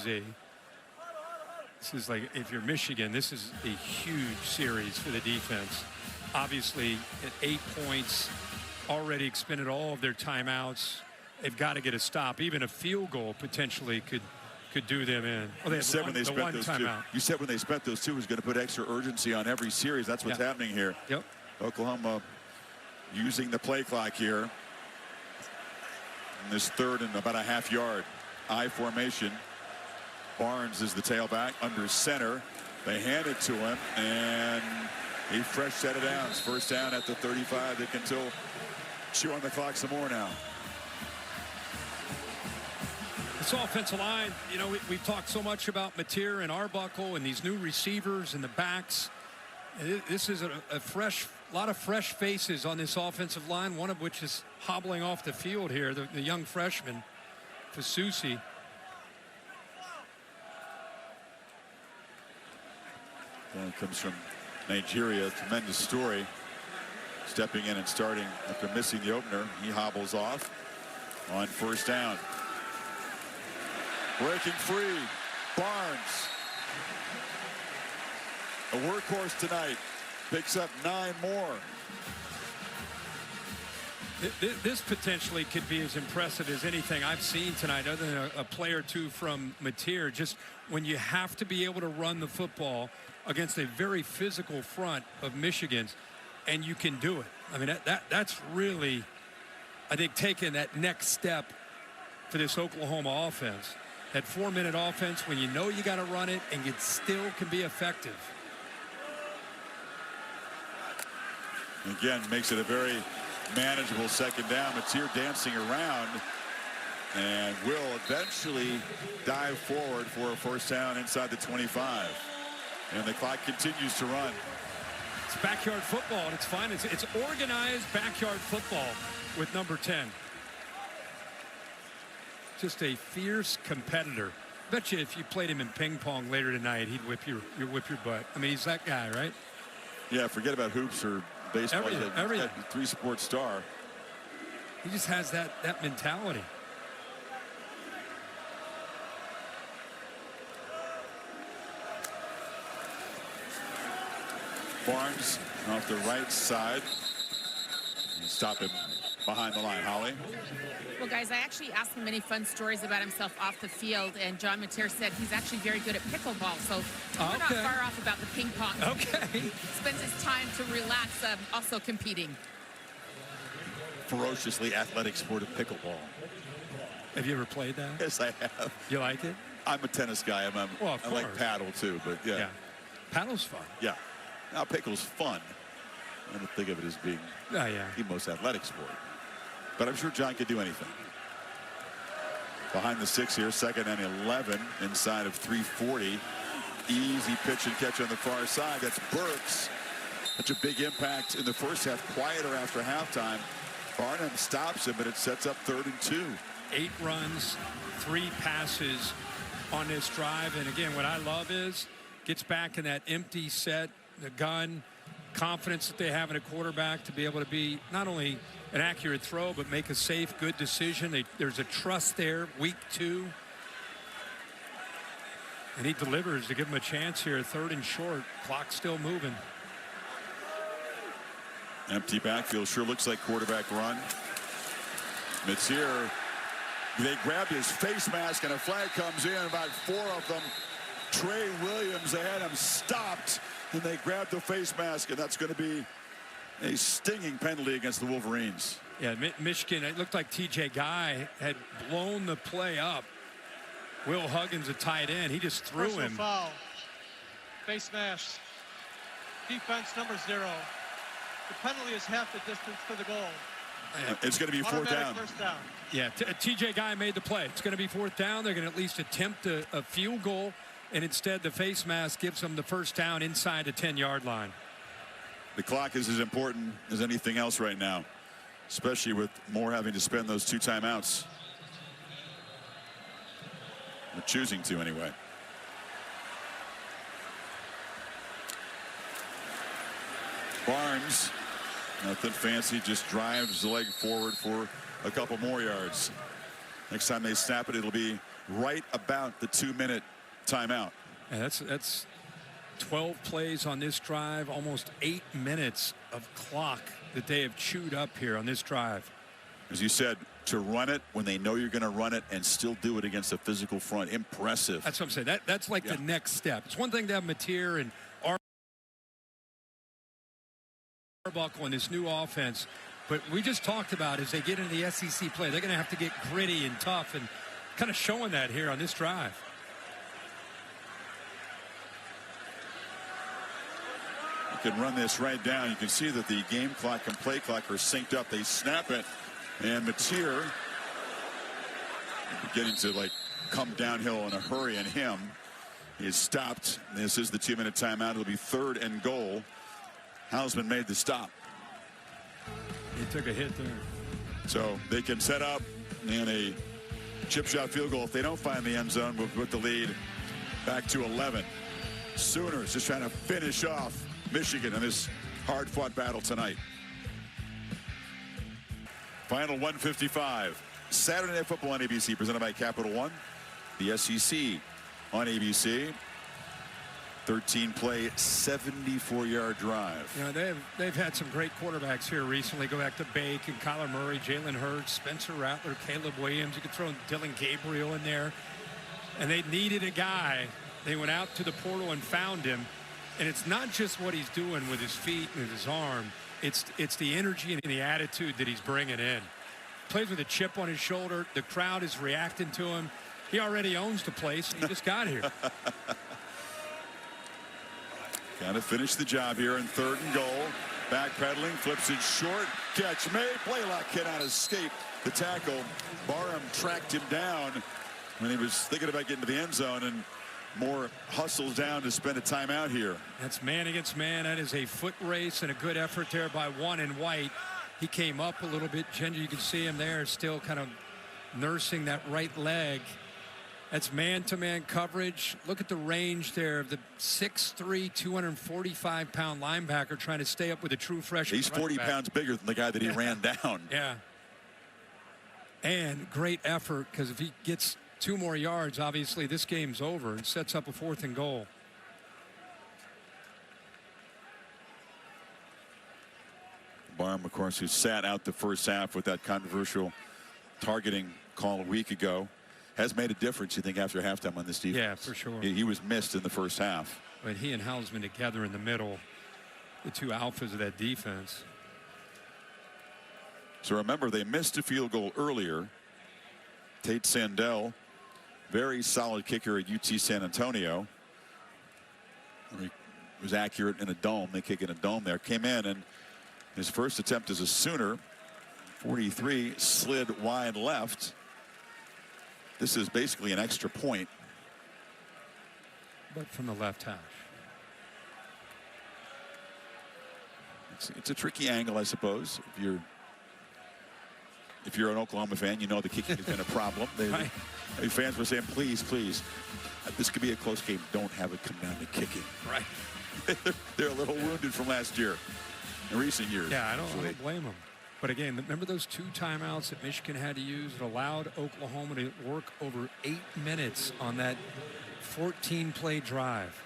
is like, if you're Michigan, this is a huge series for the defense. Obviously, at 8 points, already expended all of their timeouts. They've got to get a stop. Even a field goal potentially could do them in. Oh, they have one timeout. You said when they spent those 2 was going to put extra urgency on every series. That's what's happening here. Yep. Oklahoma using the play clock here. In this 3rd and about a half yard. I formation. Barnes is the tailback under center. They hand it to him, and he fresh set of downs. 1st down at the 35. They can still chew on the clock some more now. This offensive line, you know, we've talked so much about Mateer and Arbuckle and these new receivers and the backs. This is a lot of fresh faces on this offensive line, one of which is hobbling off the field here, the young freshman, Fasusi. Well, comes from Nigeria. Tremendous story. Stepping in and starting after missing the opener. He hobbles off on 1st down. Breaking free, Barnes. A workhorse tonight. Picks up 9 more. This potentially could be as impressive as anything I've seen tonight, other than a play or 2 from Mateer. Just when you have to be able to run the football against a very physical front of Michigan's, and you can do it. I mean, that's really, I think, taking that next step for this Oklahoma offense. That 4-minute offense when you know you got to run it and it still can be effective. Again, makes it a very manageable 2nd down. Mateer dancing around and will eventually dive forward for a 1st down inside the 25. And the clock continues to run. It's backyard football, and it's fine. It's organized backyard football with number 10. Just a fierce competitor. Bet you if you played him in ping pong later tonight, he'd whip your butt. I mean, he's that guy, right? Yeah, forget about hoops or baseball. Everything. 3-sport star. He just has that mentality. Barnes off the right side. Stop him behind the line. Holly? Well, guys, I actually asked him many fun stories about himself off the field, and John Mateer said he's actually very good at pickleball, so we're not far off about the ping pong. Okay. Spends his time to relax, also competing. Ferociously athletic sport of pickleball. Have you ever played that? Yes, I have. You like it? I'm a tennis guy. I like paddle, too, but yeah. Paddle's fun. Yeah. Now, pickle's fun. I don't think of it as being the most athletic sport. But I'm sure John could do anything. Behind the 6 here, 2nd and 11 inside of 340. Easy pitch and catch on the far side. That's Burks. Such a big impact in the first half. Quieter after halftime. Barnum stops him, but it sets up 3rd and 2. 8 runs, 3 passes on this drive. And again, what I love is gets back in that empty set, the gun, confidence that they have in a quarterback to be able to be not only an accurate throw, but make a safe, good decision. There's a trust there. Week 2. And he delivers to give him a chance here. 3rd and short. Clock still moving. Empty backfield. Sure looks like quarterback run. Metier. They grabbed his face mask and a flag comes in. About 4 of them. Trey Williams, they had him stopped. And they grabbed the face mask. And that's going to be a stinging penalty against the Wolverines. Yeah, Michigan, it looked like TJ Guy had blown the play up. Will Huggins, a tight end, he just threw Personal him. Foul. Face mask. Defense number 0. The penalty is half the distance to the goal. It's going to be 4th down. First down. Yeah, TJ Guy made the play. It's going to be 4th down. They're going to at least attempt a field goal, and instead the face mask gives them the 1st down inside the 10-yard line. The clock is as important as anything else right now, especially with Moore having to spend those 2 timeouts. Or choosing to anyway. Barnes, nothing fancy, just drives the leg forward for a couple more yards. Next time they snap it, it'll be right about the 2-minute timeout. And that's 12 plays on this drive, almost 8 minutes of clock that they have chewed up here on this drive. As you said, to run it when they know you're going to run it and still do it against a physical front. Impressive. That's what I'm saying. That's like the next step. It's one thing to have Matier and Arbuckle in this new offense, but we just talked about as they get into the SEC play, they're going to have to get gritty and tough, and kind of showing that here on this drive. You can run this right down. You can see that the game clock and play clock are synced up. They snap it, and Matier beginning to like come downhill in a hurry, and him is stopped. This is the 2-minute timeout. It'll be 3rd and goal. Hausman made the stop. He took a hit there. So they can set up and a chip shot field goal. If they don't find the end zone, we'll put the lead back to 11. Sooners just trying to finish off Michigan in this hard-fought battle tonight. Final 1:55. Saturday Night Football on ABC, presented by Capital One. The SEC on ABC. 13-play, 74-yard drive. You know, they've had some great quarterbacks here recently. Go back to Bake and Kyler Murray, Jalen Hurts, Spencer Rattler, Caleb Williams. You could throw Dylan Gabriel in there. And they needed a guy. They went out to the portal and found him. And it's not just what he's doing with his feet and with his arm. It's the energy and the attitude that he's bringing in. Plays with a chip on his shoulder. The crowd is reacting to him. He already owns the place. And he just got here. Got to finish the job here in 3rd and goal. Backpedaling, flips it short. Catch made. Blaylock cannot escape the tackle. Barham tracked him down when he was thinking about getting to the end zone, and Moore hustles down to spend a timeout here. That's man against man. That is a foot race and a good effort there by one in white. He came up a little bit. Ginger, you can see him there still kind of nursing that right leg. That's man-to-man coverage. Look at the range there of the 6'3", 245-pound linebacker trying to stay up with a true freshman. He's 40 pounds bigger than the guy that he ran down. Yeah. And great effort, because if he gets 2 more yards, obviously this game's over, and sets up a 4th and goal. Barham, of course, who sat out the first half with that controversial targeting call a week ago, has made a difference, you think, after halftime on this defense. Yeah, for sure. He was missed in the first half. But he and Hausman together in the middle, the 2 alphas of that defense. So remember, they missed a field goal earlier. Tate Sandell, very solid kicker at UT San Antonio. He was accurate in a dome. They kick in a dome there. Came in, and his first attempt as a Sooner, 43, slid wide left. This is basically an extra point. But from the left hash. It's a tricky angle, I suppose. If you're an Oklahoma fan, you know the kicking has been a problem. Right. Fans were saying, please, this could be a close game. Don't have it come down to kicking. Right. They're a little wounded from last year, in recent years. Yeah, I don't blame them. But again, remember those 2 timeouts that Michigan had to use? It allowed Oklahoma to work over 8 minutes on that 14-play drive.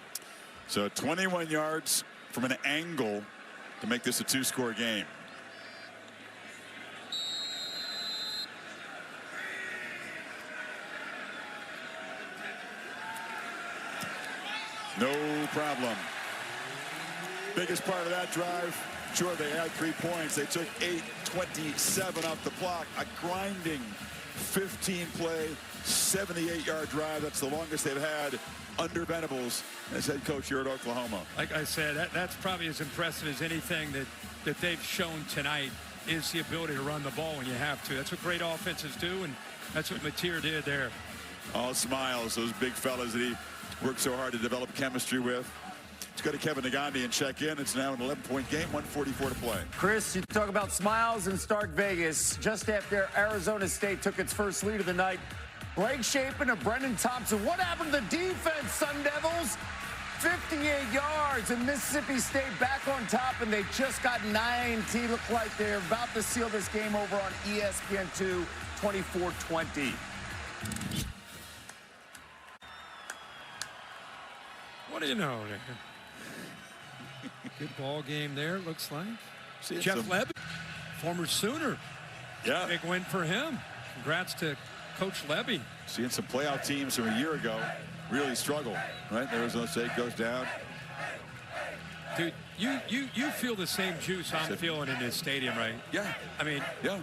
So 21 yards from an angle to make this a 2-score game. No problem. Biggest part of that drive, sure, they had 3 points. They took 8:27 off the clock. A grinding 15-play, 78-yard drive. That's the longest they've had under Venables as head coach here at Oklahoma. Like I said, that's probably as impressive as anything that they've shown tonight is the ability to run the ball when you have to. That's what great offenses do, and that's what Mateer did there. All smiles, those big fellas that he worked so hard to develop chemistry with. Let's go to Kevin Negandhi and check in. It's now an 11-point game, 1:44 to play. Chris, you talk about smiles in Stark Vegas. Just after Arizona State took its first lead of the night, Blake Shapen and Brendan Thompson. What happened to the defense, Sun Devils? 58 yards, and Mississippi State back on top, and they just got an INT. Look like they're about to seal this game over on ESPN2, 24-20. What do you know? Good ball game there, looks like. Jeff Levy, former Sooner. Yeah. Big win for him. Congrats to Coach Levy. Seeing some playoff teams from a year ago really struggle, right? Arizona State goes down. Dude, you feel the same juice I'm feeling in this stadium, right? Yeah. I mean, yeah.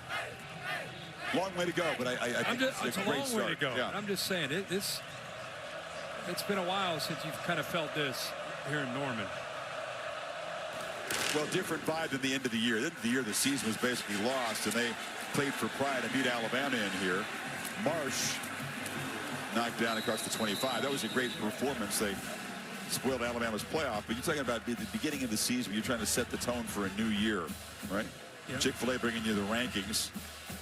Long way to go, but I think it's a great long start. way to go. Yeah. I'm just saying, it's been a while since you've kind of felt this here in Norman. Well, different vibe than the end of the year. The end of the year, the season was basically lost, and they played for pride and beat Alabama in here. Marsh knocked down across the 25. That was a great performance. They spoiled Alabama's playoff. But you're talking about the beginning of the season when you're trying to set the tone for a new year, right? Yep. Chick-fil-A bringing you the rankings,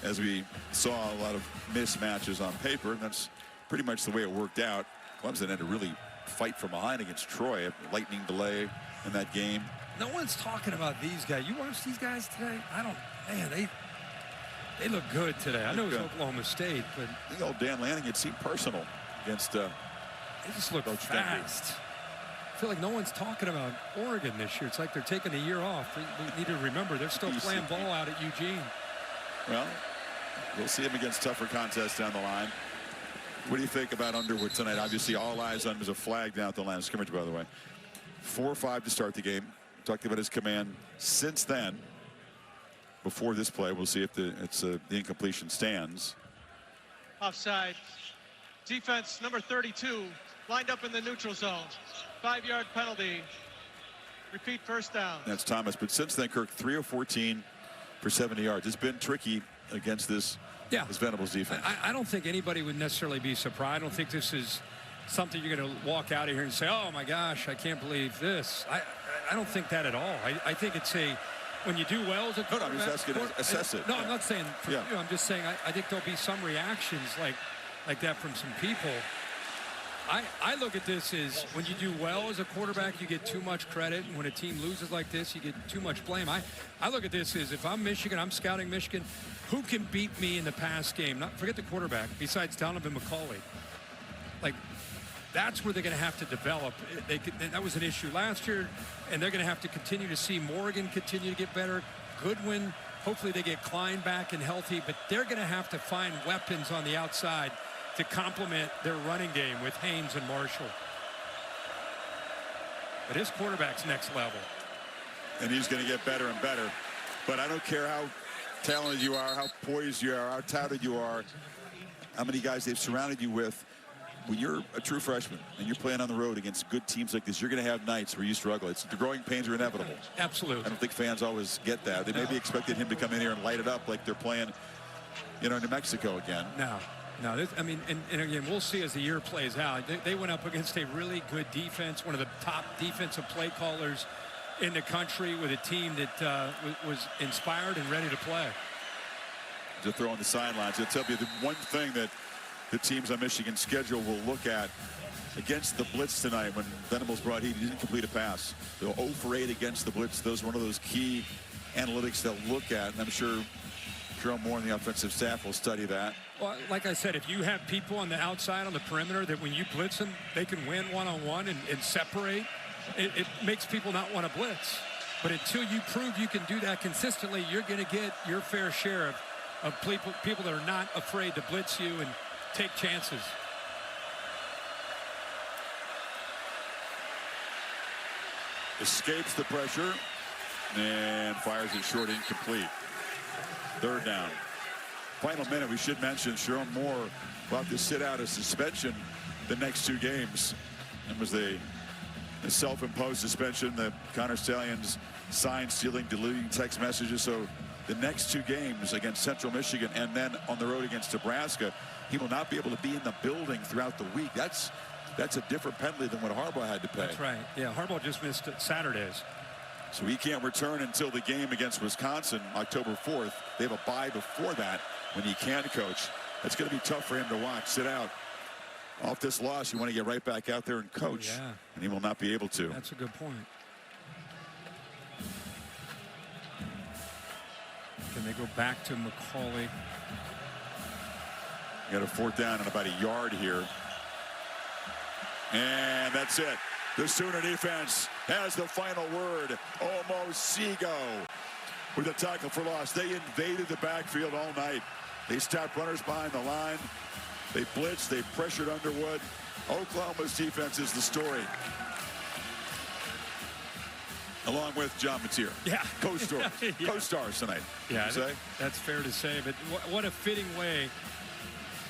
as we saw a lot of mismatches on paper, and that's pretty much the way it worked out. Clemson had to really fight from behind against Troy. A lightning delay in that game. No one's talking about these guys. You watch these guys today? Man, they look good today. I know it's Oklahoma State, but I think old Dan Lanning, it seemed personal against they just look fast. I feel like no one's talking about Oregon this year. It's like they're taking a year off. They need to remember they're still playing ball out at Eugene. Well, we'll see them against tougher contests down the line. What do you think about Underwood tonight? Obviously, all eyes on him as a flag down at the line of scrimmage, by the way. 4-5 to start the game. Talked about his command since then. Before this play, we'll see if the incompletion stands. Offside. Defense number 32 lined up in the neutral zone. 5-yard penalty. Repeat first down. That's Thomas. But since then, Kirk, 3 of 14 for 70 yards. It's been tricky against this Venables defense. I don't think anybody would necessarily be surprised. I don't think this is something you're going to walk out of here and say, oh, my gosh, I can't believe this. I don't think that at all. I think it's when you do well as a quarterback. No, I'm just asking to assess it. No, I'm not saying for you. I'm just saying I think there'll be some reactions like that from some people. I look at this as when you do well as a quarterback, you get too much credit. And when a team loses like this, you get too much blame. I look at this as if I'm Michigan, I'm scouting Michigan, who can beat me in the pass game? Forget the quarterback, besides Donovan McCauley. Like, that's where they're going to have to develop. That was an issue last year, and they're going to have to continue to see Morgan continue to get better. Goodwin, hopefully they get Klein back and healthy, but they're going to have to find weapons on the outside to complement their running game with Haynes and Marshall. But his quarterback's next level. And he's going to get better and better. But I don't care how talented you are, how poised you are, how touted you are, how many guys they've surrounded you with. When you're a true freshman and you're playing on the road against good teams like this, you're going to have nights where you struggle. The growing pains are inevitable. Absolutely. I don't think fans always get that. They maybe expected him to come in here and light it up like they're playing, New Mexico again. No. And again, we'll see as the year plays out. They went up against a really good defense, one of the top defensive play callers in the country, with a team that was inspired and ready to play. To throw on the sidelines, I'll tell you the one thing that the teams on Michigan's schedule will look at against the blitz tonight. When Venables brought heat, he didn't complete a pass. They'll 0 for 8 against the blitz. Those are one of those key analytics they'll look at, and I'm sure Jerome Moore and the offensive staff will study that. Well, like I said, if you have people on the outside on the perimeter that when you blitz them, they can win one-on-one and separate, it makes people not want to blitz. But until you prove you can do that consistently, you're going to get your fair share of people that are not afraid to blitz you and take chances. Escapes the pressure and fires it short, incomplete. Third down. Final minute, we should mention Jerome Moore will have to sit out a suspension the next 2 games. It was a self-imposed suspension. The Connor Stallions signed, stealing, deleting text messages. So the next 2 games against Central Michigan and then on the road against Nebraska, he will not be able to be in the building throughout the week. That's a different penalty than what Harbaugh had to pay. That's right. Yeah, Harbaugh just missed Saturdays. So he can't return until the game against Wisconsin, October 4th. They have a bye before that when he can coach. That's going to be tough for him to watch. Sit out. Off this loss, you want to get right back out there and coach. Yeah. And he will not be able to. That's a good point. Can they go back to McCauley? Got a 4th down and about a yard here. And that's it. The Sooner defense has the final word. Almost Seago with a tackle for loss. They invaded the backfield all night. They stopped runners behind the line. They blitzed. They pressured Underwood. Oklahoma's defense is the story. Along with John Mateer. Yeah. Co-stars. Yeah. Co-stars tonight. Yeah, say? That's fair to say. But what a fitting way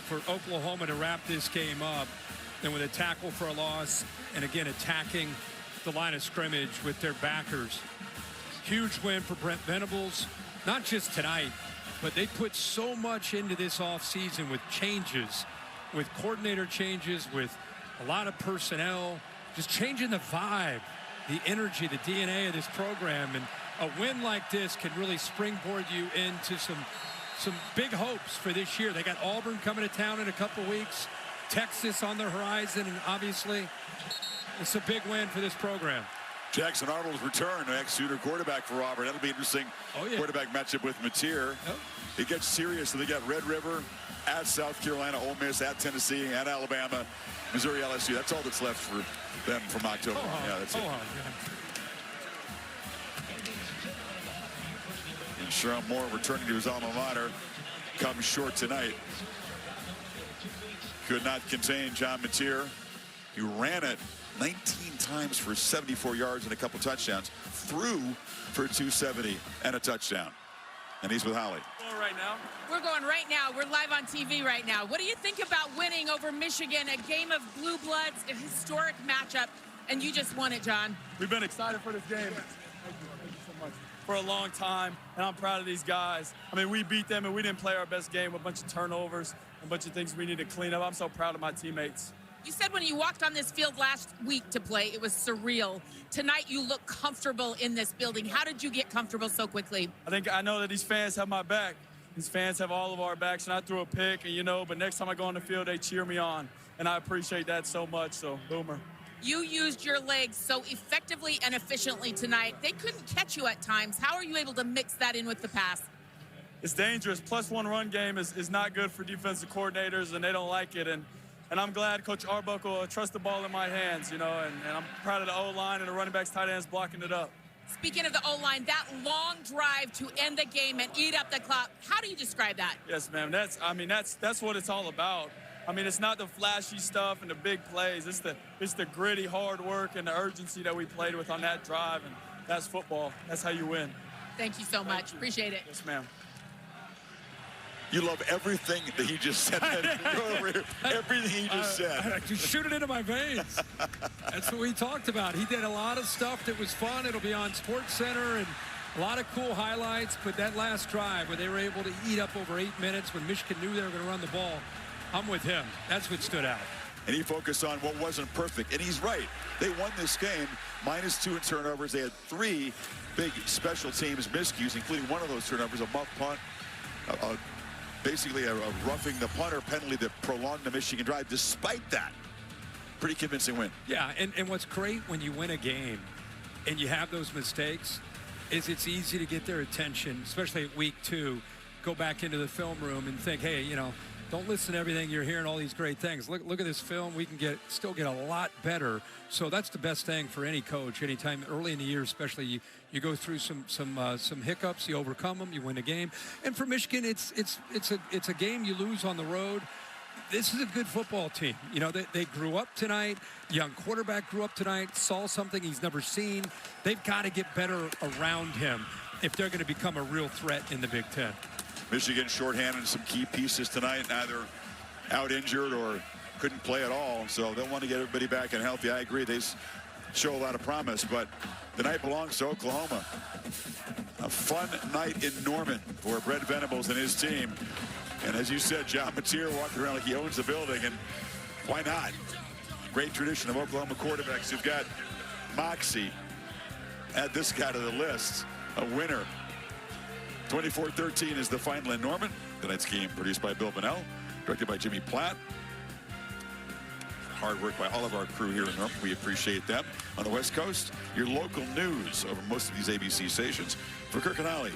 for Oklahoma to wrap this game up. And with a tackle for a loss, and again attacking the line of scrimmage with their backers. Huge win for Brent Venables, not just tonight, but they put so much into this offseason with changes, with coordinator changes, with a lot of personnel, just changing the vibe, the energy, the DNA of this program. And a win like this can really springboard you into some big hopes for this year. They got Auburn coming to town in a couple weeks. Texas on the horizon, and obviously it's a big win for this program. Jackson Arnold's return, ex-Sooner quarterback for Auburn. That'll be interesting. Quarterback matchup with Mateer. Yep. It gets serious. So they got Red River at South Carolina, Ole Miss, at Tennessee, at Alabama, Missouri, LSU. That's all that's left for them from October. Yeah, that's it. And Sherrod Moore returning to his alma mater comes short tonight. Could not contain John Mateer. He ran it 19 times for 74 yards and a couple touchdowns. Threw for 270 and a touchdown. And he's with Holly. Right now. We're going right now. We're live on TV right now. What do you think about winning over Michigan, a game of blue bloods, a historic matchup, and you just won it, John? We've been excited for this game. Thank you so much. For a long time, and I'm proud of these guys. I mean, we beat them, and we didn't play our best game with a bunch of turnovers, a bunch of things we need to clean up. I'm so proud of my teammates. You said when you walked on this field last week to play, it was surreal. Tonight, you look comfortable in this building. How did you get comfortable so quickly? I know that these fans have my back. These fans have all of our backs, and I threw a pick, and but next time I go on the field, they cheer me on, and I appreciate that so much, so Boomer. You used your legs so effectively and efficiently tonight. They couldn't catch you at times. How are you able to mix that in with the pass? It's dangerous. +1 run game is not good for defensive coordinators, and they don't like it, and I'm glad Coach Arbuckle trusts the ball in my hands, and I'm proud of the O-line and the running backs, tight ends blocking it up. Speaking of the O-line, that long drive to end the game and eat up the clock, how do you describe that? Yes, ma'am. That's what it's all about. I mean, it's not the flashy stuff and the big plays. It's the gritty, hard work and the urgency that we played with on that drive, and that's football. That's how you win. Thank you so much. Appreciate it. Yes, ma'am. You love everything that he just said. Everything he just said. Just shoot it into my veins. That's what we talked about. He did a lot of stuff that was fun. It'll be on SportsCenter and a lot of cool highlights. But that last drive where they were able to eat up over 8 minutes when Michigan knew they were going to run the ball, I'm with him. That's what stood out. And he focused on what wasn't perfect. And he's right. They won this game -2 in turnovers. They had 3 big special teams miscues, including one of those turnovers, a muff punt, basically a roughing the punter penalty that prolonged the Michigan drive. Despite that, pretty convincing win. Yeah, and what's great when you win a game and you have those mistakes is it's easy to get their attention, especially at week 2. go back into the film room and think, hey, you know, don't listen to everything you're hearing, all these great things. Look at this film. We can still get a lot better. So that's the best thing for any coach. Anytime early in the year, especially, you go through some hiccups, you overcome them, you win a game. And for Michigan, it's a game you lose on the road. This is a good football team. You know, they grew up tonight. Young quarterback grew up tonight, saw something he's never seen. They've got to get better around him if they're going to become a real threat in the Big Ten. Michigan shorthanded some key pieces tonight, either out injured or couldn't play at all. So they'll want to get everybody back and healthy. I agree. They show a lot of promise, but the night belongs to Oklahoma. A fun night in Norman for Brett Venables and his team. And as you said, John Mateer walking around like he owns the building, and why not? Great tradition of Oklahoma quarterbacks who've got moxie. Add this guy to the list, a winner. 24-13 is the final in Norman. Tonight's game produced by Bill Bonnell, directed by Jimmy Platt. Hard work by all of our crew here in Norman. We appreciate them. On the West Coast, your local news over most of these ABC stations. For Kirk and Ollie.